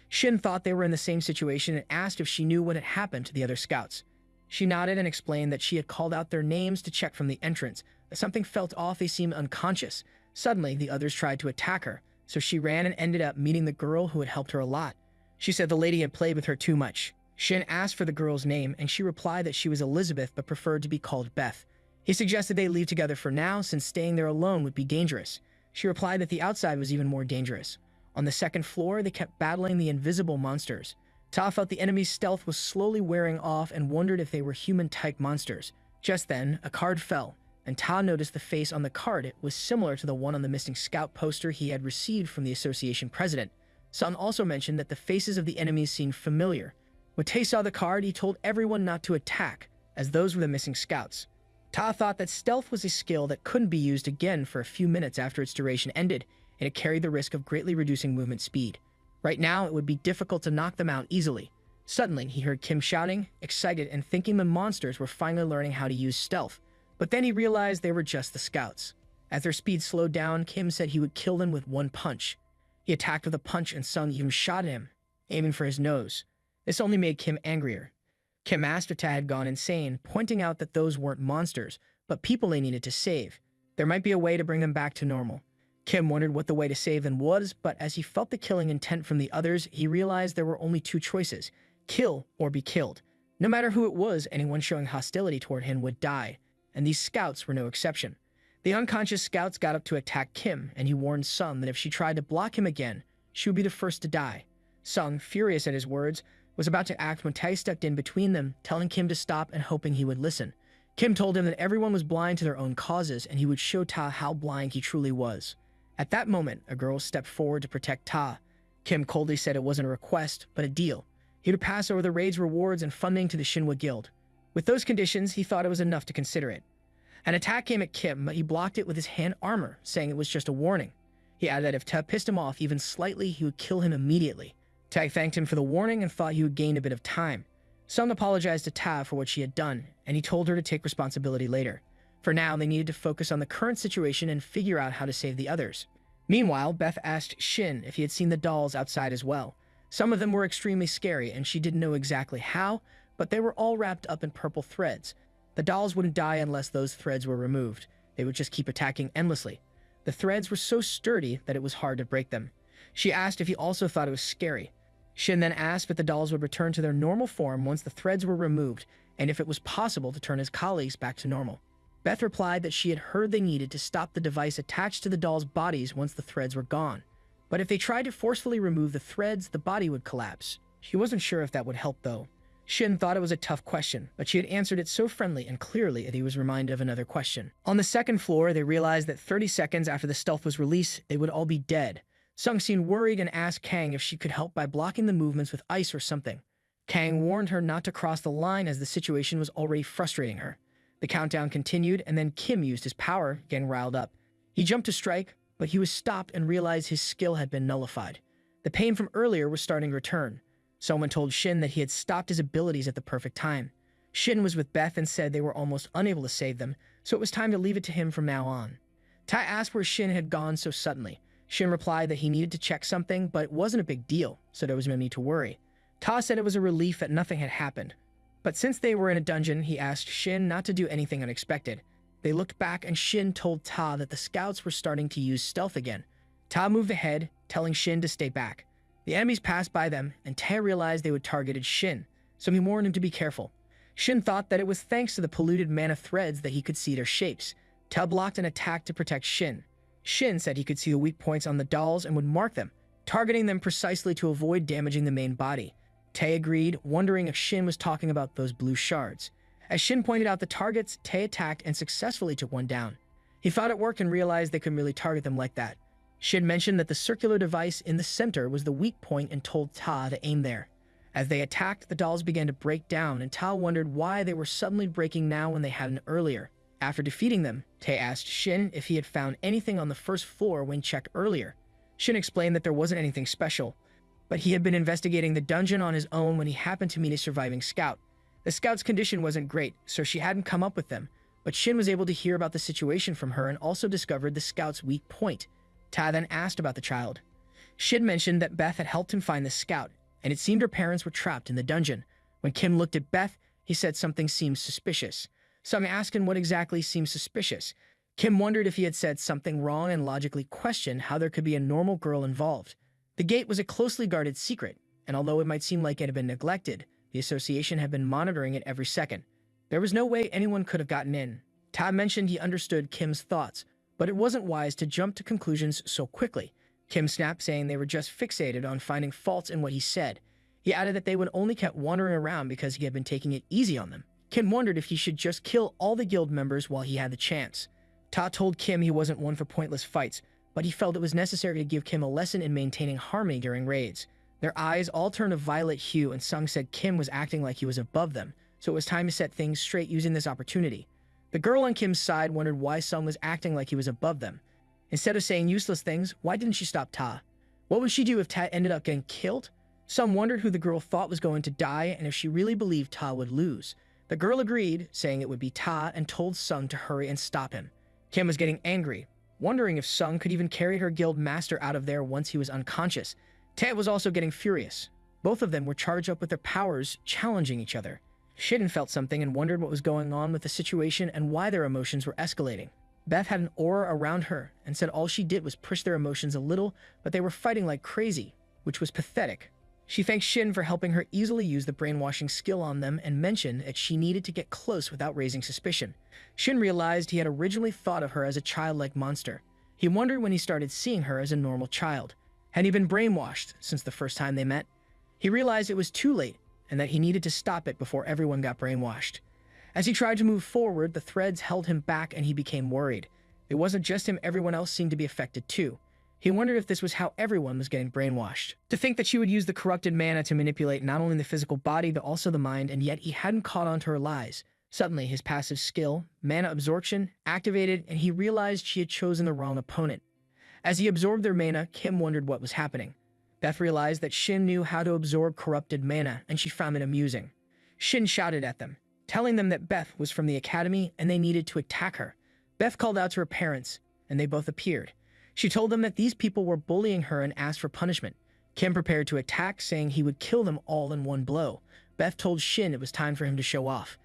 Shin thought they were in the same situation and asked if she knew what had happened to the other scouts. She nodded and explained that she had called out their names to check from the entrance, but something felt off. They seemed unconscious. Suddenly, the others tried to attack her, so she ran and ended up meeting the girl who had helped her a lot. She said the lady had played with her too much. Shin asked for the girl's name, and she replied that she was Elizabeth but preferred to be called Beth. He suggested they leave together for now, since staying there alone would be dangerous. She replied that the outside was even more dangerous. On the second floor, they kept battling the invisible monsters. Ta felt the enemy's stealth was slowly wearing off and wondered if they were human-type monsters. Just then, a card fell, and Ta noticed the face on the card. It was similar to the one on the missing scout poster he had received from the association president. Sun also mentioned that the faces of the enemies seemed familiar. When Ta saw the card, he told everyone not to attack, as those were the missing scouts. Ta thought that stealth was a skill that couldn't be used again for a few minutes after its duration ended, and it carried the risk of greatly reducing movement speed. Right now, it would be difficult to knock them out easily. Suddenly, he heard Kim shouting, excited and thinking the monsters were finally learning how to use stealth. But then he realized they were just the scouts. As their speed slowed down, Kim said he would kill them with one punch. He attacked with a punch and Sung even shot at him, aiming for his nose. This only made Kim angrier. Kim asked if Ta had gone insane, pointing out that those weren't monsters, but people they needed to save. There might be a way to bring them back to normal. Kim wondered what the way to save them was, but as he felt the killing intent from the others, he realized there were only 2 choices: kill or be killed. No matter who it was, anyone showing hostility toward him would die, and these scouts were no exception. The unconscious scouts got up to attack Kim, and he warned Sung that if she tried to block him again, she would be the first to die. Sung, furious at his words, was about to act when Tai stepped in between them, telling Kim to stop and hoping he would listen. Kim told him that everyone was blind to their own causes and he would show Ta how blind he truly was. At that moment, a girl stepped forward to protect Ta. Kim coldly said it wasn't a request, but a deal. He would pass over the raid's rewards and funding to the Shinhwa Guild. With those conditions, he thought it was enough to consider it. An attack came at Kim, but he blocked it with his hand armor, saying it was just a warning. He added that if Ta pissed him off even slightly, he would kill him immediately. Ta thanked him for the warning and thought he would gain a bit of time. Sung apologized to Ta for what she had done, and he told her to take responsibility later. For now, they needed to focus on the current situation and figure out how to save the others. Meanwhile, Beth asked Shin if he had seen the dolls outside as well. Some of them were extremely scary, and she didn't know exactly how, but they were all wrapped up in purple threads. The dolls wouldn't die unless those threads were removed. They would just keep attacking endlessly. The threads were so sturdy that it was hard to break them. She asked if he also thought it was scary. Shin then asked if the dolls would return to their normal form once the threads were removed, and if it was possible to turn his colleagues back to normal. Beth replied that she had heard they needed to stop the device attached to the dolls' bodies once the threads were gone. But if they tried to forcefully remove the threads, the body would collapse. She wasn't sure if that would help, though. Shin thought it was a tough question, but she had answered it so friendly and clearly that he was reminded of another question. On the second floor, they realized that 30 seconds after the stealth was released, they would all be dead. Sung seemed worried and asked Kang if she could help by blocking the movements with ice or something. Kang warned her not to cross the line as the situation was already frustrating her. The countdown continued, and then Kim used his power, getting riled up. He jumped to strike, but he was stopped and realized his skill had been nullified. The pain from earlier was starting to return. Someone told Shin that he had stopped his abilities at the perfect time. Shin was with Beth and said they were almost unable to save them, so it was time to leave it to him from now on. Tai asked where Shin had gone so suddenly. Shin replied that he needed to check something, but it wasn't a big deal, so there was no need to worry. Ta said it was a relief that nothing had happened. But since they were in a dungeon, he asked Shin not to do anything unexpected. They looked back and Shin told Ta that the scouts were starting to use stealth again. Ta moved ahead, telling Shin to stay back. The enemies passed by them, and Ta realized they would targeted Shin, so he warned him to be careful. Shin thought that it was thanks to the polluted mana threads that he could see their shapes. Ta blocked an attack to protect Shin. Shin said he could see the weak points on the dolls and would mark them, targeting them precisely to avoid damaging the main body. Tae agreed, wondering if Shin was talking about those blue shards. As Shin pointed out the targets, Tae attacked and successfully took one down. He thought it worked and realized they couldn't really target them like that. Shin mentioned that the circular device in the center was the weak point and told Ta to aim there. As they attacked, the dolls began to break down, and Ta wondered why they were suddenly breaking now when they hadn't earlier. After defeating them, Tae asked Shin if he had found anything on the first floor when checked earlier. Shin explained that there wasn't anything special, but he had been investigating the dungeon on his own when he happened to meet a surviving scout. The scout's condition wasn't great, so she hadn't come up with them, but Shin was able to hear about the situation from her and also discovered the scout's weak point. Ta then asked about the child. Shin mentioned that Beth had helped him find the scout, and it seemed her parents were trapped in the dungeon. When Kim looked at Beth, he said something seemed suspicious. Sung asked him what exactly seemed suspicious. Kim wondered if he had said something wrong and logically questioned how there could be a normal girl involved. The gate was a closely guarded secret, and although it might seem like it had been neglected, the association had been monitoring it every second. There was no way anyone could have gotten in. Ta mentioned he understood Kim's thoughts, but it wasn't wise to jump to conclusions so quickly. Kim snapped, saying they were just fixated on finding faults in what he said. He added that they would only kept wandering around because he had been taking it easy on them. Kim wondered if he should just kill all the guild members while he had the chance. Ta told Kim he wasn't one for pointless fights, but he felt it was necessary to give Kim a lesson in maintaining harmony during raids. Their eyes all turned a violet hue, and Sung said Kim was acting like he was above them, so it was time to set things straight using this opportunity. The girl on Kim's side wondered why Sung was acting like he was above them. Instead of saying useless things, why didn't she stop Ta? What would she do if Ta ended up getting killed? Sung wondered who the girl thought was going to die and if she really believed Ta would lose. The girl agreed, saying it would be Ta, and told Sung to hurry and stop him. Kim was getting angry, wondering if Sung could even carry her guild master out of there once he was unconscious. Tae was also getting furious. Both of them were charged up with their powers, challenging each other. Shin felt something and wondered what was going on with the situation and why their emotions were escalating. Beth had an aura around her and said all she did was push their emotions a little, but they were fighting like crazy, which was pathetic. She thanked Shin for helping her easily use the brainwashing skill on them and mentioned that she needed to get close without raising suspicion. Shin realized he had originally thought of her as a childlike monster. He wondered when he started seeing her as a normal child. Had he been brainwashed since the first time they met? He realized it was too late and that he needed to stop it before everyone got brainwashed. As he tried to move forward, the threads held him back and he became worried. It wasn't just him, everyone else seemed to be affected too. He wondered if this was how everyone was getting brainwashed. To think that she would use the corrupted mana to manipulate not only the physical body but also the mind, and yet he hadn't caught on to her lies. Suddenly, his passive skill, mana absorption, activated, and he realized she had chosen the wrong opponent. As he absorbed their mana, Kim wondered what was happening. Beth realized that Shin knew how to absorb corrupted mana, and she found it amusing. Shin shouted at them, telling them that Beth was from the academy and they needed to attack her. Beth called out to her parents, and they both appeared. She told them that these people were bullying her and asked for punishment. Kim prepared to attack, saying he would kill them all in one blow. Beth told Shin it was time for him to show off.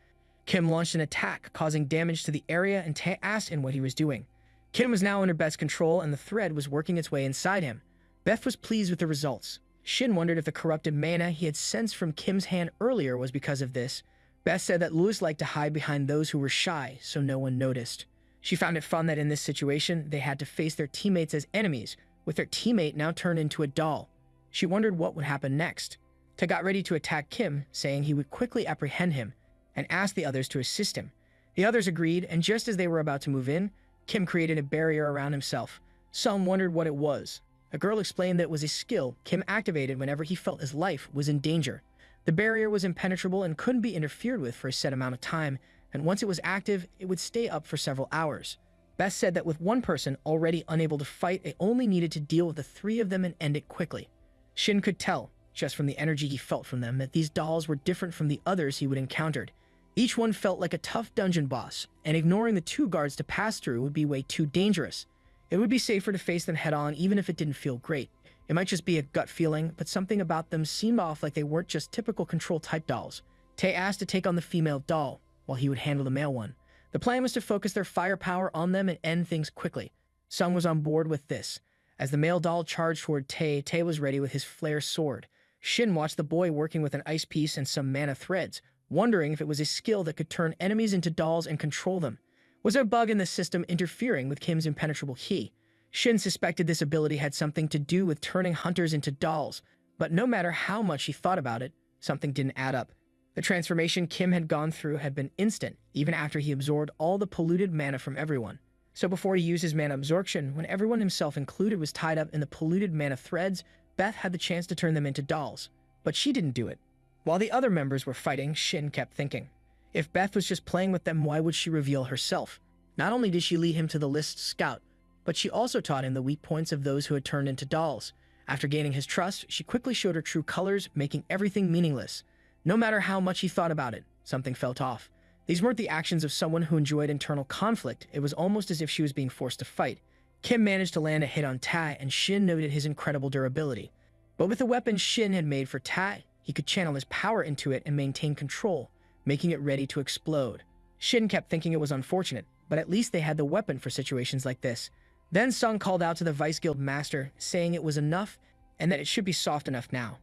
Kim launched an attack, causing damage to the area, and asked him what he was doing. Kim was now under Beth's control, and the thread was working its way inside him. Beth was pleased with the results. Shin wondered if the corrupted mana he had sensed from Kim's hand earlier was because of this. Beth said that Lewis liked to hide behind those who were shy, so no one noticed. She found it fun that in this situation, they had to face their teammates as enemies, with their teammate now turned into a doll. She wondered what would happen next. Ta got ready to attack Kim, saying he would quickly apprehend him, and asked the others to assist him. The others agreed, and just as they were about to move in, Kim created a barrier around himself. Some wondered what it was. A girl explained that it was a skill Kim activated whenever he felt his life was in danger. The barrier was impenetrable and couldn't be interfered with for a set amount of time, and once it was active, it would stay up for several hours. Beth said that with one person already unable to fight, they only needed to deal with the three of them and end it quickly. Shin could tell, just from the energy he felt from them, that these dolls were different from the others he would encountered. Each one felt like a tough dungeon boss, and ignoring the two guards to pass through would be way too dangerous. It would be safer to face them head-on even if it didn't feel great. It might just be a gut feeling, but something about them seemed off, like they weren't just typical control-type dolls. Tae asked to take on the female doll, while he would handle the male one. The plan was to focus their firepower on them and end things quickly. Sung was on board with this. As the male doll charged toward Tae, Tae was ready with his flare sword. Shin watched the boy working with an ice piece and some mana threads, wondering if it was a skill that could turn enemies into dolls and control them. Was there a bug in the system interfering with Kim's impenetrable ki? Shin suspected this ability had something to do with turning hunters into dolls, but no matter how much he thought about it, something didn't add up. The transformation Kim had gone through had been instant, even after he absorbed all the polluted mana from everyone. So before he used his mana absorption, when everyone, himself included, was tied up in the polluted mana threads, Beth had the chance to turn them into dolls. But she didn't do it. While the other members were fighting, Shin kept thinking, if Beth was just playing with them, why would she reveal herself? Not only did she lead him to the list scout, but she also taught him the weak points of those who had turned into dolls. After gaining his trust, she quickly showed her true colors, making everything meaningless. No matter how much he thought about it, something felt off. These weren't the actions of someone who enjoyed internal conflict. It was almost as if she was being forced to fight. Kim managed to land a hit on Tai, and Shin noted his incredible durability. But with the weapon Shin had made for Tai, he could channel his power into it and maintain control, making it ready to explode. Shin kept thinking it was unfortunate, but at least they had the weapon for situations like this. Then Sung called out to the Vice Guild Master, saying it was enough and that it should be soft enough now.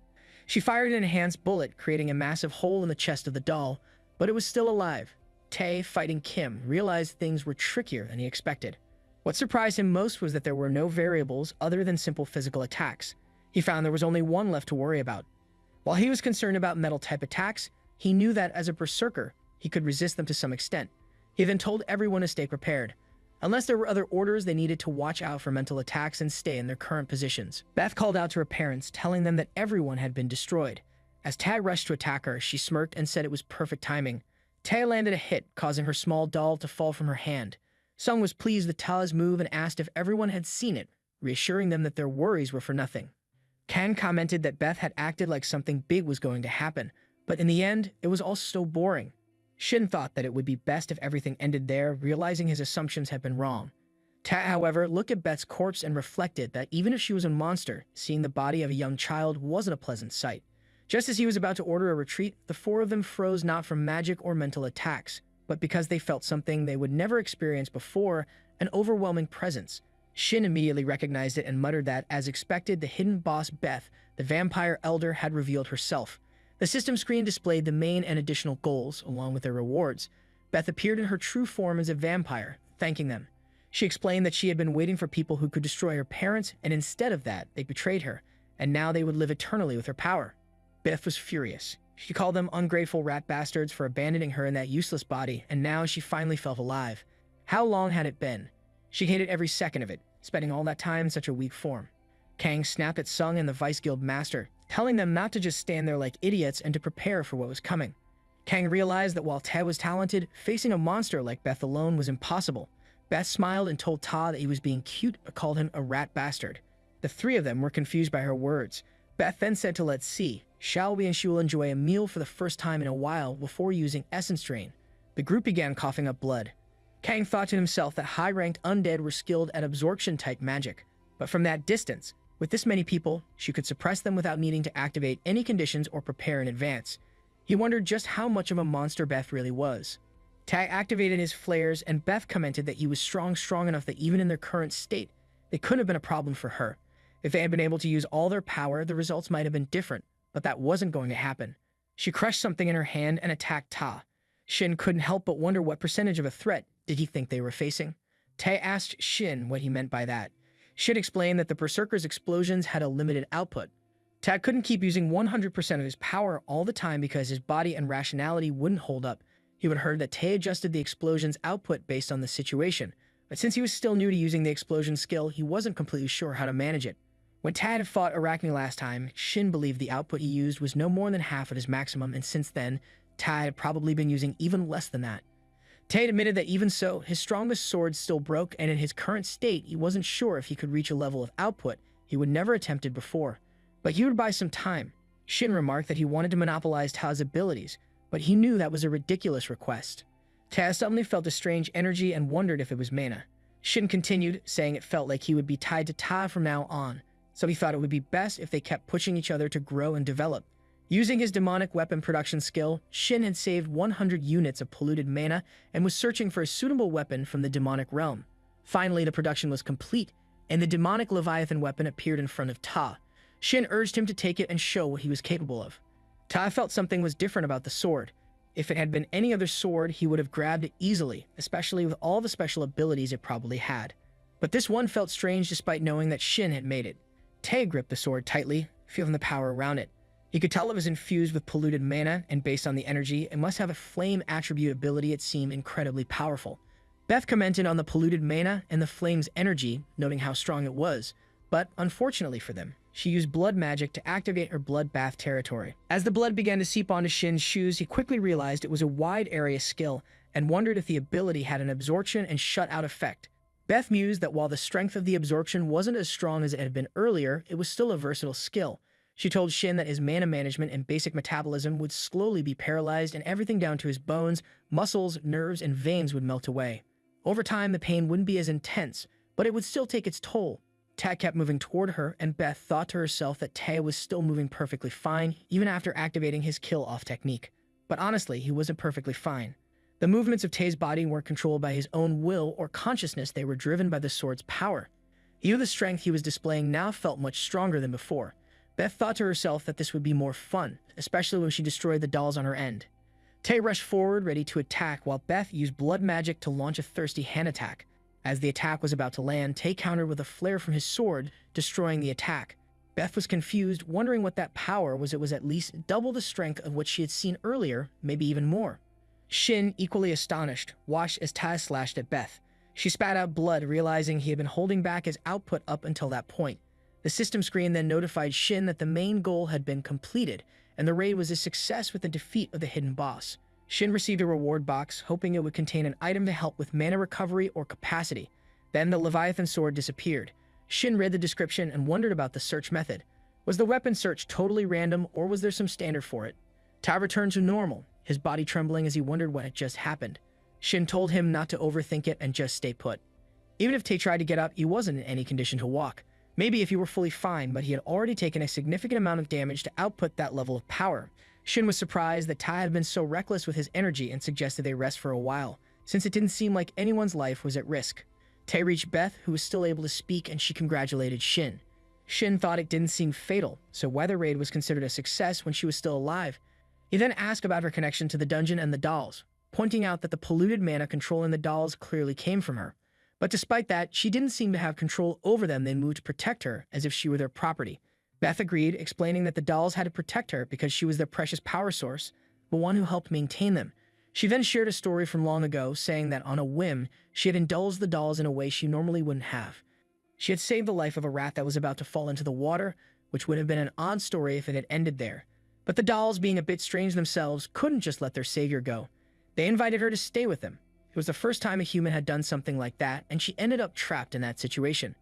She fired an enhanced bullet, creating a massive hole in the chest of the doll, but it was still alive. Tae, fighting Kim, realized things were trickier than he expected. What surprised him most was that there were no variables other than simple physical attacks. He found there was only one left to worry about. While he was concerned about metal-type attacks, he knew that as a berserker, he could resist them to some extent. He then told everyone to stay prepared. Unless there were other orders, they needed to watch out for mental attacks and stay in their current positions. Beth called out to her parents, telling them that everyone had been destroyed. As Tae rushed to attack her, she smirked and said it was perfect timing. Tae landed a hit, causing her small doll to fall from her hand. Sung was pleased with Ta's move and asked if everyone had seen it, reassuring them that their worries were for nothing. Kan commented that Beth had acted like something big was going to happen, but in the end, it was all so boring. Shin thought that it would be best if everything ended there, realizing his assumptions had been wrong. Ta, however, looked at Beth's corpse and reflected that even if she was a monster, seeing the body of a young child wasn't a pleasant sight. Just as he was about to order a retreat, the four of them froze, not from magic or mental attacks, but because they felt something they would never experience before, an overwhelming presence. Shin immediately recognized it and muttered that, as expected, the hidden boss Beth, the vampire elder, had revealed herself. The system screen displayed the main and additional goals, along with their rewards. Beth appeared in her true form as a vampire, thanking them. She explained that she had been waiting for people who could destroy her parents, and instead of that, they betrayed her, and now they would live eternally with her power. Beth was furious. She called them ungrateful rat bastards for abandoning her in that useless body, and now she finally felt alive. How long had it been? She hated every second of it, spending all that time in such a weak form. Kang snapped at Sung and the Vice Guild Master, telling them not to just stand there like idiots and to prepare for what was coming. Kang realized that while Ted was talented, facing a monster like Beth alone was impossible. Beth smiled and told Ta that he was being cute but called him a rat bastard. The three of them were confused by her words. Beth then said to let's see, shall we, and she will enjoy a meal for the first time in a while before using essence drain. The group began coughing up blood. Kang thought to himself that high-ranked undead were skilled at absorption-type magic, but from that distance, with this many people, she could suppress them without needing to activate any conditions or prepare in advance. He wondered just how much of a monster Beth really was. Tag activated his flares, and Beth commented that he was strong enough that even in their current state, they couldn't have been a problem for her. If they had been able to use all their power, the results might have been different, but that wasn't going to happen. She crushed something in her hand and attacked Ta. Shin couldn't help but wonder what percentage of a threat did he think they were facing. Tae asked Shin what he meant by that. Shin explained that the Berserker's explosions had a limited output. Tae couldn't keep using 100% of his power all the time because his body and rationality wouldn't hold up. He would heard that Tae adjusted the explosion's output based on the situation, but since he was still new to using the explosion skill, he wasn't completely sure how to manage it. When Tad had fought Arachne last time, Shin believed the output he used was no more than half of his maximum, and since then, Tad had probably been using even less than that. Tad admitted that even so, his strongest sword still broke, and in his current state, he wasn't sure if he could reach a level of output he would never attempted before. But he would buy some time. Shin remarked that he wanted to monopolize Ta's abilities, but he knew that was a ridiculous request. Ta suddenly felt a strange energy and wondered if it was mana. Shin continued, saying it felt like he would be tied to Ta from now on, so he thought it would be best if they kept pushing each other to grow and develop. Using his demonic weapon production skill, Shin had saved 100 units of polluted mana and was searching for a suitable weapon from the demonic realm. Finally, the production was complete, and the demonic Leviathan weapon appeared in front of Ta. Shin urged him to take it and show what he was capable of. Ta felt something was different about the sword. If it had been any other sword, he would have grabbed it easily, especially with all the special abilities it probably had. But this one felt strange despite knowing that Shin had made it. Tae gripped the sword tightly, feeling the power around it. He could tell it was infused with polluted mana, and based on the energy, it must have a flame attribute ability. It seemed incredibly powerful. Beth commented on the polluted mana and the flame's energy, noting how strong it was, but unfortunately for them, she used blood magic to activate her bloodbath territory. As the blood began to seep onto Shin's shoes, he quickly realized it was a wide area skill and wondered if the ability had an absorption and shut-out effect. Beth mused that while the strength of the absorption wasn't as strong as it had been earlier, it was still a versatile skill. She told Shin that his mana management and basic metabolism would slowly be paralyzed and everything down to his bones, muscles, nerves, and veins would melt away. Over time, the pain wouldn't be as intense, but it would still take its toll. Ta kept moving toward her, and Beth thought to herself that Ta was still moving perfectly fine, even after activating his kill-off technique. But honestly, he wasn't perfectly fine. The movements of Tae's body weren't controlled by his own will or consciousness, they were driven by the sword's power. He knew the strength he was displaying now felt much stronger than before. Beth thought to herself that this would be more fun, especially when she destroyed the dolls on her end. Tae rushed forward, ready to attack, while Beth used blood magic to launch a thirsty hand attack. As the attack was about to land, Tae countered with a flare from his sword, destroying the attack. Beth was confused, wondering what that power was. It was at least double the strength of what she had seen earlier, maybe even more. Shin, equally astonished, watched as Tae slashed at Beth. She spat out blood, realizing he had been holding back his output up until that point. The system screen then notified Shin that the main goal had been completed, and the raid was a success with the defeat of the hidden boss. Shin received a reward box, hoping it would contain an item to help with mana recovery or capacity. Then the Leviathan sword disappeared. Shin read the description and wondered about the search method. Was the weapon search totally random, or was there some standard for it? Ta returned to normal, his body trembling as he wondered what had just happened. Shin told him not to overthink it and just stay put. Even if Tae tried to get up, he wasn't in any condition to walk. Maybe if he were fully fine, but he had already taken a significant amount of damage to output that level of power. Shin was surprised that Ta had been so reckless with his energy and suggested they rest for a while, since it didn't seem like anyone's life was at risk. Tae reached Beth, who was still able to speak, and she congratulated Shin. Shin thought it didn't seem fatal, so why the raid was considered a success when she was still alive. He then asked about her connection to the dungeon and the dolls, pointing out that the polluted mana controlling the dolls clearly came from her. But despite that, she didn't seem to have control over them. They moved to protect her, as if she were their property. Beth agreed, explaining that the dolls had to protect her because she was their precious power source, the one who helped maintain them. She then shared a story from long ago, saying that on a whim, she had indulged the dolls in a way she normally wouldn't have. She had saved the life of a rat that was about to fall into the water, which would have been an odd story if it had ended there. But the dolls, being a bit strange themselves, couldn't just let their savior go. They invited her to stay with them. It was the first time a human had done something like that, and she ended up trapped in that situation.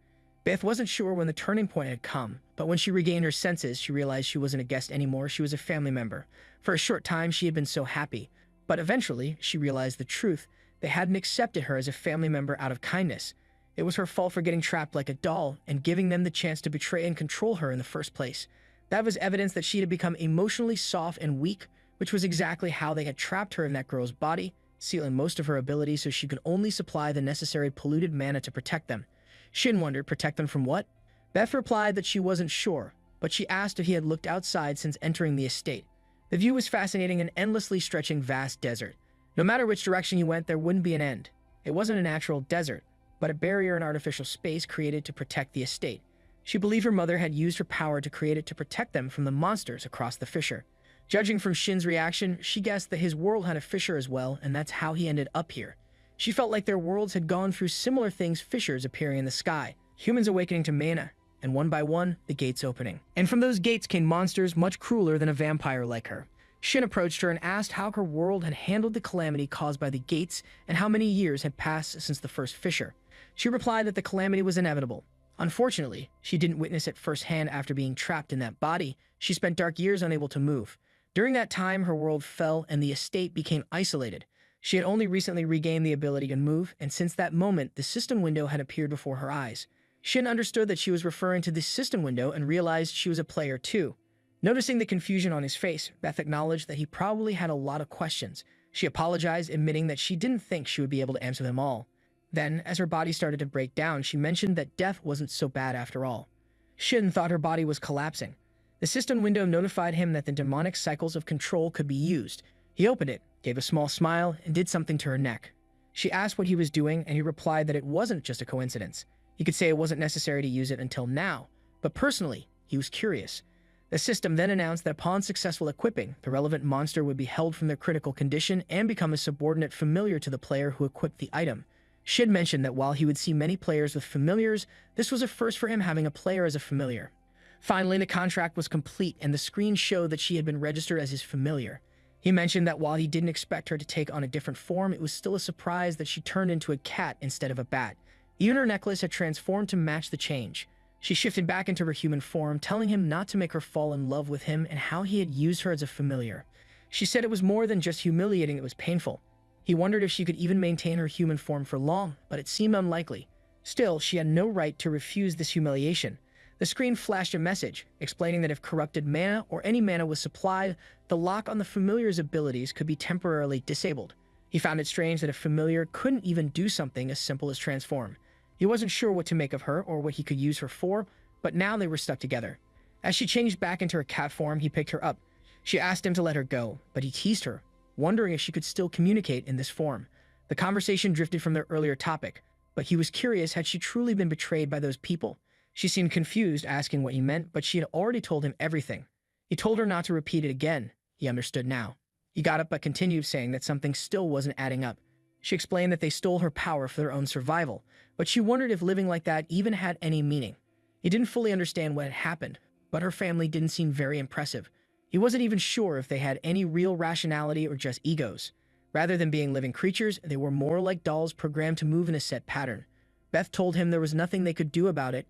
Beth wasn't sure when the turning point had come, but when she regained her senses, she realized she wasn't a guest anymore, she was a family member. For a short time, she had been so happy, but eventually, she realized the truth. They hadn't accepted her as a family member out of kindness. It was her fault for getting trapped like a doll and giving them the chance to betray and control her in the first place. That was evidence that she had become emotionally soft and weak, which was exactly how they had trapped her in that girl's body, sealing most of her abilities so she could only supply the necessary polluted mana to protect them. Shin wondered, protect them from what? Beth replied that she wasn't sure, but she asked if he had looked outside since entering the estate. The view was fascinating, an endlessly stretching vast desert. No matter which direction you went, there wouldn't be an end. It wasn't a natural desert, but a barrier and artificial space created to protect the estate. She believed her mother had used her power to create it to protect them from the monsters across the fissure. Judging from Shin's reaction, she guessed that his world had a fissure as well, and that's how he ended up here. She felt like their worlds had gone through similar things, fissures appearing in the sky, humans awakening to mana, and one by one, the gates opening. And from those gates came monsters much crueler than a vampire like her. Shin approached her and asked how her world had handled the calamity caused by the gates and how many years had passed since the first fissure. She replied that the calamity was inevitable. Unfortunately, she didn't witness it firsthand after being trapped in that body. She spent dark years unable to move. During that time, her world fell and the estate became isolated. She had only recently regained the ability to move, and since that moment, the system window had appeared before her eyes. Shin understood that she was referring to the system window and realized she was a player too. Noticing the confusion on his face, Beth acknowledged that he probably had a lot of questions. She apologized, admitting that she didn't think she would be able to answer them all. Then, as her body started to break down, she mentioned that death wasn't so bad after all. Shin thought her body was collapsing. The system window notified him that the demonic cycles of control could be used. He opened it, gave a small smile, and did something to her neck. She asked what he was doing, and he replied that it wasn't just a coincidence. He could say it wasn't necessary to use it until now, but personally, he was curious. The system then announced that upon successful equipping, the relevant monster would be held from their critical condition and become a subordinate familiar to the player who equipped the item. Shin mentioned that while he would see many players with familiars, this was a first for him having a player as a familiar. Finally, the contract was complete, and the screen showed that she had been registered as his familiar. He mentioned that while he didn't expect her to take on a different form, it was still a surprise that she turned into a cat instead of a bat. Even her necklace had transformed to match the change. She shifted back into her human form, telling him not to make her fall in love with him and how he had used her as a familiar. She said it was more than just humiliating, it was painful. He wondered if she could even maintain her human form for long, but it seemed unlikely. Still, she had no right to refuse this humiliation. The screen flashed a message, explaining that if corrupted mana or any mana was supplied, the lock on the familiar's abilities could be temporarily disabled. He found it strange that a familiar couldn't even do something as simple as transform. He wasn't sure what to make of her or what he could use her for, but now they were stuck together. As she changed back into her cat form, he picked her up. She asked him to let her go, but he teased her, wondering if she could still communicate in this form. The conversation drifted from their earlier topic, but he was curious, had she truly been betrayed by those people? She seemed confused, asking what he meant, but she had already told him everything. He told her not to repeat it again. He understood now. He got up but continued, saying that something still wasn't adding up. She explained that they stole her power for their own survival, but she wondered if living like that even had any meaning. He didn't fully understand what had happened, but her family didn't seem very impressive. He wasn't even sure if they had any real rationality or just egos. Rather than being living creatures, they were more like dolls programmed to move in a set pattern. Beth told him there was nothing they could do about it,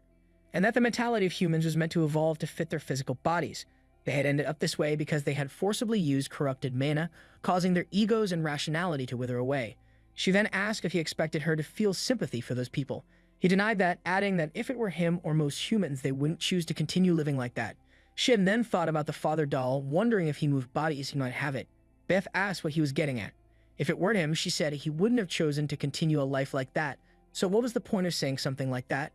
and that the mentality of humans was meant to evolve to fit their physical bodies. They had ended up this way because they had forcibly used corrupted mana, causing their egos and rationality to wither away. She then asked if he expected her to feel sympathy for those people. He denied that, adding that if it were him or most humans, they wouldn't choose to continue living like that. Shin then thought about the father doll, wondering if he moved bodies, he might have it. Beth asked what he was getting at. If it were him, she said he wouldn't have chosen to continue a life like that. So what was the point of saying something like that?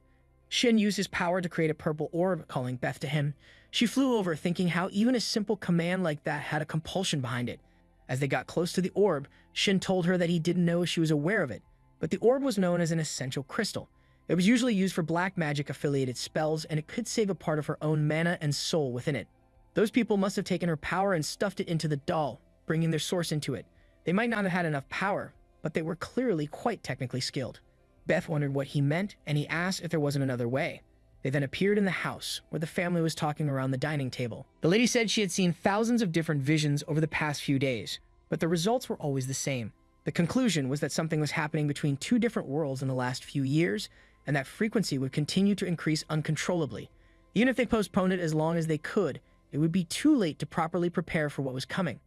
Shin used his power to create a purple orb, calling Beth to him. She flew over, thinking how even a simple command like that had a compulsion behind it. As they got close to the orb, Shin told her that he didn't know if she was aware of it, but the orb was known as an essential crystal. It was usually used for black magic-affiliated spells, and it could save a part of her own mana and soul within it. Those people must have taken her power and stuffed it into the doll, bringing their source into it. They might not have had enough power, but they were clearly quite technically skilled. Beth wondered what he meant, and he asked if there wasn't another way. They then appeared in the house, where the family was talking around the dining table. The lady said she had seen thousands of different visions over the past few days, but the results were always the same. The conclusion was that something was happening between two different worlds in the last few years, and that frequency would continue to increase uncontrollably. Even if they postponed it as long as they could, it would be too late to properly prepare for what was coming.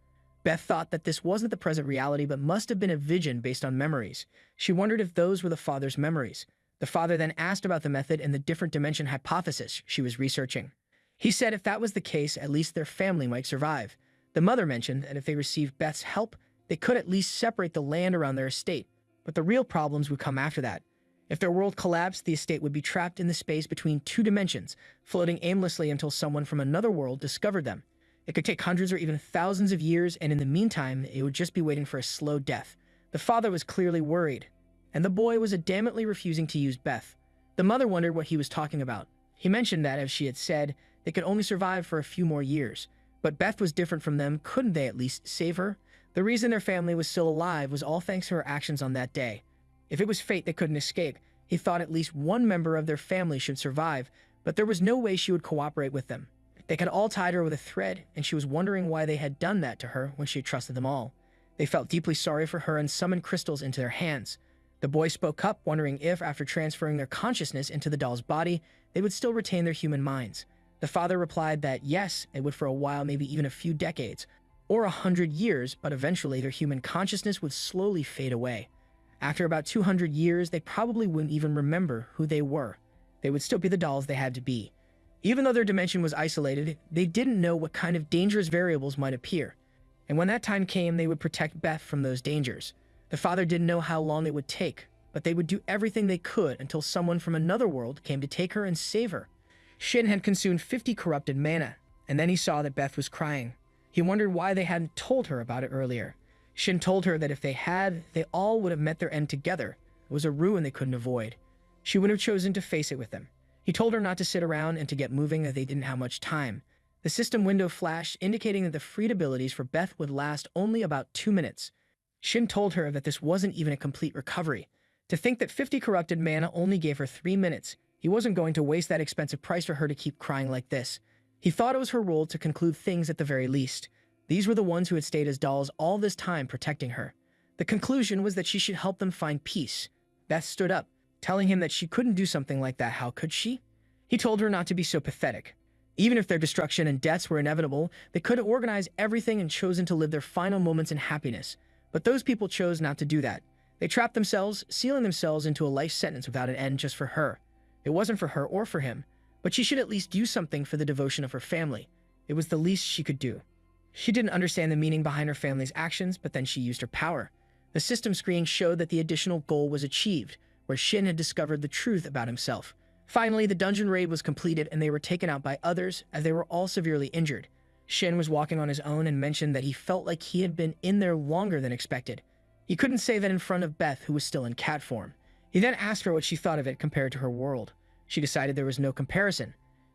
Beth thought that this wasn't the present reality but must have been a vision based on memories. She wondered if those were the father's memories. The father then asked about the method and the different dimension hypothesis she was researching. He said if that was the case, at least their family might survive. The mother mentioned that if they received Beth's help, they could at least separate the land around their estate, but the real problems would come after that. If their world collapsed, the estate would be trapped in the space between two dimensions, floating aimlessly until someone from another world discovered them. It could take hundreds or even thousands of years, and in the meantime, it would just be waiting for a slow death. The father was clearly worried, and the boy was adamantly refusing to use Beth. The mother wondered what he was talking about. He mentioned that, as she had said, they could only survive for a few more years. But Beth was different from them. Couldn't they at least save her? The reason their family was still alive was all thanks to her actions on that day. If it was fate they couldn't escape, he thought at least one member of their family should survive, but there was no way she would cooperate with them. They had all tied her with a thread, and she was wondering why they had done that to her when she had trusted them all. They felt deeply sorry for her and summoned crystals into their hands. The boy spoke up, wondering if, after transferring their consciousness into the doll's body, they would still retain their human minds. The father replied that yes, it would for a while, maybe even a few decades, or 100 years, but eventually their human consciousness would slowly fade away. After about 200 years, they probably wouldn't even remember who they were. They would still be the dolls they had to be. Even though their dimension was isolated, they didn't know what kind of dangerous variables might appear. And when that time came, they would protect Beth from those dangers. The father didn't know how long it would take, but they would do everything they could until someone from another world came to take her and save her. Shin had consumed 50 corrupted mana, and then he saw that Beth was crying. He wondered why they hadn't told her about it earlier. Shin told her that if they had, they all would have met their end together. It was a ruin they couldn't avoid. She would have chosen to face it with them. He told her not to sit around and to get moving, as they didn't have much time. The system window flashed, indicating that the freed abilities for Beth would last only about 2 minutes. Shin told her that this wasn't even a complete recovery. To think that 50 corrupted mana only gave her 3 minutes, he wasn't going to waste that expensive price for her to keep crying like this. He thought it was her role to conclude things at the very least. These were the ones who had stayed as dolls all this time, protecting her. The conclusion was that she should help them find peace. Beth stood up, telling him that she couldn't do something like that. How could she? He told her not to be so pathetic. Even if their destruction and deaths were inevitable, they could have organized everything and chosen to live their final moments in happiness. But those people chose not to do that. They trapped themselves, sealing themselves into a life sentence without an end just for her. It wasn't for her or for him, but she should at least do something for the devotion of her family. It was the least she could do. She didn't understand the meaning behind her family's actions, but then she used her power. The system screen showed that the additional goal was achieved, where Shin had discovered the truth about himself. Finally, the dungeon raid was completed and they were taken out by others, as they were all severely injured. Shin was walking on his own and mentioned that he felt like he had been in there longer than expected. He couldn't say that in front of Beth, who was still in cat form. He then asked her what she thought of it compared to her world. She decided there was no comparison.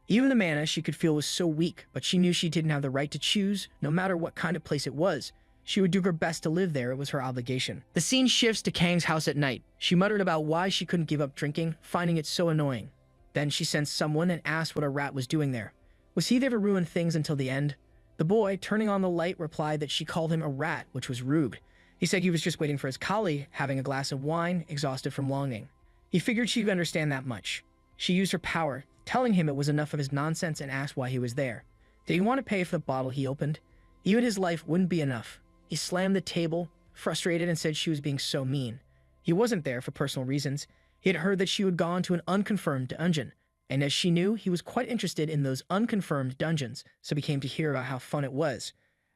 Even the mana she could feel was so weak, but she knew she didn't have the right to choose, no matter what kind of place it was. She would do her best to live there. It was her obligation. The scene shifts to Kang's house at night. She muttered about why she couldn't give up drinking, finding it so annoying. Then she sensed someone and asked what a rat was doing there. Was he there to ruin things until the end? The boy, turning on the light, replied that she called him a rat, which was rude. He said he was just waiting for his colleague, having a glass of wine, exhausted from longing. He figured she could understand that much. She used her power, telling him it was enough of his nonsense, and asked why he was there. Did he want to pay for the bottle he opened? Even his life wouldn't be enough. He slammed the table, frustrated, and said she was being so mean. He wasn't there for personal reasons. He had heard that she had gone to an unconfirmed dungeon, and as she knew, he was quite interested in those unconfirmed dungeons, so he came to hear about how fun it was.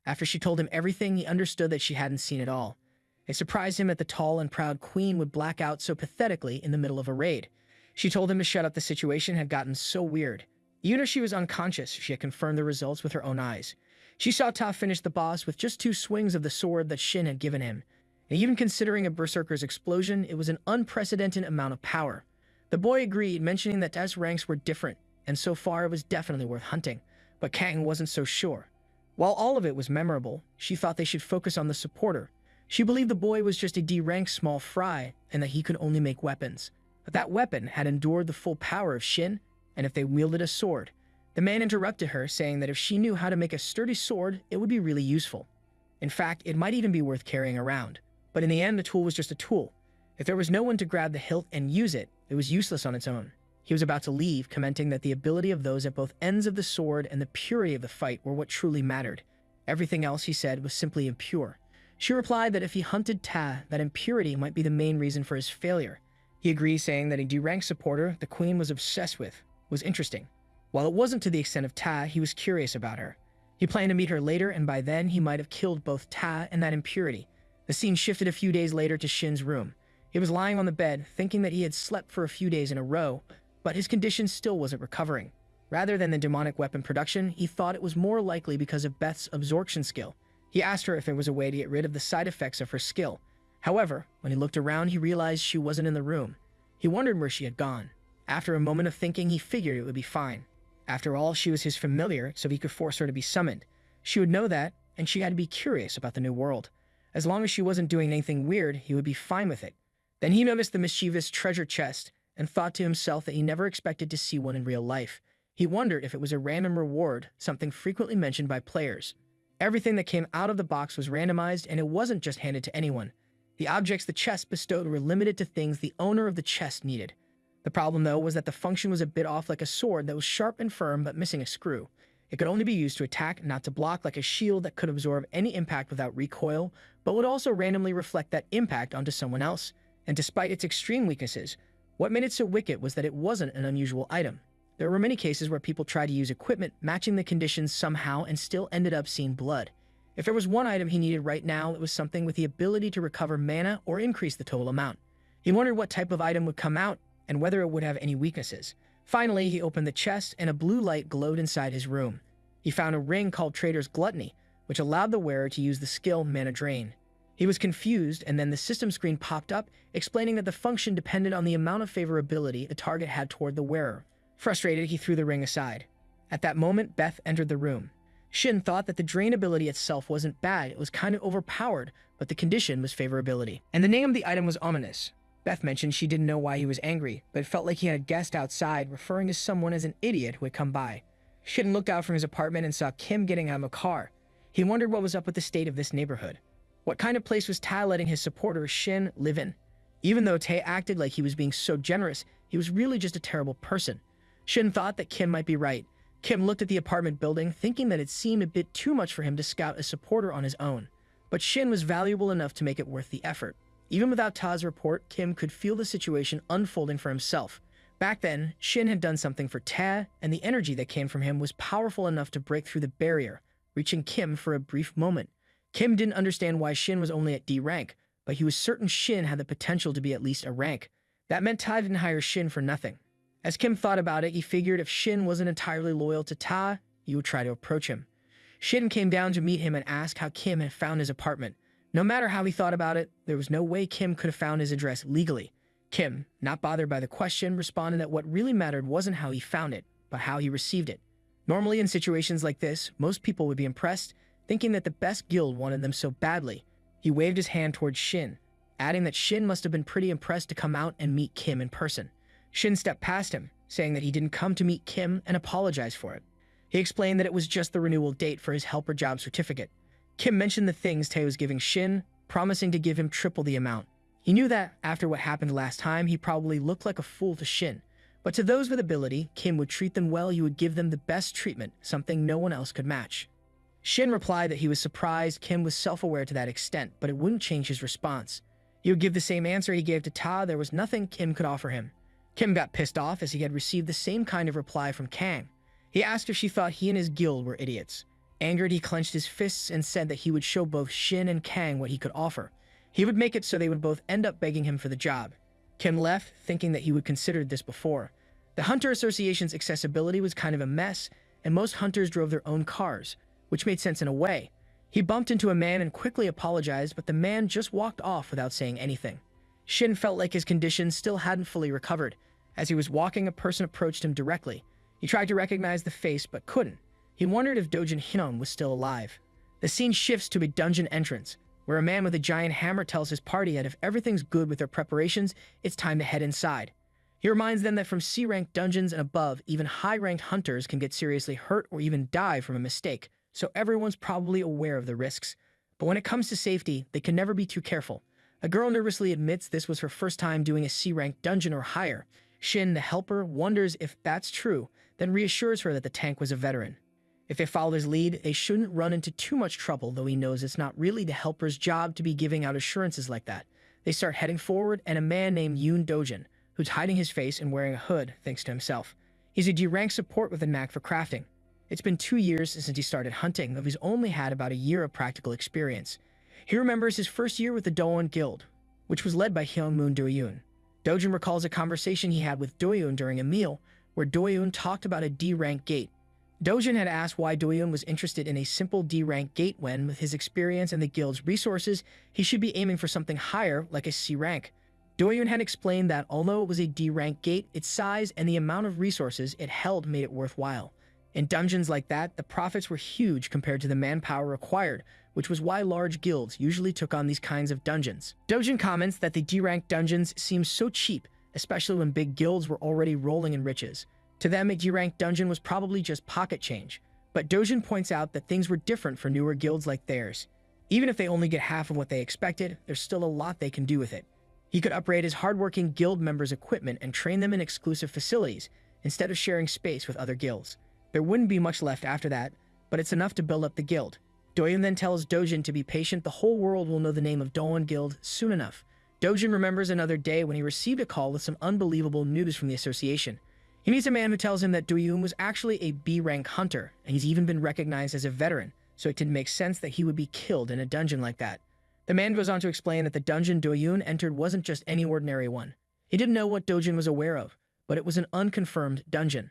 After she told him everything, he understood that she hadn't seen it all. It surprised him that the tall and proud queen would black out so pathetically in the middle of a raid. She told him to shut up. The situation had gotten so weird. Even if she was unconscious, she had confirmed the results with her own eyes. She saw Ta finish the boss with just 2 swings of the sword that Shin had given him. And even considering a berserker's explosion, it was an unprecedented amount of power. The boy agreed, mentioning that Ta's ranks were different, and so far it was definitely worth hunting, but Kang wasn't so sure. While all of it was memorable, she thought they should focus on the supporter. She believed the boy was just a D-ranked small fry, and that he could only make weapons. But that weapon had endured the full power of Shin, and if they wielded a sword. The man interrupted her, saying that if she knew how to make a sturdy sword, it would be really useful. In fact, it might even be worth carrying around. But in the end, the tool was just a tool. If there was no one to grab the hilt and use it, it was useless on its own. He was about to leave, commenting that the ability of those at both ends of the sword and the purity of the fight were what truly mattered. Everything else, he said, was simply impure. She replied that if he hunted Ta, that impurity might be the main reason for his failure. He agreed, saying that a D-rank supporter the queen was obsessed with was interesting. While it wasn't to the extent of Ta, he was curious about her. He planned to meet her later, and by then he might have killed both Ta and that impurity. The scene shifted a few days later to Shin's room. He was lying on the bed, thinking that he had slept for a few days in a row, but his condition still wasn't recovering. Rather than the demonic weapon production, he thought it was more likely because of Beth's absorption skill. He asked her if there was a way to get rid of the side effects of her skill. However, when he looked around, he realized she wasn't in the room. He wondered where she had gone. After a moment of thinking, he figured it would be fine. After all, she was his familiar, so he could force her to be summoned. She would know that, and she had to be curious about the new world. As long as she wasn't doing anything weird, he would be fine with it. Then he noticed the mischievous treasure chest, and thought to himself that he never expected to see one in real life. He wondered if it was a random reward, something frequently mentioned by players. Everything that came out of the box was randomized, and it wasn't just handed to anyone. The objects the chest bestowed were limited to things the owner of the chest needed. The problem, though, was that the function was a bit off, like a sword that was sharp and firm but missing a screw. It could only be used to attack, not to block, like a shield that could absorb any impact without recoil, but would also randomly reflect that impact onto someone else. And despite its extreme weaknesses, what made it so wicked was that it wasn't an unusual item. There were many cases where people tried to use equipment matching the conditions somehow and still ended up seeing blood. If there was one item he needed right now, it was something with the ability to recover mana or increase the total amount. He wondered what type of item would come out and whether it would have any weaknesses. Finally, he opened the chest and a blue light glowed inside his room. He found a ring called Trader's Gluttony, which allowed the wearer to use the skill Mana Drain. He was confused, and then the system screen popped up, explaining that the function depended on the amount of favorability the target had toward the wearer. Frustrated, he threw the ring aside. At that moment, Beth entered the room. Shin thought that the drain ability itself wasn't bad, it was kind of overpowered, but the condition was favorability. And the name of the item was ominous. Beth mentioned she didn't know why he was angry, but it felt like he had a guest outside, referring to someone as an idiot who had come by. Shin looked out from his apartment and saw Kim getting out of a car. He wondered what was up with the state of this neighborhood. What kind of place was Ta letting his supporter Shin live in? Even though Tae acted like he was being so generous, he was really just a terrible person. Shin thought that Kim might be right. Kim looked at the apartment building, thinking that it seemed a bit too much for him to scout a supporter on his own. But Shin was valuable enough to make it worth the effort. Even without Ta's report, Kim could feel the situation unfolding for himself. Back then, Shin had done something for Ta, and the energy that came from him was powerful enough to break through the barrier, reaching Kim for a brief moment. Kim didn't understand why Shin was only at D rank, but he was certain Shin had the potential to be at least a rank. That meant Ta didn't hire Shin for nothing. As Kim thought about it, he figured if Shin wasn't entirely loyal to Ta, he would try to approach him. Shin came down to meet him and ask how Kim had found his apartment. No matter how he thought about it, there was no way Kim could have found his address legally. Kim, not bothered by the question, responded that what really mattered wasn't how he found it, but how he received it. Normally in situations like this, most people would be impressed, thinking that the best guild wanted them so badly. He waved his hand towards Shin, adding that Shin must have been pretty impressed to come out and meet Kim in person. Shin stepped past him, saying that he didn't come to meet Kim and apologized for it. He explained that it was just the renewal date for his helper job certificate. Kim mentioned the things Tae was giving Shin, promising to give him triple the amount. He knew that, after what happened last time, he probably looked like a fool to Shin. But to those with ability, Kim would treat them well, he would give them the best treatment, something no one else could match. Shin replied that he was surprised Kim was self-aware to that extent, but it wouldn't change his response. He would give the same answer he gave to Ta, there was nothing Kim could offer him. Kim got pissed off as he had received the same kind of reply from Kang. He asked if she thought he and his guild were idiots. Angered, he clenched his fists and said that he would show both Shin and Kang what he could offer. He would make it so they would both end up begging him for the job. Kim left, thinking that he would consider this before. The Hunter Association's accessibility was kind of a mess, and most hunters drove their own cars, which made sense in a way. He bumped into a man and quickly apologized, but the man just walked off without saying anything. Shin felt like his condition still hadn't fully recovered. As he was walking, a person approached him directly. He tried to recognize the face, but couldn't. He wondered if Dojin Hinon was still alive. The scene shifts to a dungeon entrance, where a man with a giant hammer tells his party that if everything's good with their preparations, it's time to head inside. He reminds them that from C-ranked dungeons and above, even high-ranked hunters can get seriously hurt or even die from a mistake, so everyone's probably aware of the risks. But when it comes to safety, they can never be too careful. A girl nervously admits this was her first time doing a C-ranked dungeon or higher. Shin, the helper, wonders if that's true, then reassures her that the tank was a veteran. If they follow his lead, they shouldn't run into too much trouble, though he knows it's not really the helper's job to be giving out assurances like that. They start heading forward, and a man named Yoon Dojin, who's hiding his face and wearing a hood, thinks to himself. He's a D-rank support with a knack for crafting. It's been 2 years since he started hunting, though he's only had about a year of practical experience. He remembers his first year with the Doan Guild, which was led by Hyungmoon Doyoon. Dojin recalls a conversation he had with Doyoon during a meal, where Doyoon talked about a D-rank gate. Dojin had asked why Doyoon was interested in a simple D-rank gate when, with his experience and the guild's resources, he should be aiming for something higher, like a C-rank. Doyoon had explained that although it was a D-rank gate, its size and the amount of resources it held made it worthwhile. In dungeons like that, the profits were huge compared to the manpower required, which was why large guilds usually took on these kinds of dungeons. Dojin comments that the D-rank dungeons seemed so cheap, especially when big guilds were already rolling in riches. To them, a D-rank dungeon was probably just pocket change, but Dojin points out that things were different for newer guilds like theirs. Even if they only get half of what they expected, there's still a lot they can do with it. He could upgrade his hardworking guild members' equipment and train them in exclusive facilities, instead of sharing space with other guilds. There wouldn't be much left after that, but it's enough to build up the guild. Doyoon then tells Dojin to be patient. The whole world will know the name of Doan Guild soon enough. Dojin remembers another day when he received a call with some unbelievable news from the association. He meets a man who tells him that Doyoon was actually a B-rank hunter, and he's even been recognized as a veteran, so it didn't make sense that he would be killed in a dungeon like that. The man goes on to explain that the dungeon Doyoon entered wasn't just any ordinary one. He didn't know what Dojin was aware of, but it was an unconfirmed dungeon.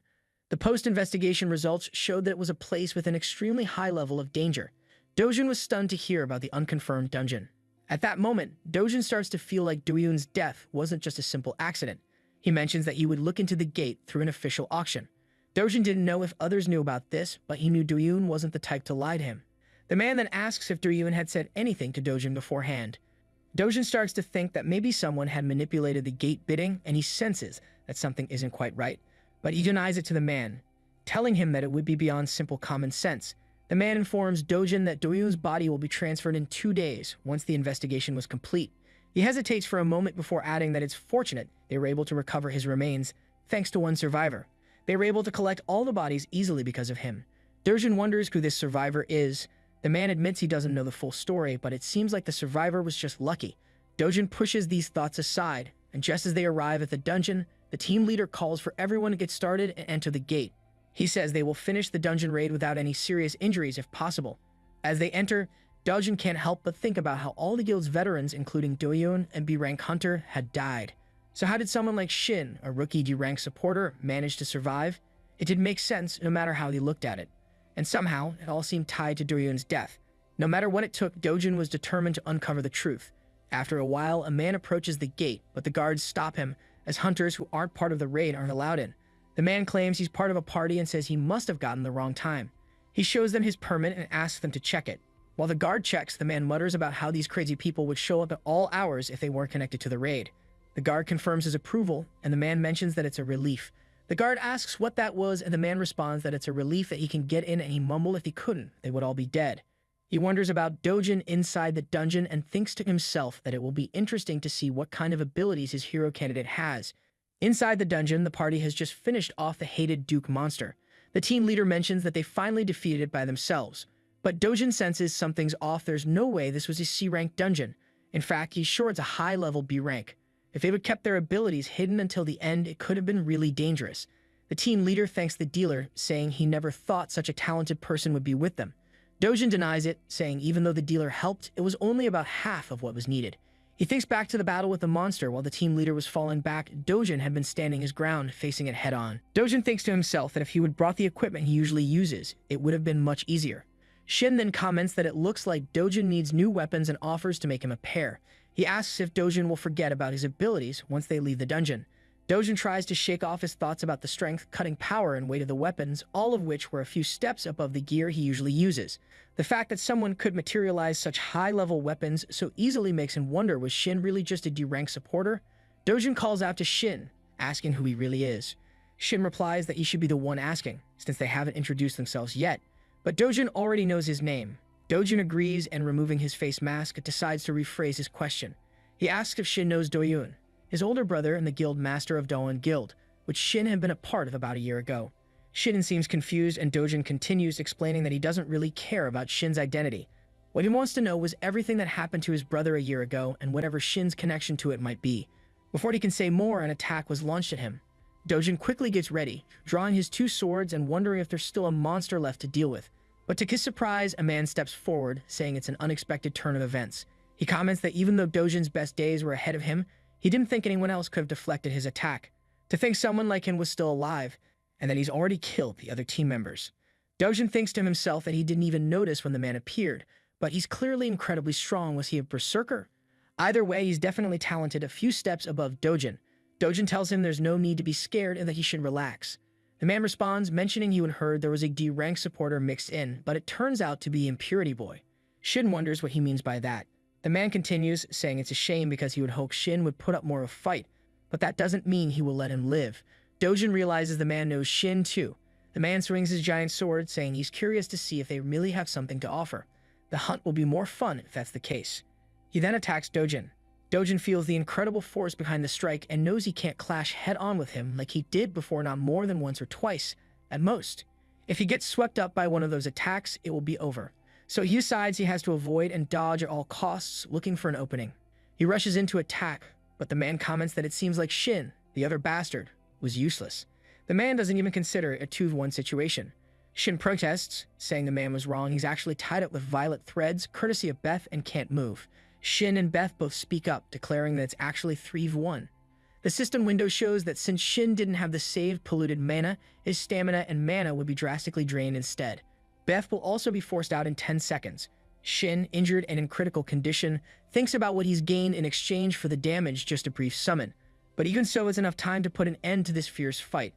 The post-investigation results showed that it was a place with an extremely high level of danger. Dojin was stunned to hear about the unconfirmed dungeon. At that moment, Dojin starts to feel like Doyoon's death wasn't just a simple accident. He mentions that he would look into the gate through an official auction. Dojin didn't know if others knew about this, but he knew Doyoon wasn't the type to lie to him. The man then asks if Doyoon had said anything to Dojin beforehand. Dojin starts to think that maybe someone had manipulated the gate bidding, and he senses that something isn't quite right. But he denies it to the man, telling him that it would be beyond simple common sense. The man informs Dojin that Doyoon's body will be transferred in 2 days, once the investigation was complete. He hesitates for a moment before adding that it's fortunate they were able to recover his remains, thanks to one survivor. They were able to collect all the bodies easily because of him. Dojin wonders who this survivor is. The man admits he doesn't know the full story, but it seems like the survivor was just lucky. Dojin pushes these thoughts aside, and just as they arrive at the dungeon, the team leader calls for everyone to get started and enter the gate. He says they will finish the dungeon raid without any serious injuries if possible. As they enter, Dojin can't help but think about how all the guild's veterans, including Doyoon and B-rank hunter, had died. So how did someone like Shin, a rookie D-rank supporter, manage to survive? It didn't make sense no matter how they looked at it. And somehow, it all seemed tied to Doyoon's death. No matter what it took, Dojin was determined to uncover the truth. After a while, a man approaches the gate, but the guards stop him, as hunters who aren't part of the raid aren't allowed in. The man claims he's part of a party and says he must have gotten the wrong time. He shows them his permit and asks them to check it. While the guard checks, the man mutters about how these crazy people would show up at all hours if they weren't connected to the raid. The guard confirms his approval, and the man mentions that it's a relief. The guard asks what that was, and the man responds that it's a relief that he can get in, and he mumbled if he couldn't, they would all be dead. He wonders about Dojin inside the dungeon and thinks to himself that it will be interesting to see what kind of abilities his hero candidate has. Inside the dungeon, the party has just finished off the hated Duke monster. The team leader mentions that they finally defeated it by themselves. But Dojin senses something's off. There's no way this was a C-rank dungeon. In fact, he's sure it's a high-level B-rank. If they would kept their abilities hidden until the end, it could have been really dangerous. The team leader thanks the dealer, saying he never thought such a talented person would be with them. Dojin denies it, saying even though the dealer helped, it was only about half of what was needed. He thinks back to the battle with the monster while the team leader was falling back. Dojin had been standing his ground, facing it head-on. Dojin thinks to himself that if he would brought the equipment he usually uses, it would have been much easier. Shin then comments that it looks like Dojin needs new weapons and offers to make him a pair. He asks if Dojin will forget about his abilities once they leave the dungeon. Dojin tries to shake off his thoughts about the strength, cutting power, and weight of the weapons, all of which were a few steps above the gear he usually uses. The fact that someone could materialize such high-level weapons so easily makes him wonder, was Shin really just a D-rank supporter? Dojin calls out to Shin, asking who he really is. Shin replies that he should be the one asking, since they haven't introduced themselves yet, but Dojin already knows his name. Dojin agrees and, removing his face mask, decides to rephrase his question. He asks if Shin knows Doyun, his older brother and the guild master of Doan Guild, which Shin had been a part of about a year ago. Shin seems confused, and Dojin continues, explaining that he doesn't really care about Shin's identity. What he wants to know was everything that happened to his brother a year ago and whatever Shin's connection to it might be. Before he can say more, an attack was launched at him. Dojin quickly gets ready, drawing his two swords and wondering if there's still a monster left to deal with. But to his surprise, a man steps forward, saying it's an unexpected turn of events. He comments that even though Dojin's best days were ahead of him, he didn't think anyone else could have deflected his attack. To think someone like him was still alive, and that he's already killed the other team members. Dojin thinks to himself that he didn't even notice when the man appeared, but he's clearly incredibly strong. Was he a berserker? Either way, he's definitely talented, a few steps above Dojin. Dojin tells him there's no need to be scared and that he should relax. The man responds, mentioning he had heard there was a D-rank supporter mixed in, but it turns out to be Impurity Boy. Shin wonders what he means by that. The man continues, saying it's a shame because he would hope Shin would put up more of a fight, but that doesn't mean he will let him live. Dojin realizes the man knows Shin too. The man swings his giant sword, saying he's curious to see if they really have something to offer. The hunt will be more fun if that's the case. He then attacks Dojin. Dojin feels the incredible force behind the strike and knows he can't clash head-on with him like he did before, not more than once or twice, at most. If he gets swept up by one of those attacks, it will be over. So he decides he has to avoid and dodge at all costs, looking for an opening. He rushes in to attack, but the man comments that it seems like Shin, the other bastard, was useless. The man doesn't even consider it a 2-1 situation. Shin protests, saying the man was wrong. He's actually tied up with violet threads, courtesy of Beth, and can't move. Shin and Beth both speak up, declaring that it's actually 3-1. The system window shows that since Shin didn't have the saved polluted mana, his stamina and mana would be drastically drained instead. Beth will also be forced out in 10 seconds. Shin, injured and in critical condition, thinks about what he's gained in exchange for the damage just a brief summon. But even so, it's enough time to put an end to this fierce fight.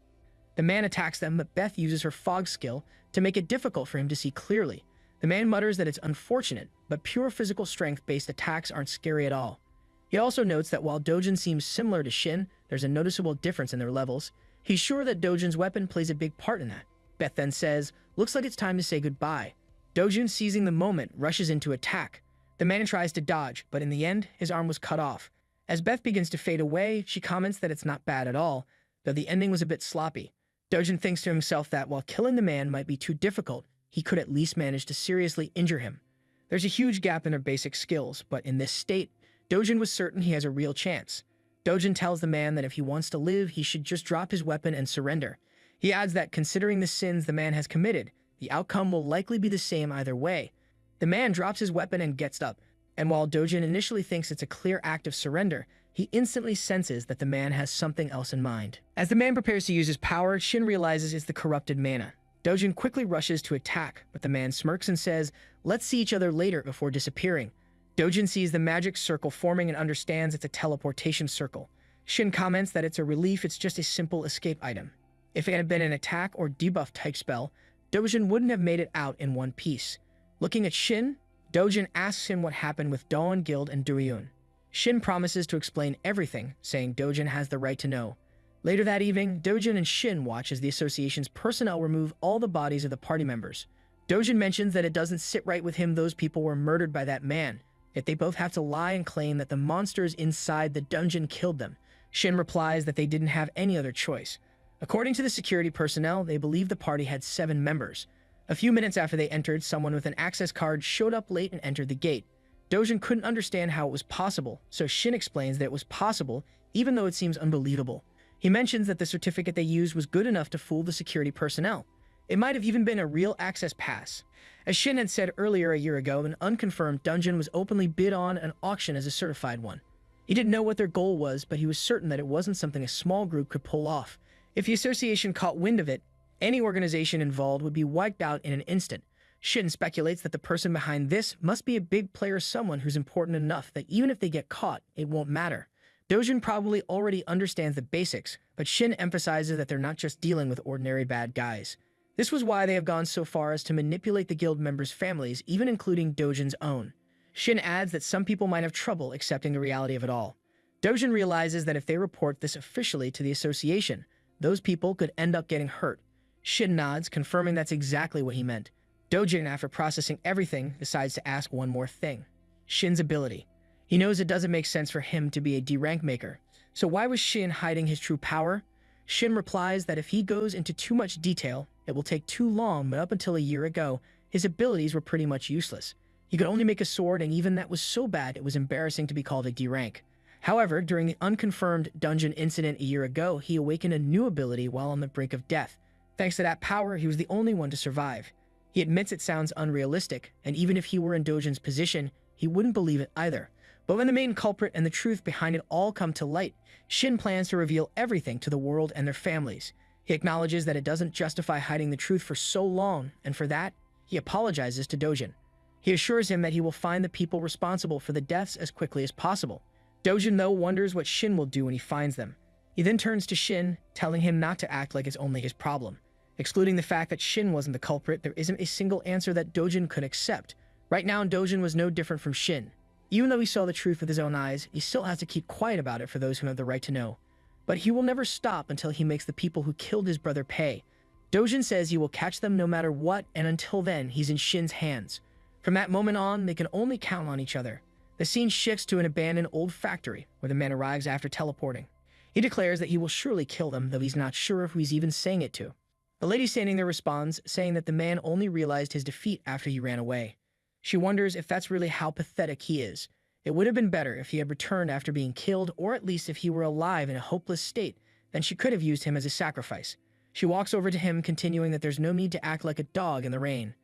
The man attacks them, but Beth uses her fog skill to make it difficult for him to see clearly. The man mutters that it's unfortunate, but pure physical strength-based attacks aren't scary at all. He also notes that while Dojin seems similar to Shin, there's a noticeable difference in their levels. He's sure that Dojin's weapon plays a big part in that. Beth then says, "Looks like it's time to say goodbye." Dojin, seizing the moment, rushes in to attack. The man tries to dodge, but in the end, his arm was cut off. As Beth begins to fade away, she comments that it's not bad at all, though the ending was a bit sloppy. Dojin thinks to himself that while killing the man might be too difficult, he could at least manage to seriously injure him. There's a huge gap in their basic skills, but in this state, Dojin was certain he has a real chance. Dojin tells the man that if he wants to live, he should just drop his weapon and surrender. He adds that considering the sins the man has committed, the outcome will likely be the same either way. The man drops his weapon and gets up, and while Dojin initially thinks it's a clear act of surrender, he instantly senses that the man has something else in mind. As the man prepares to use his power, Shin realizes it's the corrupted mana. Dojin quickly rushes to attack, but the man smirks and says, "Let's see each other later," before disappearing. Dojin sees the magic circle forming and understands it's a teleportation circle. Shin comments that it's a relief, it's just a simple escape item. If it had been an attack or debuff type spell, Dojin wouldn't have made it out in one piece. Looking at Shin, Dojin asks him what happened with Doan Guild and Doyun. Shin promises to explain everything, saying Dojin has the right to know. Later that evening, Dojin and Shin watch as the association's personnel remove all the bodies of the party members. Dojin mentions that it doesn't sit right with him those people were murdered by that man, yet they both have to lie and claim that the monsters inside the dungeon killed them. Shin replies that they didn't have any other choice. According to the security personnel, they believe the party had 7 members. A few minutes after they entered, someone with an access card showed up late and entered the gate. Dojin couldn't understand how it was possible, so Shin explains that it was possible, even though it seems unbelievable. He mentions that the certificate they used was good enough to fool the security personnel. It might have even been a real access pass. As Shin had said earlier a year ago, an unconfirmed dungeon was openly bid on an auction as a certified one. He didn't know what their goal was, but he was certain that it wasn't something a small group could pull off. If the association caught wind of it, any organization involved would be wiped out in an instant. Shin speculates that the person behind this must be a big player, someone who's important enough that even if they get caught, it won't matter. Dojin probably already understands the basics, but Shin emphasizes that they're not just dealing with ordinary bad guys. This was why they have gone so far as to manipulate the guild members' families, even including Dojin's own. Shin adds that some people might have trouble accepting the reality of it all. Dojin realizes that if they report this officially to the association, those people could end up getting hurt. Shin nods, confirming that's exactly what he meant. Dojin, after processing everything, decides to ask one more thing. Shin's ability. He knows it doesn't make sense for him to be a D-rank maker. So why was Shin hiding his true power? Shin replies that if he goes into too much detail, it will take too long, but up until a year ago, his abilities were pretty much useless. He could only make a sword, and even that was so bad it was embarrassing to be called a D-rank. However, during the unconfirmed dungeon incident a year ago, he awakened a new ability while on the brink of death. Thanks to that power, he was the only one to survive. He admits it sounds unrealistic, and even if he were in Dojin's position, he wouldn't believe it either. But when the main culprit and the truth behind it all come to light, Shin plans to reveal everything to the world and their families. He acknowledges that it doesn't justify hiding the truth for so long, and for that, he apologizes to Dojin. He assures him that he will find the people responsible for the deaths as quickly as possible. Dojin, though, wonders what Shin will do when he finds them. He then turns to Shin, telling him not to act like it's only his problem. Excluding the fact that Shin wasn't the culprit, there isn't a single answer that Dojin could accept. Right now, Dojin was no different from Shin. Even though he saw the truth with his own eyes, he still has to keep quiet about it for those who have the right to know. But he will never stop until he makes the people who killed his brother pay. Dojin says he will catch them no matter what, and until then, he's in Shin's hands. From that moment on, they can only count on each other. The scene shifts to an abandoned old factory, where the man arrives after teleporting. He declares that he will surely kill them, though he's not sure who he's even saying it to. The lady standing there responds, saying that the man only realized his defeat after he ran away. She wonders if that's really how pathetic he is. It would have been better if he had returned after being killed, or at least if he were alive in a hopeless state, then she could have used him as a sacrifice. She walks over to him, continuing that there's no need to act like a dog in the rain.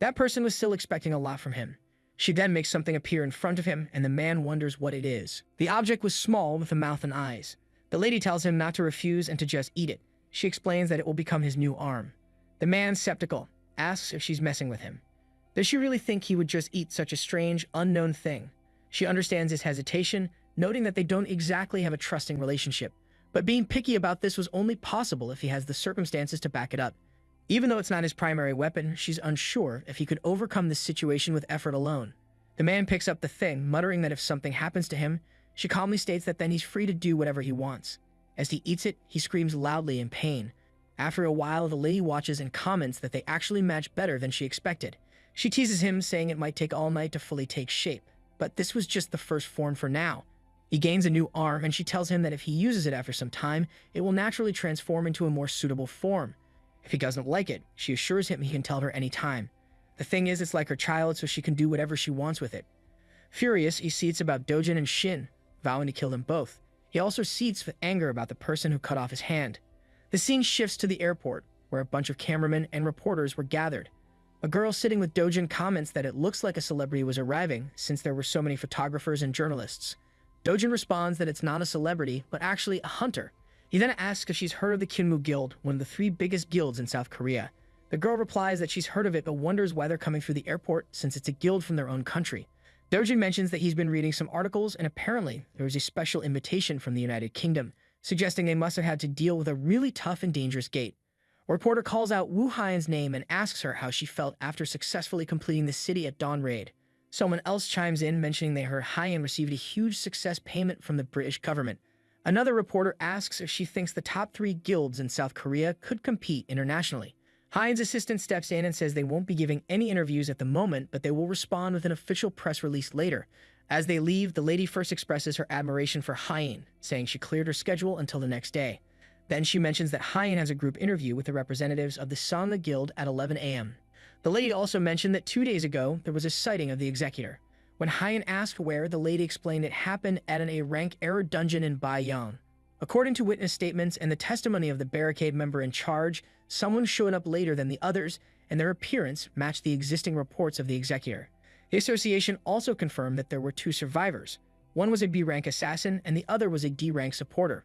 That person was still expecting a lot from him. She then makes something appear in front of him, and the man wonders what it is. The object was small with a mouth and eyes. The lady tells him not to refuse and to just eat it. She explains that it will become his new arm. The man, skeptical, asks if she's messing with him. Does she really think he would just eat such a strange, unknown thing? She understands his hesitation, noting that they don't exactly have a trusting relationship. But being picky about this was only possible if he has the circumstances to back it up. Even though it's not his primary weapon, she's unsure if he could overcome this situation with effort alone. The man picks up the thing, muttering that if something happens to him, she calmly states that then he's free to do whatever he wants. As he eats it, he screams loudly in pain. After a while, the lady watches and comments that they actually match better than she expected. She teases him, saying it might take all night to fully take shape, but this was just the first form for now. He gains a new arm, and she tells him that if he uses it after some time, it will naturally transform into a more suitable form. If he doesn't like it, she assures him he can tell her any time. The thing is, it's like her child, so she can do whatever she wants with it. Furious, he seets about Dojin and Shin, vowing to kill them both. He also seets with anger about the person who cut off his hand. The scene shifts to the airport, where a bunch of cameramen and reporters were gathered. A girl sitting with Dojin comments that it looks like a celebrity was arriving, since there were so many photographers and journalists. Dojin responds that it's not a celebrity, but actually a hunter. He then asks if she's heard of the Kinmu Guild, one of the 3 biggest guilds in South Korea. The girl replies that she's heard of it, but wonders why they're coming through the airport, since it's a guild from their own country. Dojin mentions that he's been reading some articles, and apparently there was a special invitation from the United Kingdom, suggesting they must have had to deal with a really tough and dangerous gate. A reporter calls out Wu Haiyan's name and asks her how she felt after successfully completing the city at dawn raid. Someone else chimes in, mentioning they heard Haiyan received a huge success payment from the British government. Another reporter asks if she thinks the top 3 guilds in South Korea could compete internationally. Haiyan's assistant steps in and says they won't be giving any interviews at the moment, but they will respond with an official press release later. As they leave, the lady first expresses her admiration for Haiyan, saying she cleared her schedule until the next day. Then she mentions that Haiyan has a group interview with the representatives of the Sangha Guild at 11 a.m. The lady also mentioned that 2 days ago, there was a sighting of the executor. When Haiyan asked where, the lady explained it happened at an A-rank error dungeon in Baiyang. According to witness statements and the testimony of the barricade member in charge, someone showed up later than the others, and their appearance matched the existing reports of the executor. The association also confirmed that there were 2 survivors. One was a B-rank assassin, and the other was a D-rank supporter.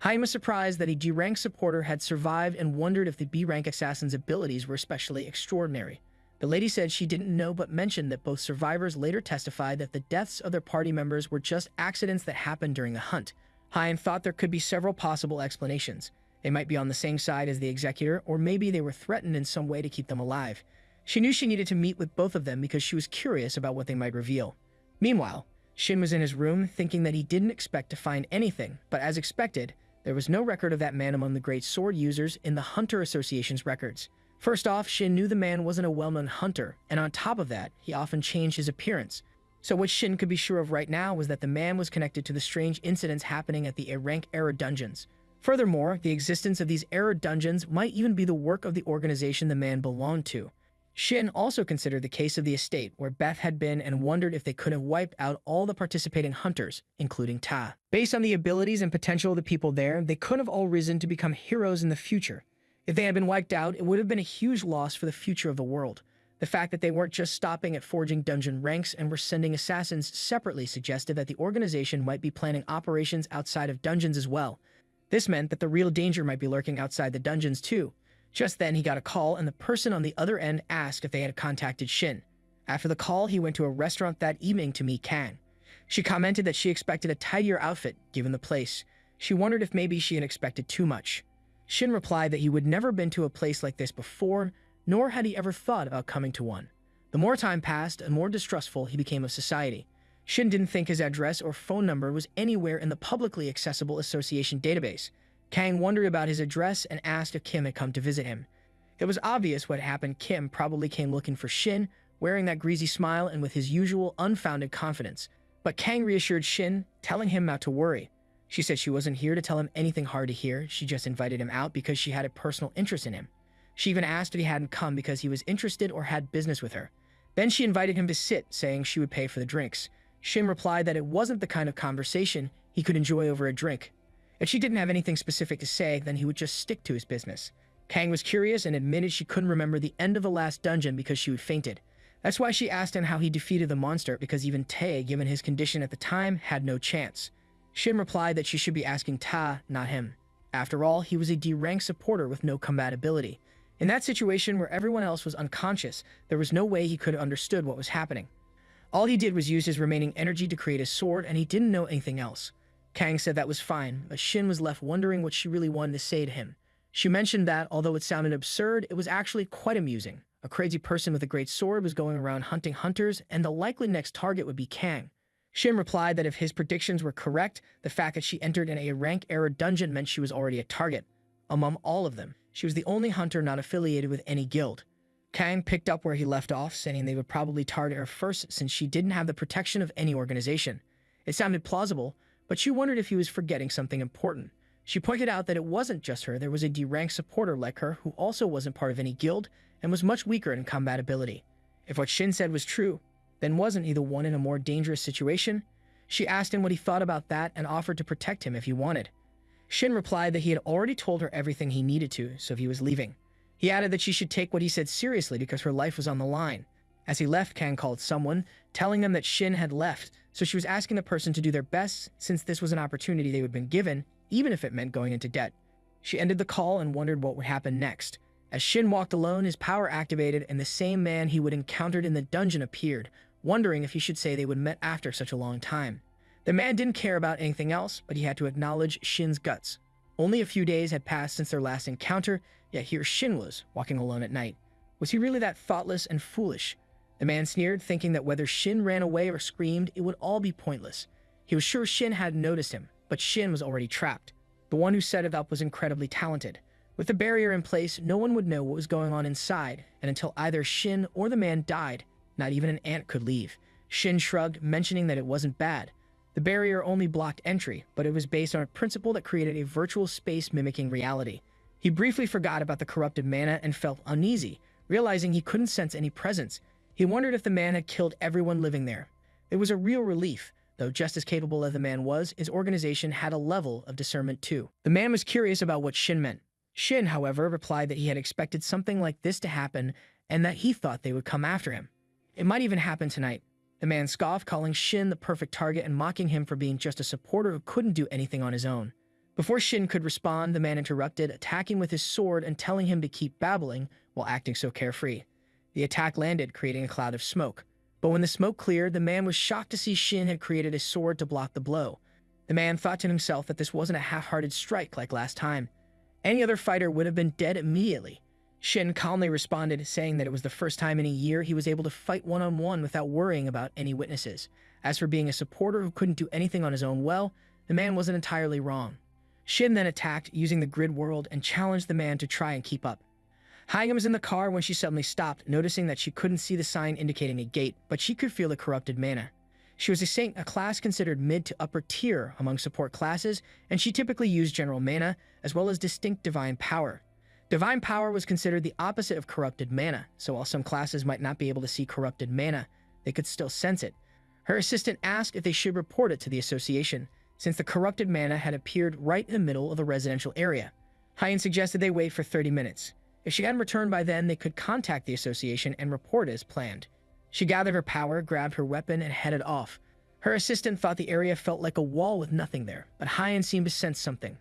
Haiyan was surprised that a D-rank supporter had survived and wondered if the B-rank assassin's abilities were especially extraordinary. The lady said she didn't know, but mentioned that both survivors later testified that the deaths of their party members were just accidents that happened during the hunt. Hein thought there could be several possible explanations. They might be on the same side as the executor, or maybe they were threatened in some way to keep them alive. She knew she needed to meet with both of them because she was curious about what they might reveal. Meanwhile, Shin was in his room thinking that he didn't expect to find anything, but as expected, there was no record of that man among the great sword users in the Hunter Association's records. First off, Shin knew the man wasn't a well-known hunter, and on top of that, he often changed his appearance. So what Shin could be sure of right now was that the man was connected to the strange incidents happening at the A-rank era dungeons. Furthermore, the existence of these era dungeons might even be the work of the organization the man belonged to. Shin also considered the case of the estate where Beth had been and wondered if they could have wiped out all the participating hunters, including Ta. Based on the abilities and potential of the people there, they could have all risen to become heroes in the future. If they had been wiped out, it would have been a huge loss for the future of the world. The fact that they weren't just stopping at forging dungeon ranks and were sending assassins separately suggested that the organization might be planning operations outside of dungeons as well. This meant that the real danger might be lurking outside the dungeons too. Just then, he got a call, and the person on the other end asked if they had contacted Shin. After the call, he went to a restaurant that evening to meet Kang. She commented that she expected a tidier outfit, given the place. She wondered if maybe she had expected too much. Shin replied that he would never been to a place like this before, nor had he ever thought about coming to one. The more time passed, the more distrustful he became of society. Shin didn't think his address or phone number was anywhere in the publicly accessible association database. Kang wondered about his address and asked if Kim had come to visit him. It was obvious what happened. Kim probably came looking for Shin, wearing that greasy smile and with his usual unfounded confidence. But Kang reassured Shin, telling him not to worry. She said she wasn't here to tell him anything hard to hear, she just invited him out because she had a personal interest in him. She even asked if he hadn't come because he was interested or had business with her. Then she invited him to sit, saying she would pay for the drinks. Shin replied that it wasn't the kind of conversation he could enjoy over a drink. If she didn't have anything specific to say, then he would just stick to his business. Kang was curious and admitted she couldn't remember the end of the last dungeon because she had fainted. That's why she asked him how he defeated the monster, because even Tae, given his condition at the time, had no chance. Shin replied that she should be asking Ta, not him. After all, he was a D-rank supporter with no combat ability. In that situation where everyone else was unconscious, there was no way he could have understood what was happening. All he did was use his remaining energy to create a sword, and he didn't know anything else. Kang said that was fine, but Shin was left wondering what she really wanted to say to him. She mentioned that, although it sounded absurd, it was actually quite amusing. A crazy person with a great sword was going around hunting hunters, and the likely next target would be Kang. Shin replied that if his predictions were correct, the fact that she entered in a rank-era dungeon meant she was already a target. Among all of them, she was the only hunter not affiliated with any guild. Kang picked up where he left off, saying they would probably target her first since she didn't have the protection of any organization. It sounded plausible, but she wondered if he was forgetting something important. She pointed out that it wasn't just her, there was a D-rank supporter like her who also wasn't part of any guild and was much weaker in combat ability. If what Shin said was true, then wasn't he the one in a more dangerous situation? She asked him what he thought about that and offered to protect him if he wanted. Shin replied that he had already told her everything he needed to, so he was leaving. He added that she should take what he said seriously because her life was on the line. As he left, Kang called someone, telling them that Shin had left, so she was asking the person to do their best since this was an opportunity they would have been given, even if it meant going into debt. She ended the call and wondered what would happen next. As Shin walked alone, his power activated and the same man he would encountered in the dungeon appeared, wondering if he should say they would met after such a long time. The man didn't care about anything else, but he had to acknowledge Shin's guts. Only a few days had passed since their last encounter, yet here Shin was, walking alone at night. Was he really that thoughtless and foolish? The man sneered, thinking that whether Shin ran away or screamed, it would all be pointless. He was sure Shin hadn't noticed him, but Shin was already trapped. The one who set it up was incredibly talented. With the barrier in place, no one would know what was going on inside, and until either Shin or the man died, not even an ant could leave. Shin shrugged, mentioning that it wasn't bad. The barrier only blocked entry, but it was based on a principle that created a virtual space mimicking reality. He briefly forgot about the corrupted mana and felt uneasy, realizing he couldn't sense any presence. He wondered if the man had killed everyone living there. It was a real relief, though just as capable as the man was, his organization had a level of discernment too. The man was curious about what Shin meant. Shin, however, replied that he had expected something like this to happen and that he thought they would come after him. It might even happen tonight. The man scoffed, calling Shin the perfect target and mocking him for being just a supporter who couldn't do anything on his own. Before Shin could respond, the man interrupted, attacking with his sword and telling him to keep babbling while acting so carefree. The attack landed, creating a cloud of smoke. But when the smoke cleared, the man was shocked to see Shin had created a sword to block the blow. The man thought to himself that this wasn't a half-hearted strike like last time. Any other fighter would have been dead immediately. Shin calmly responded, saying that it was the first time in a year he was able to fight one-on-one without worrying about any witnesses. As for being a supporter who couldn't do anything on his own, well, the man wasn't entirely wrong. Shin then attacked using the grid world and challenged the man to try and keep up. Hyam was in the car when she suddenly stopped, noticing that she couldn't see the sign indicating a gate, but she could feel the corrupted mana. She was a saint, a class considered mid to upper tier among support classes, and she typically used general mana, as well as distinct divine power. Divine power was considered the opposite of corrupted mana, so while some classes might not be able to see corrupted mana, they could still sense it. Her assistant asked if they should report it to the association, since the corrupted mana had appeared right in the middle of the residential area. Hyen suggested they wait for 30 minutes. If she hadn't returned by then, they could contact the association and report as planned. She gathered her power, grabbed her weapon, and headed off. Her assistant thought the area felt like a wall with nothing there, but Hyen seemed to sense something.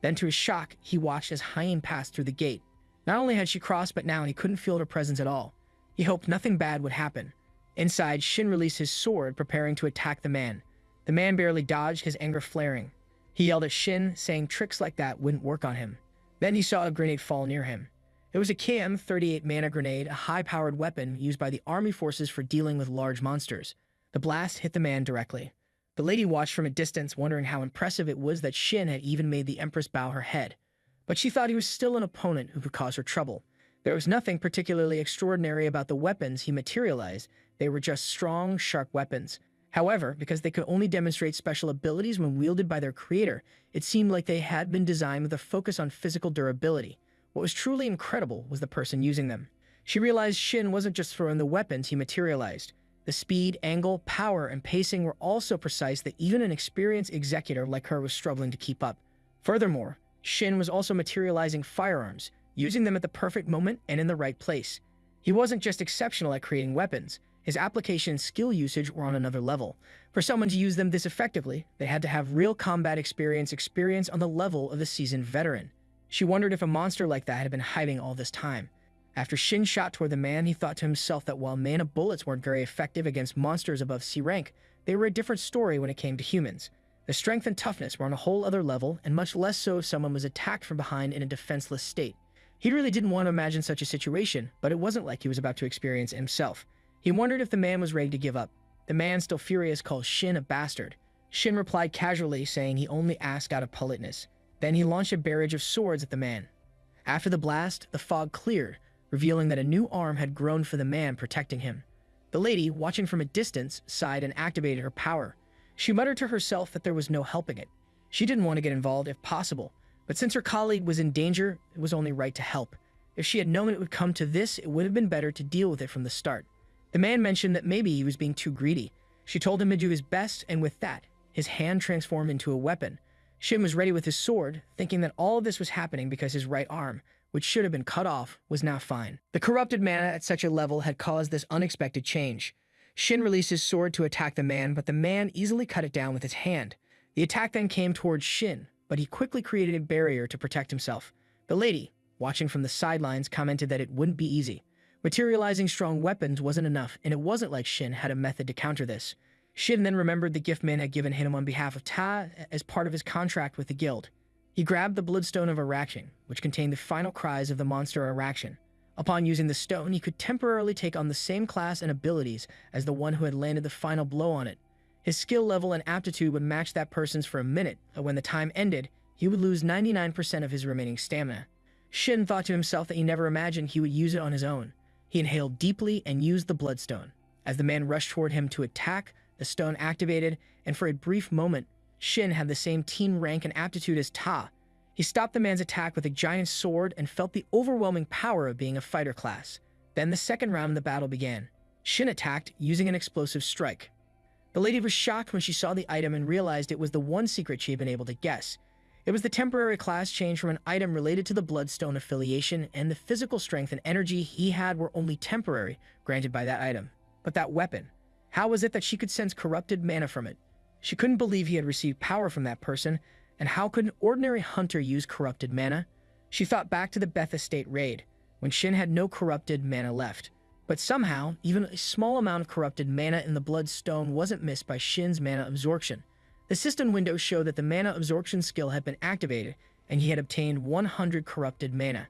Then to his shock, he watched as Hyen passed through the gate. Not only had she crossed, but now he couldn't feel her presence at all. He hoped nothing bad would happen. Inside, Shin released his sword, preparing to attack the man. The man barely dodged, his anger flaring. He yelled at Shin, saying tricks like that wouldn't work on him. Then he saw a grenade fall near him. It was a KM-38 mana grenade, a high-powered weapon used by the army forces for dealing with large monsters. The blast hit the man directly. The lady watched from a distance, wondering how impressive it was that Shin had even made the Empress bow her head. But she thought he was still an opponent who could cause her trouble. There was nothing particularly extraordinary about the weapons he materialized. They were just strong, sharp weapons. However, because they could only demonstrate special abilities when wielded by their creator, it seemed like they had been designed with a focus on physical durability. What was truly incredible was the person using them. She realized Shin wasn't just throwing the weapons he materialized. The speed, angle, power, and pacing were all so precise that even an experienced executor like her was struggling to keep up. Furthermore, Shin was also materializing firearms, using them at the perfect moment and in the right place. He wasn't just exceptional at creating weapons. His application and skill usage were on another level. For someone to use them this effectively, they had to have real combat experience on the level of a seasoned veteran. She wondered if a monster like that had been hiding all this time. After Shin shot toward the man, he thought to himself that while mana bullets weren't very effective against monsters above C rank, they were a different story when it came to humans. The strength and toughness were on a whole other level, and much less so if someone was attacked from behind in a defenseless state. He really didn't want to imagine such a situation, but it wasn't like he was about to experience it himself. He wondered if the man was ready to give up. The man, still furious, called Shin a bastard. Shin replied casually, saying he only asked out of politeness. Then he launched a barrage of swords at the man. After the blast, the fog cleared, revealing that a new arm had grown for the man protecting him. The lady, watching from a distance, sighed and activated her power. She muttered to herself that there was no helping it. She didn't want to get involved if possible, but since her colleague was in danger, it was only right to help. If she had known it would come to this, it would have been better to deal with it from the start. The man mentioned that maybe he was being too greedy. She told him to do his best, and with that, his hand transformed into a weapon. Shin was ready with his sword, thinking that all of this was happening because his right arm, which should have been cut off, was now fine. The corrupted mana at such a level had caused this unexpected change. Shin released his sword to attack the man, but the man easily cut it down with his hand. The attack then came towards Shin, but he quickly created a barrier to protect himself. The lady, watching from the sidelines, commented that it wouldn't be easy. Materializing strong weapons wasn't enough, and it wasn't like Shin had a method to counter this. Shin then remembered the gift man had given him on behalf of Ta as part of his contract with the guild. He grabbed the bloodstone of Eraction, which contained the final cries of the monster Eraction. Upon using the stone, he could temporarily take on the same class and abilities as the one who had landed the final blow on it. His skill level and aptitude would match that person's for a minute, but when the time ended, he would lose 99% of his remaining stamina. Shin thought to himself that he never imagined he would use it on his own. He inhaled deeply and used the bloodstone. As the man rushed toward him to attack, the stone activated, and for a brief moment, Shin had the same team rank and aptitude as Ta. He stopped the man's attack with a giant sword and felt the overwhelming power of being a fighter class. Then the second round of the battle began. Shin attacked using an explosive strike. The lady was shocked when she saw the item and realized it was the one secret she had been able to guess. It was the temporary class change from an item related to the bloodstone affiliation, and the physical strength and energy he had were only temporary, granted by that item. But that weapon, how was it that she could sense corrupted mana from it? She couldn't believe he had received power from that person, and how could an ordinary hunter use corrupted mana? She thought back to the Beth Estate raid, when Shin had no corrupted mana left. But somehow, even a small amount of corrupted mana in the bloodstone wasn't missed by Shin's mana absorption. The system window showed that the mana absorption skill had been activated, and he had obtained 100 corrupted mana.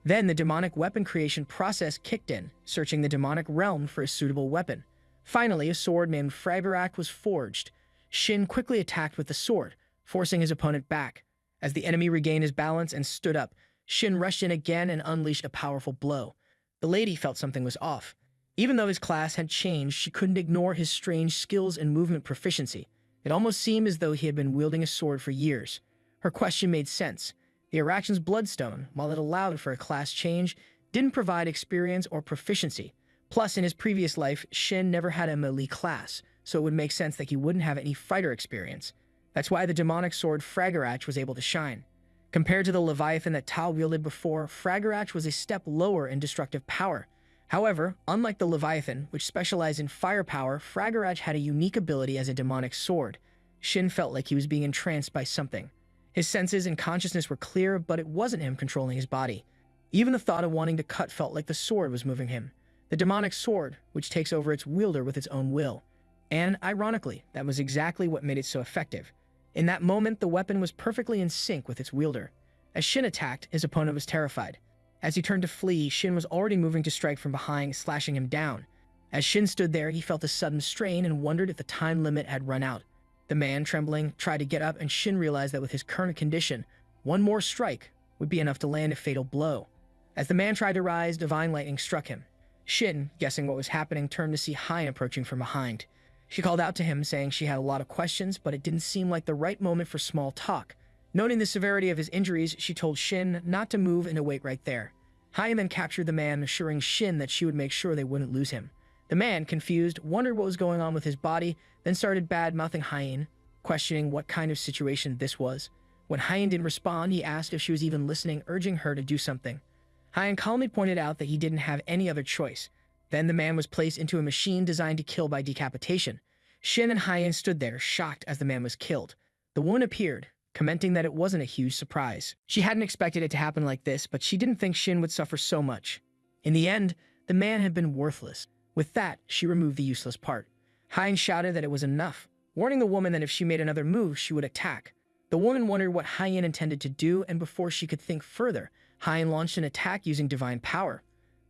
Then the demonic weapon creation process kicked in, searching the demonic realm for a suitable weapon. Finally, a sword named Fragarak was forged. Shin quickly attacked with the sword, forcing his opponent back. As the enemy regained his balance and stood up, Shin rushed in again and unleashed a powerful blow. The lady felt something was off. Even though his class had changed, she couldn't ignore his strange skills and movement proficiency. It almost seemed as though he had been wielding a sword for years. Her question made sense. The Araxan's Bloodstone, while it allowed for a class change, didn't provide experience or proficiency. Plus, in his previous life, Shin never had a melee class, so it would make sense that he wouldn't have any fighter experience. That's why the demonic sword Fragarak was able to shine. Compared to the Leviathan that Tao wielded before, Fragarak was a step lower in destructive power. However, unlike the Leviathan, which specialized in firepower, Fragarak had a unique ability as a demonic sword. Shin felt like he was being entranced by something. His senses and consciousness were clear, but it wasn't him controlling his body. Even the thought of wanting to cut felt like the sword was moving him. The demonic sword, which takes over its wielder with its own will. And, ironically, that was exactly what made it so effective. In that moment, the weapon was perfectly in sync with its wielder. As Shin attacked, his opponent was terrified. As he turned to flee, Shin was already moving to strike from behind, slashing him down. As Shin stood there, he felt a sudden strain and wondered if the time limit had run out. The man, trembling, tried to get up, and Shin realized that with his current condition, one more strike would be enough to land a fatal blow. As the man tried to rise, divine lightning struck him. Shin, guessing what was happening, turned to see Hein approaching from behind. She called out to him, saying she had a lot of questions, but it didn't seem like the right moment for small talk. Noting the severity of his injuries, she told Shin not to move and to wait right there. Hein then captured the man, assuring Shin that she would make sure they wouldn't lose him. The man, confused, wondered what was going on with his body, then started bad-mouthing Hein, questioning what kind of situation this was. When Hein didn't respond, he asked if she was even listening, urging her to do something. Hein calmly pointed out that he didn't have any other choice. Then the man was placed into a machine designed to kill by decapitation. Shin and Hein stood there, shocked as the man was killed. The woman appeared, commenting that it wasn't a huge surprise. She hadn't expected it to happen like this, but she didn't think Shin would suffer so much. In the end, the man had been worthless. With that, she removed the useless part. Hein shouted that it was enough, warning the woman that if she made another move, she would attack. The woman wondered what Hein intended to do, and before she could think further, Hein launched an attack using divine power.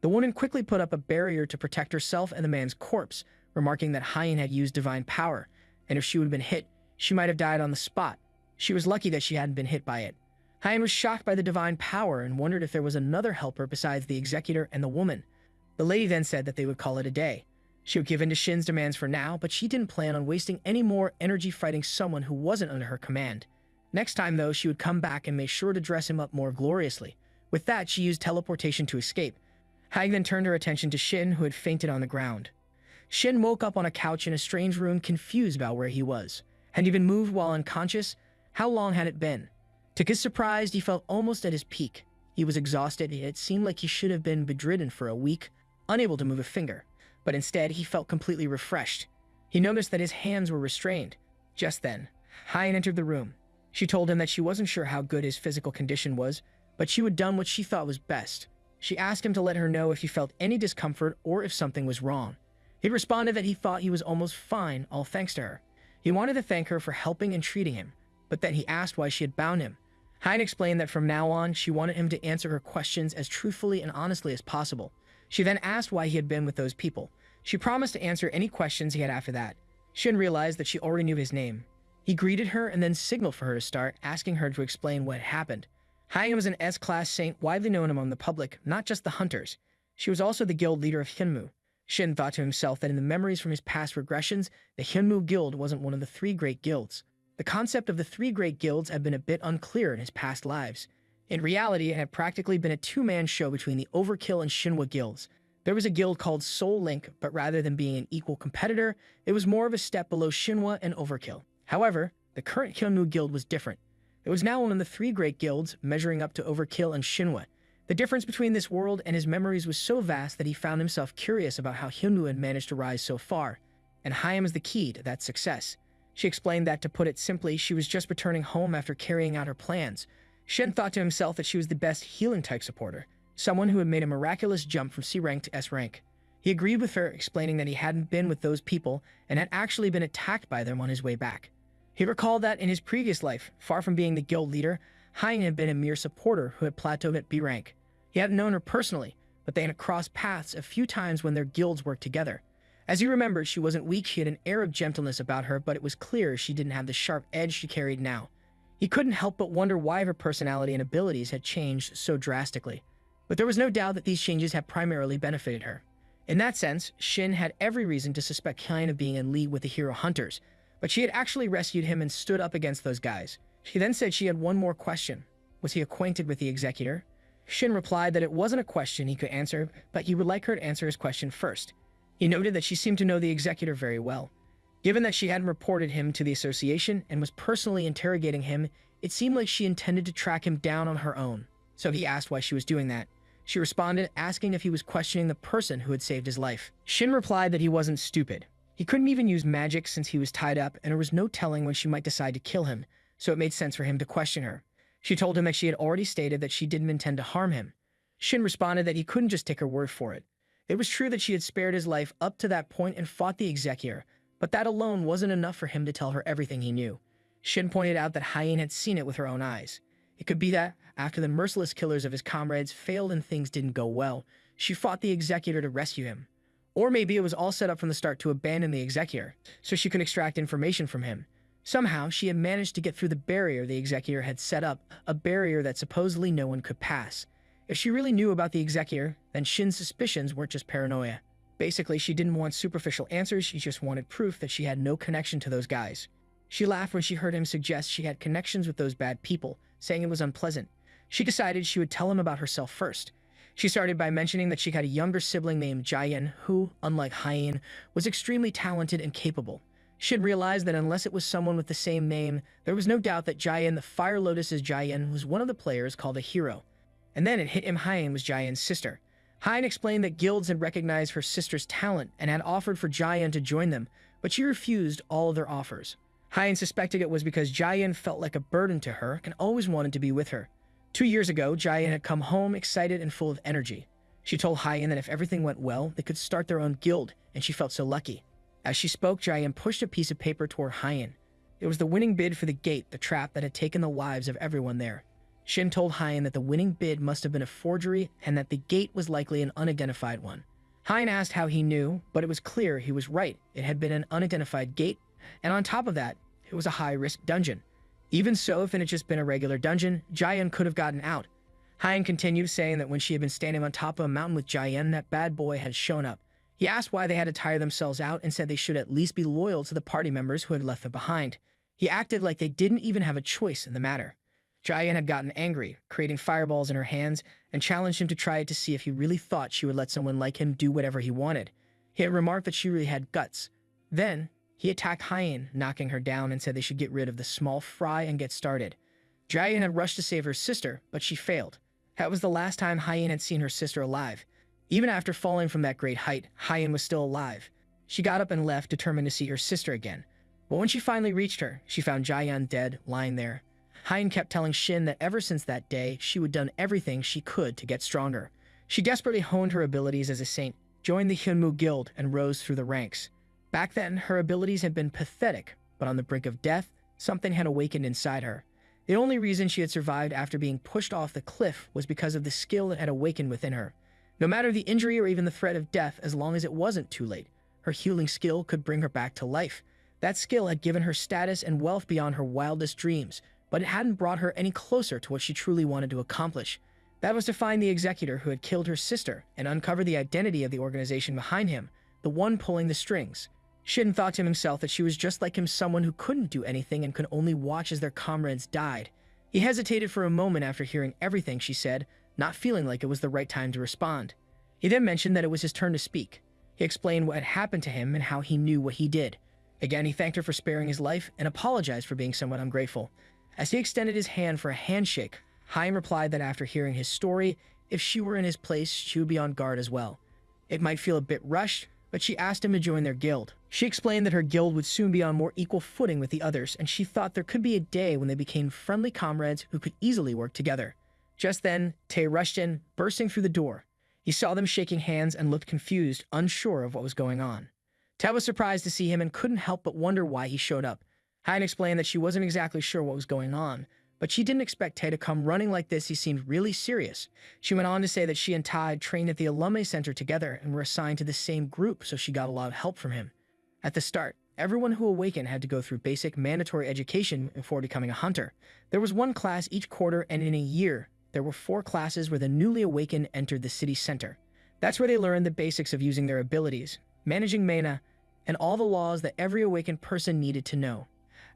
The woman quickly put up a barrier to protect herself and the man's corpse, remarking that Hein had used divine power, and if she would have been hit, she might have died on the spot. She was lucky that she hadn't been hit by it. Hein was shocked by the divine power and wondered if there was another helper besides the executor and the woman. The lady then said that they would call it a day. She would give in to Shin's demands for now, but she didn't plan on wasting any more energy fighting someone who wasn't under her command. Next time, though, she would come back and make sure to dress him up more gloriously. With that, she used teleportation to escape. Hein then turned her attention to Shin, who had fainted on the ground. Shin woke up on a couch in a strange room, confused about where he was. Had he been moved while unconscious? How long had it been? To his surprise, he felt almost at his peak. He was exhausted. It seemed like he should have been bedridden for a week, unable to move a finger. But instead, he felt completely refreshed. He noticed that his hands were restrained. Just then, Hein entered the room. She told him that she wasn't sure how good his physical condition was, but she had done what she thought was best. She asked him to let her know if he felt any discomfort or if something was wrong. He responded that he thought he was almost fine, all thanks to her. He wanted to thank her for helping and treating him, but then he asked why she had bound him. Hein explained that from now on, she wanted him to answer her questions as truthfully and honestly as possible. She then asked why he had been with those people. She promised to answer any questions he had after that. Shin realized that she already knew his name. He greeted her and then signaled for her to start, asking her to explain what had happened. Hein was an S-class saint widely known among the public, not just the hunters. She was also the guild leader of Hyunmu. Shin thought to himself that in the memories from his past regressions, the Hyunmu guild wasn't one of the three great guilds. The concept of the three great guilds had been a bit unclear in his past lives. In reality, it had practically been a two-man show between the Overkill and Shinhwa guilds. There was a guild called Soul Link, but rather than being an equal competitor, it was more of a step below Shinhwa and Overkill. However, the current Hyunmu guild was different. It was now one of the three great guilds, measuring up to Overkill and Shinhwa. The difference between this world and his memories was so vast that he found himself curious about how Hyunmu had managed to rise so far, and Hayam is the key to that success. She explained that, to put it simply, she was just returning home after carrying out her plans. Shin thought to himself that she was the best healing-type supporter, someone who had made a miraculous jump from C rank to S rank. He agreed with her, explaining that he hadn't been with those people and had actually been attacked by them on his way back. He recalled that in his previous life, far from being the guild leader, Hein had been a mere supporter who had plateaued at B rank. He hadn't known her personally, but they had crossed paths a few times when their guilds worked together. As he remembered, she wasn't weak, she had an air of gentleness about her, but it was clear she didn't have the sharp edge she carried now. He couldn't help but wonder why her personality and abilities had changed so drastically. But there was no doubt that these changes had primarily benefited her. In that sense, Shin had every reason to suspect Hein of being in league with the hero hunters, but she had actually rescued him and stood up against those guys. She then said she had one more question. Was he acquainted with the executor? Shin replied that it wasn't a question he could answer, but he would like her to answer his question first. He noted that she seemed to know the executor very well. Given that she hadn't reported him to the association and was personally interrogating him, it seemed like she intended to track him down on her own. So he asked why she was doing that. She responded, asking if he was questioning the person who had saved his life. Shin replied that he wasn't stupid. He couldn't even use magic since he was tied up, and there was no telling when she might decide to kill him, so it made sense for him to question her. She told him that she had already stated that she didn't intend to harm him. Shin responded that he couldn't just take her word for it. It was true that she had spared his life up to that point and fought the executor, but that alone wasn't enough for him to tell her everything he knew. Shin pointed out that Hein had seen it with her own eyes. It could be that, after the merciless killers of his comrades failed and things didn't go well, she fought the executor to rescue him. Or maybe it was all set up from the start to abandon the executor, so she could extract information from him. Somehow, she had managed to get through the barrier the executor had set up, a barrier that supposedly no one could pass. If she really knew about the executor, then Shin's suspicions weren't just paranoia. Basically, she didn't want superficial answers, she just wanted proof that she had no connection to those guys. She laughed when she heard him suggest she had connections with those bad people, saying it was unpleasant. She decided she would tell him about herself first. She started by mentioning that she had a younger sibling named Jian who, unlike Hein, was extremely talented and capable. Shin realized that unless it was someone with the same name, there was no doubt that Jian, the Fire Lotus's Jian, was one of the players called a hero. And then it hit him Hein was Jian's sister. Hein explained that guilds had recognized her sister's talent and had offered for Jian to join them, but she refused all of their offers. Hein suspected it was because Jian felt like a burden to her and always wanted to be with her. 2 years ago, Jian had come home excited and full of energy. She told Hein that if everything went well, they could start their own guild, and she felt so lucky. As she spoke, Jian pushed a piece of paper toward Hein. It was the winning bid for the gate, the trap that had taken the lives of everyone there. Shin told Hein that the winning bid must have been a forgery and that the gate was likely an unidentified one. Hein asked how he knew, but it was clear he was right. It had been an unidentified gate, and on top of that, it was a high-risk dungeon. Even so, if it had just been a regular dungeon, Jian could have gotten out. Hein continued, saying that when she had been standing on top of a mountain with Jian, that bad boy had shown up. He asked why they had to tire themselves out and said they should at least be loyal to the party members who had left them behind. He acted like they didn't even have a choice in the matter. Jian had gotten angry, creating fireballs in her hands, and challenged him to try it to see if he really thought she would let someone like him do whatever he wanted. He had remarked that she really had guts. Then, he attacked Hein, knocking her down, and said they should get rid of the small fry and get started. Jian had rushed to save her sister, but she failed. That was the last time Hein had seen her sister alive. Even after falling from that great height, Hein was still alive. She got up and left, determined to see her sister again. But when she finally reached her, she found Jian dead, lying there. Hein kept telling Shin that ever since that day, she would done everything she could to get stronger. She desperately honed her abilities as a saint, joined the Hyunmu Guild, and rose through the ranks. Back then, her abilities had been pathetic, but on the brink of death, something had awakened inside her. The only reason she had survived after being pushed off the cliff was because of the skill that had awakened within her. No matter the injury or even the threat of death, as long as it wasn't too late, her healing skill could bring her back to life. That skill had given her status and wealth beyond her wildest dreams, but it hadn't brought her any closer to what she truly wanted to accomplish. That was to find the executor who had killed her sister and uncover the identity of the organization behind him, the one pulling the strings. Shin thought to himself that she was just like him, someone who couldn't do anything and could only watch as their comrades died. He hesitated for a moment after hearing everything she said, not feeling like it was the right time to respond. He then mentioned that it was his turn to speak. He explained what had happened to him and how he knew what he did. Again, he thanked her for sparing his life and apologized for being somewhat ungrateful. As he extended his hand for a handshake, Hein replied that after hearing his story, if she were in his place, she would be on guard as well. It might feel a bit rushed, but she asked him to join their guild. She explained that her guild would soon be on more equal footing with the others, and she thought there could be a day when they became friendly comrades who could easily work together. Just then, Tae rushed in, bursting through the door. He saw them shaking hands and looked confused, unsure of what was going on. Tae was surprised to see him and couldn't help but wonder why he showed up. Hayan explained that she wasn't exactly sure what was going on, but she didn't expect Tae to come running like this. He seemed really serious. She went on to say that she and Tae trained at the Alumni Center together and were assigned to the same group, so she got a lot of help from him. At the start, everyone who awakened had to go through basic mandatory education before becoming a hunter. There was one class each quarter, and in a year, there were 4 classes where the newly awakened entered the city center. That's where they learned the basics of using their abilities, managing mana, and all the laws that every awakened person needed to know.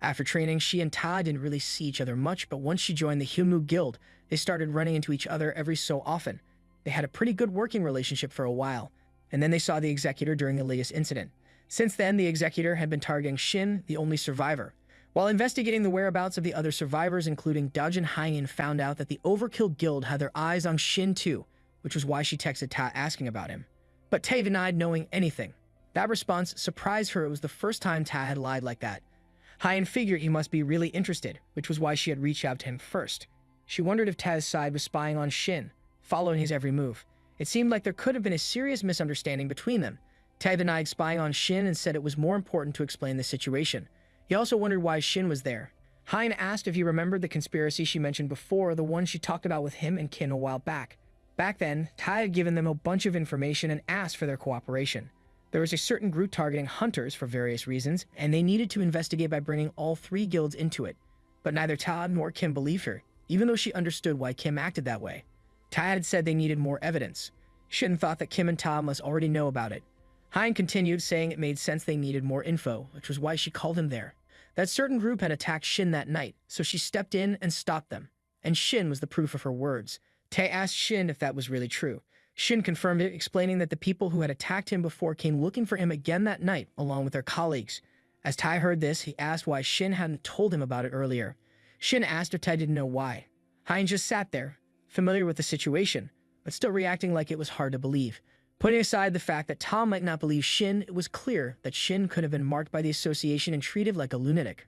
After training, she and Ta didn't really see each other much, but once she joined the Hyunmu Guild, they started running into each other every so often. They had a pretty good working relationship for a while, and then they saw the Executor during the latest incident. Since then, the Executor had been targeting Shin, the only survivor. While investigating the whereabouts of the other survivors, including Dajin Haiyan, found out that the Overkill Guild had their eyes on Shin too, which was why she texted Ta asking about him. But Tae denied knowing anything. That response surprised her. It was the first time Ta had lied like that. Haiyan figured he must be really interested, which was why she had reached out to him first. She wondered if Ta's side was spying on Shin, following his every move. It seemed like there could have been a serious misunderstanding between them. Ta denied spying on Shin and said it was more important to explain the situation. He also wondered why Shin was there. Haiyan asked if he remembered the conspiracy she mentioned before, the one she talked about with him and Kim a while back. Back then, Ta had given them a bunch of information and asked for their cooperation. There was a certain group targeting hunters for various reasons, and they needed to investigate by bringing all 3 guilds into it. But neither Ta nor Kim believed her, even though she understood why Kim acted that way. Ta had said they needed more evidence. Shin thought that Kim and Ta must already know about it. Haiyan continued, saying it made sense they needed more info, which was why she called him there. That certain group had attacked Shin that night, so she stepped in and stopped them. And Shin was the proof of her words. Tae asked Shin if that was really true. Shin confirmed it, explaining that the people who had attacked him before came looking for him again that night, along with their colleagues. As Tae heard this, he asked why Shin hadn't told him about it earlier. Shin asked if Tae didn't know why. Haiyan just sat there, familiar with the situation, but still reacting like it was hard to believe. Putting aside the fact that Ta might not believe Shin, it was clear that Shin could have been marked by the association and treated like a lunatic.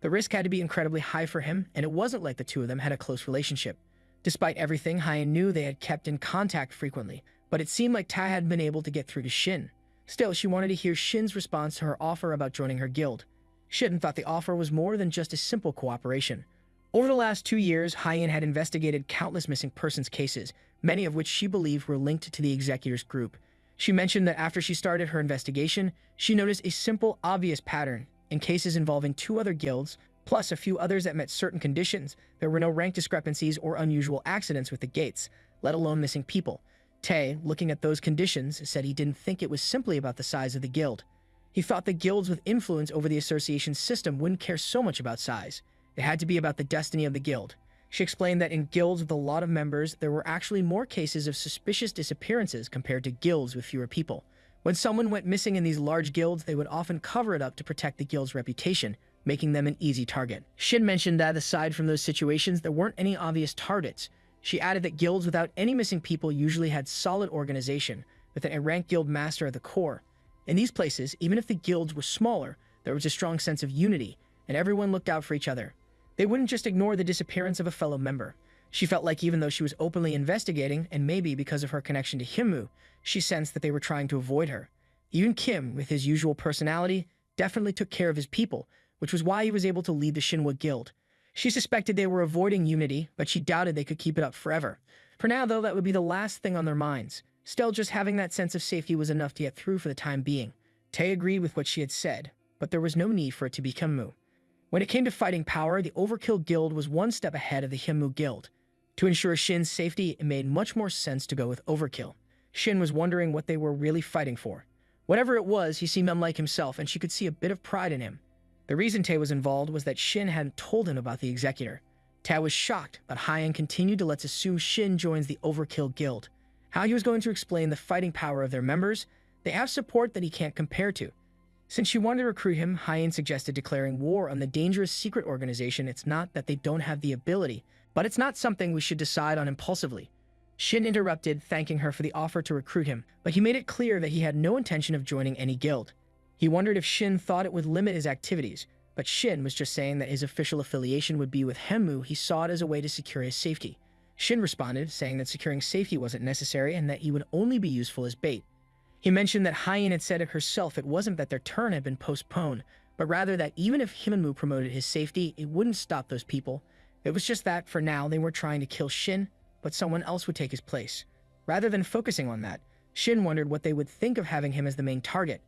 The risk had to be incredibly high for him, and it wasn't like the two of them had a close relationship. Despite everything, Haiyan knew they had kept in contact frequently, but it seemed like Ta hadn't been able to get through to Shin. Still, she wanted to hear Shin's response to her offer about joining her guild. Shin thought the offer was more than just a simple cooperation. Over the last 2 years, Haiyan had investigated countless missing persons cases, many of which she believed were linked to the Executor's group. She mentioned that after she started her investigation, she noticed a simple, obvious pattern. In cases involving 2 other guilds, plus a few others that met certain conditions, there were no rank discrepancies or unusual accidents with the gates, let alone missing people. Tae, looking at those conditions, said he didn't think it was simply about the size of the guild. He thought the guilds with influence over the association's system wouldn't care so much about size. It had to be about the destiny of the guild. She explained that in guilds with a lot of members, there were actually more cases of suspicious disappearances compared to guilds with fewer people. When someone went missing in these large guilds, they would often cover it up to protect the guild's reputation, making them an easy target. Shin mentioned that aside from those situations, there weren't any obvious targets. She added that guilds without any missing people usually had solid organization, with a ranked guild master at the core. In these places, even if the guilds were smaller, there was a strong sense of unity, and everyone looked out for each other. They wouldn't just ignore the disappearance of a fellow member. She felt like even though she was openly investigating, and maybe because of her connection to Hyunmu, she sensed that they were trying to avoid her. Even Kim, with his usual personality, definitely took care of his people, which was why he was able to lead the Shinhwa Guild. She suspected they were avoiding unity, but she doubted they could keep it up forever. For now, though, that would be the last thing on their minds. Still, just having that sense of safety was enough to get through for the time being. Tae agreed with what she had said, but there was no need for it to be Hyunmu. When it came to fighting power, the Overkill Guild was one step ahead of the Hyunmu Guild. To ensure Shin's safety, it made much more sense to go with Overkill. Shin was wondering what they were really fighting for. Whatever it was, he seemed unlike himself, and she could see a bit of pride in him. The reason Tae was involved was that Shin hadn't told him about the Executor. Tae was shocked, but Haiyan continued to let's assume Shin joins the Overkill Guild. How he was going to explain the fighting power of their members? They have support that he can't compare to. Since she wanted to recruit him, Haiyan suggested declaring war on the dangerous secret organization. It's not that they don't have the ability, but it's not something we should decide on impulsively. Shin interrupted, thanking her for the offer to recruit him, but he made it clear that he had no intention of joining any guild. He wondered if Shin thought it would limit his activities, but Shin was just saying that his official affiliation would be with Hyunmu. He saw it as a way to secure his safety. Shin responded, saying that securing safety wasn't necessary and that he would only be useful as bait. He mentioned that Haiyan had said it herself. It wasn't that their turn had been postponed, but rather that even if Himenmu promoted his safety, it wouldn't stop those people. It was just that, for now, they weren't trying to kill Shin, but someone else would take his place. Rather than focusing on that, Shin wondered what they would think of having him as the main target.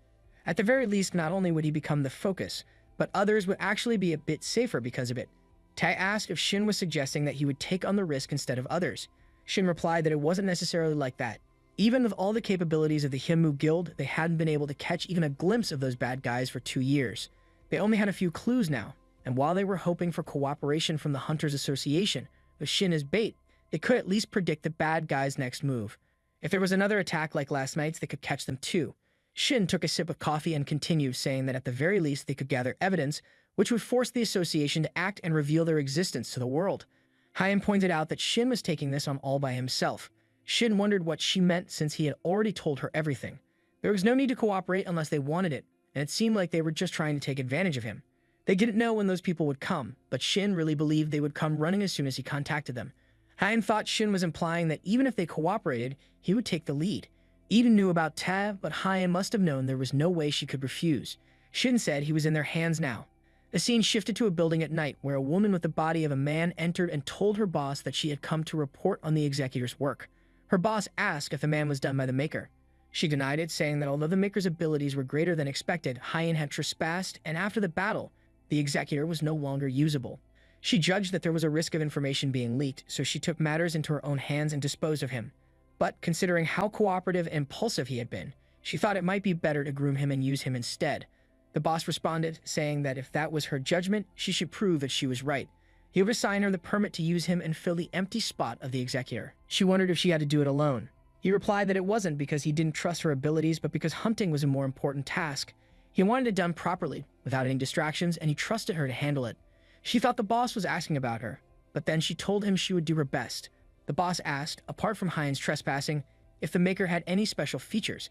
At the very least, not only would he become the focus, but others would actually be a bit safer because of it. Tai asked if Shin was suggesting that he would take on the risk instead of others. Shin replied that it wasn't necessarily like that. Even with all the capabilities of the Himenmu Guild, they hadn't been able to catch even a glimpse of those bad guys for 2 years. They only had a few clues now, and while they were hoping for cooperation from the Hunters Association, with Shin as bait, they could at least predict the bad guys' next move. If there was another attack like last night's, they could catch them too. Shin took a sip of coffee and continued, saying that at the very least they could gather evidence which would force the association to act and reveal their existence to the world. Hyen pointed out that Shin was taking this on all by himself. Shin wondered what she meant since he had already told her everything. There was no need to cooperate unless they wanted it, and it seemed like they were just trying to take advantage of him. They didn't know when those people would come, but Shin really believed they would come running as soon as he contacted them. Hyen thought Shin was implying that even if they cooperated, he would take the lead. Eden knew about Ta, but Hyen must have known there was no way she could refuse. Shin said he was in their hands now. The scene shifted to a building at night where a woman with the body of a man entered and told her boss that she had come to report on the executor's work. Her boss asked if the man was done by the Maker. She denied it, saying that although the Maker's abilities were greater than expected, Hyen had trespassed, and after the battle, the executor was no longer usable. She judged that there was a risk of information being leaked, so she took matters into her own hands and disposed of him. But considering how cooperative and impulsive he had been, she thought it might be better to groom him and use him instead. The boss responded, saying that if that was her judgment, she should prove that she was right. He would assign her the permit to use him and fill the empty spot of the executor. She wondered if she had to do it alone. He replied that it wasn't because he didn't trust her abilities, but because hunting was a more important task. He wanted it done properly, without any distractions, and he trusted her to handle it. She thought the boss was asking about her, but then she told him she would do her best. The boss asked, apart from Hyen's trespassing, if the Maker had any special features.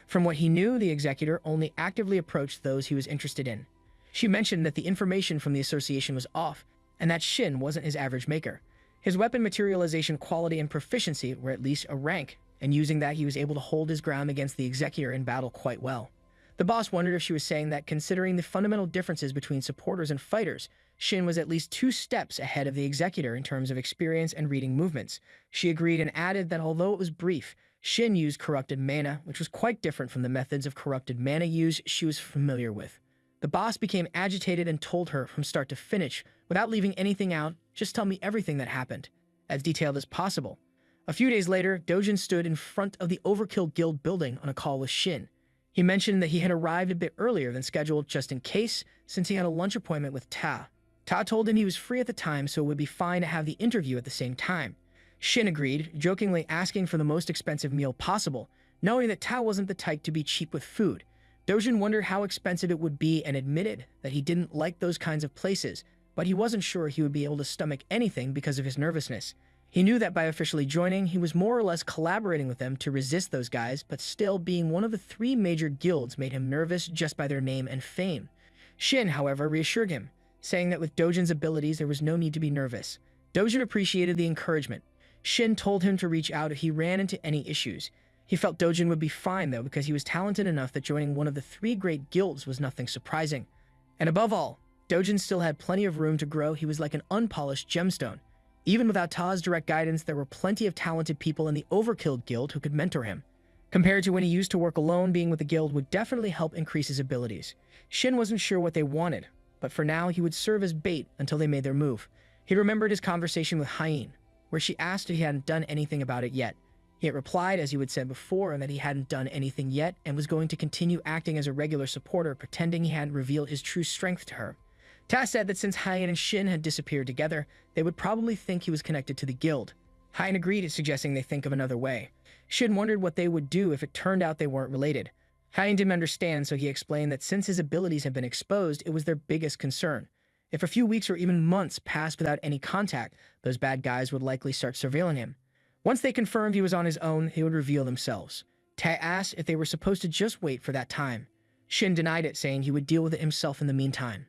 From what he knew, the executor only actively approached those he was interested in. She mentioned that the information from the association was off, and that Shin wasn't his average Maker. His weapon materialization quality and proficiency were at least a rank, and using that he was able to hold his ground against the executor in battle quite well. The boss wondered if she was saying that considering the fundamental differences between supporters and fighters, Shin was at least 2 steps ahead of the executor in terms of experience and reading movements. She agreed and added that although it was brief, Shin used corrupted mana, which was quite different from the methods of corrupted mana use she was familiar with. The boss became agitated and told her from start to finish, without leaving anything out, just tell me everything that happened, as detailed as possible. A few days later, Dojin stood in front of the Overkill Guild building on a call with Shin. He mentioned that he had arrived a bit earlier than scheduled just in case, since he had a lunch appointment with Ta. Ta told him he was free at the time, so it would be fine to have the interview at the same time. Shin agreed, jokingly asking for the most expensive meal possible, knowing that Ta wasn't the type to be cheap with food. Dojin wondered how expensive it would be and admitted that he didn't like those kinds of places, but he wasn't sure he would be able to stomach anything because of his nervousness. He knew that by officially joining, he was more or less collaborating with them to resist those guys, but still being one of the 3 major guilds made him nervous just by their name and fame. Shin, however, reassured him, saying that with Dojin's abilities there was no need to be nervous. Dojin appreciated the encouragement. Shin told him to reach out if he ran into any issues. He felt Dojin would be fine though, because he was talented enough that joining one of the 3 great guilds was nothing surprising. And above all, Dojin still had plenty of room to grow. He was like an unpolished gemstone. Even without Ta's direct guidance, there were plenty of talented people in the Overkill Guild who could mentor him. Compared to when he used to work alone, being with the guild would definitely help increase his abilities. Shin wasn't sure what they wanted, but for now he would serve as bait until they made their move. He remembered his conversation with Hyen, where she asked if he hadn't done anything about it yet. He had replied, as he would said before, that he hadn't done anything yet and was going to continue acting as a regular supporter, pretending he hadn't revealed his true strength to her. Ta said that since Hyen and Shin had disappeared together, they would probably think he was connected to the guild. Hyen agreed, suggesting they think of another way. Shin wondered what they would do if it turned out they weren't related. Hyen didn't understand, so he explained that since his abilities had been exposed, it was their biggest concern. If a few weeks or even months passed without any contact, those bad guys would likely start surveilling him. Once they confirmed he was on his own, they would reveal themselves. Ta asked if they were supposed to just wait for that time. Shin denied it, saying he would deal with it himself in the meantime.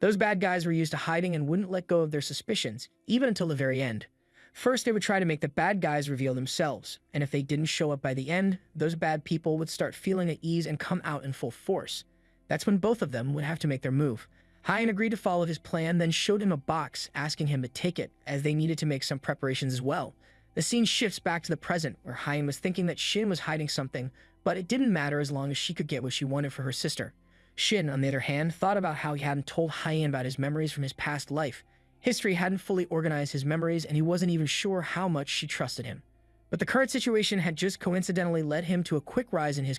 Those bad guys were used to hiding and wouldn't let go of their suspicions, even until the very end. First, they would try to make the bad guys reveal themselves, and if they didn't show up by the end, those bad people would start feeling at ease and come out in full force. That's when both of them would have to make their move. Hyan agreed to follow his plan, then showed him a box, asking him to take it, as they needed to make some preparations as well. The scene shifts back to the present, where Hyan was thinking that Shin was hiding something, but it didn't matter as long as she could get what she wanted for her sister. Shin, on the other hand, thought about how he hadn't told Hyan about his memories from his past life. History hadn't fully organized his memories, and he wasn't even sure how much she trusted him. But the current situation had just coincidentally led him to a quick rise in his